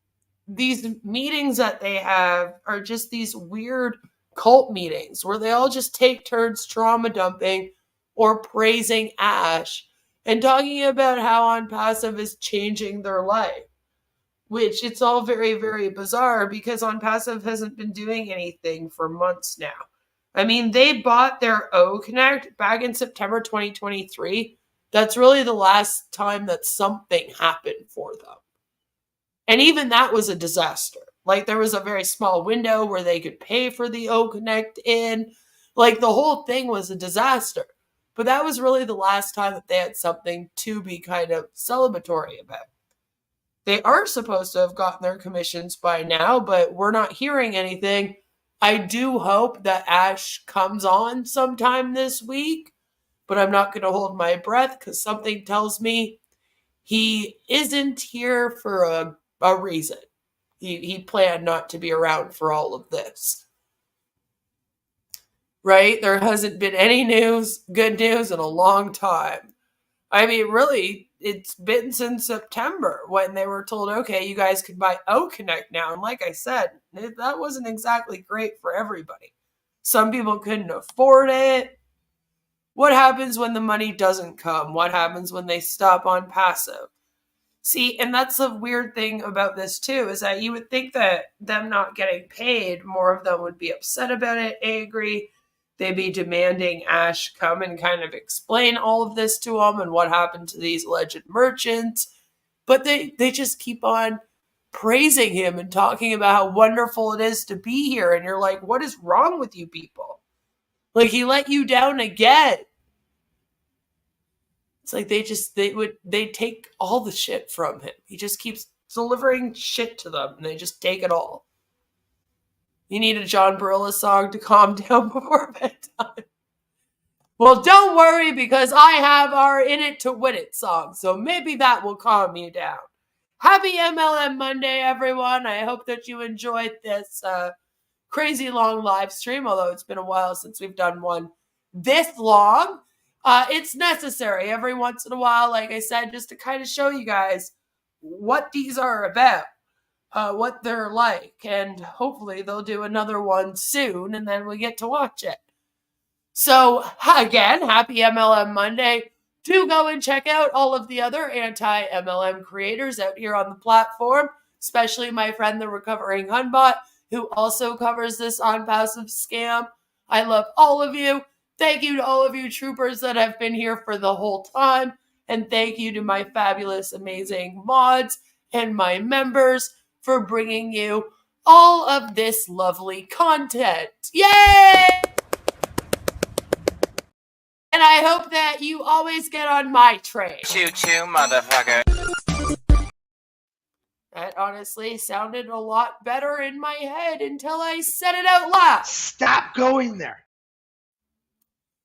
these meetings that they have are just these weird cult meetings where they all just take turns trauma dumping or praising Ash and talking about how Onpassive is changing their life. Which it's all very, very bizarre because Onpassive hasn't been doing anything for months now. I mean, they bought their O-Connect back in September 2023. That's really the last time that something happened for them. And even that was a disaster. Like, there was a very small window where they could pay for the O-Connect in. Like, the whole thing was a disaster. But that was really the last time that they had something to be kind of celebratory about. They are supposed to have gotten their commissions by now, but we're not hearing anything. I do hope that Ash comes on sometime this week, but I'm not going to hold my breath because something tells me he isn't here for a reason. He planned not to be around for all of this. Right? There hasn't been any good news in a long time. I mean, really, it's been since September when they were told, okay, you guys can buy O-Connect now. And like I said, that wasn't exactly great for everybody. Some people couldn't afford it. What happens when the money doesn't come? What happens when they stop Onpassive? See, and that's the weird thing about this too, is that you would think that them not getting paid, more of them would be upset about it, angry. They'd be demanding Ash come and kind of explain all of this to them and what happened to these alleged merchants. But they just keep on praising him and talking about how wonderful it is to be here. And you're like, what is wrong with you people? Like, he let you down again. It's like they take all the shit from him. He just keeps delivering shit to them and they just take it all. You need a John Barilla song to calm down before bedtime. Well, don't worry because I have our In It to Win It song. So maybe that will calm you down. Happy MLM Monday, everyone. I hope that you enjoyed this crazy long live stream, although it's been a while since we've done one this long. It's necessary every once in a while, like I said, just to kind of show you guys what these are about. What they're like, and hopefully they'll do another one soon and then we get to watch it. So again, happy MLM Monday. do go and check out all of the other anti-MLM creators out here on the platform, especially my friend, the Recovering Hunbot, who also covers this Onpassive scam. I love all of you. Thank you to all of you troopers that have been here for the whole time. And thank you to my fabulous, amazing mods and my members for bringing you all of this lovely content. Yay! And I hope that you always get on my train. Choo-choo, motherfucker. That honestly sounded a lot better in my head until I said it out loud. Stop going there.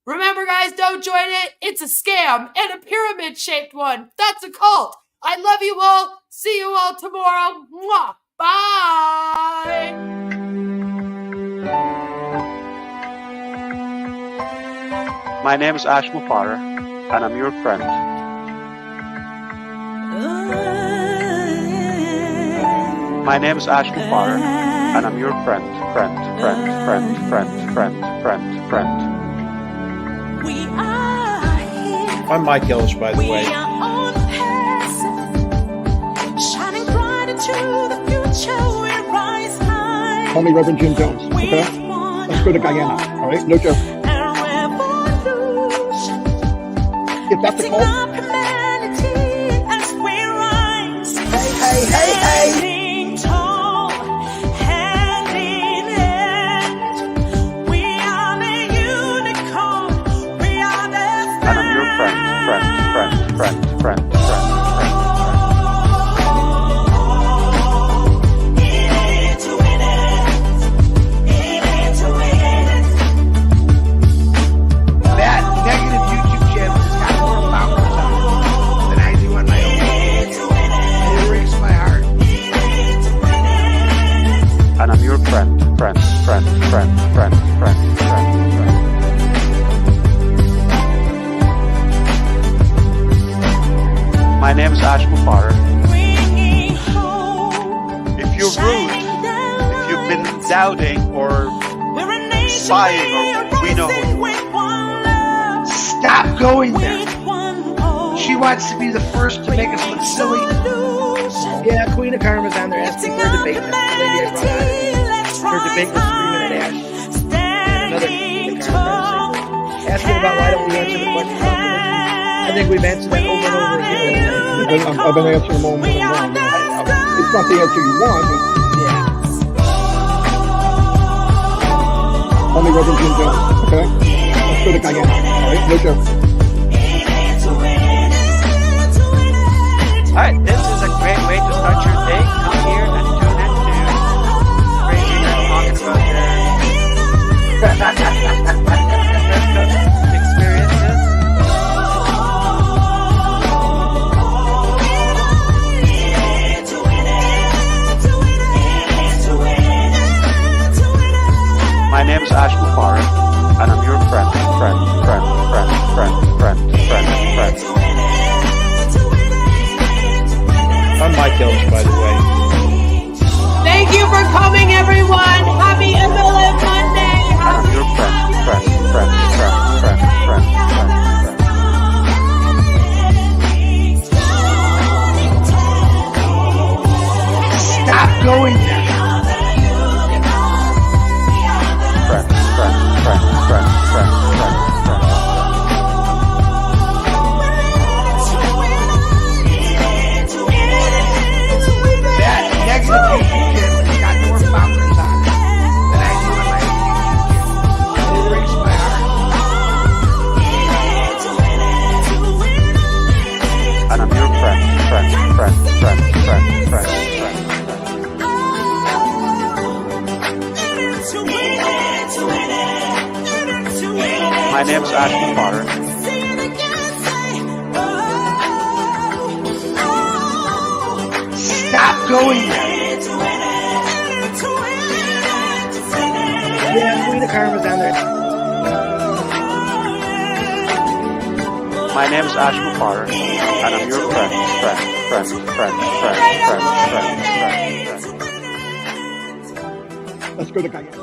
Remember, guys, don't join it. It's a scam and a pyramid-shaped one. That's a cult. I love you all. See you all tomorrow. Mwah. Bye. My name is Ash Mufara, and I'm your friend. My name is Ash Mufara, and I'm your friend. I'm Mike Ellis, by the way. Call me Reverend Jim Jones, okay? Let's go to Guyana, all right? No joke. If that's a call. Hey. And I'm your friend. That negative YouTube channel has got more followers on it than I do on my own. And it breaks my heart. And I'm your friend. My name is Ash Mufara. If you're rude, if you've been doubting or spying, or we know who you are. Stop going there. She wants to be the first to make us look silly. Yeah, Queen of Karma's on there asking for a debate. That's the lady I brought on. Her debate was 3 minute Ash. And another Queen of Karma asking about why don't we answer the question about religion. I think we've answered that over and over again. I've been answering them all morning long. It's not the answer you want, but call me Reverend Jim Jones, okay? Let's go to Guyana, all right? No joke. Alright, this is a great way to start your day. Come here and tune in to crazy men talking about their experiences. My name is Ash Mufara, and I'm your friend. I'm Mike Ellis, by the way. Thank you for coming, everyone. Happy MLM Monday. And I'm your friend. Stop going there. That negative YouTube channel has got more followers on it than I do on my own YouTube channel. It breaks my heart. And I'm your friend. My name is Ash Mufara. Stop going there. Yeah, Queen of Karma's on there. My name is Ash Mufara, and I'm your friend. Let's go to Guyana.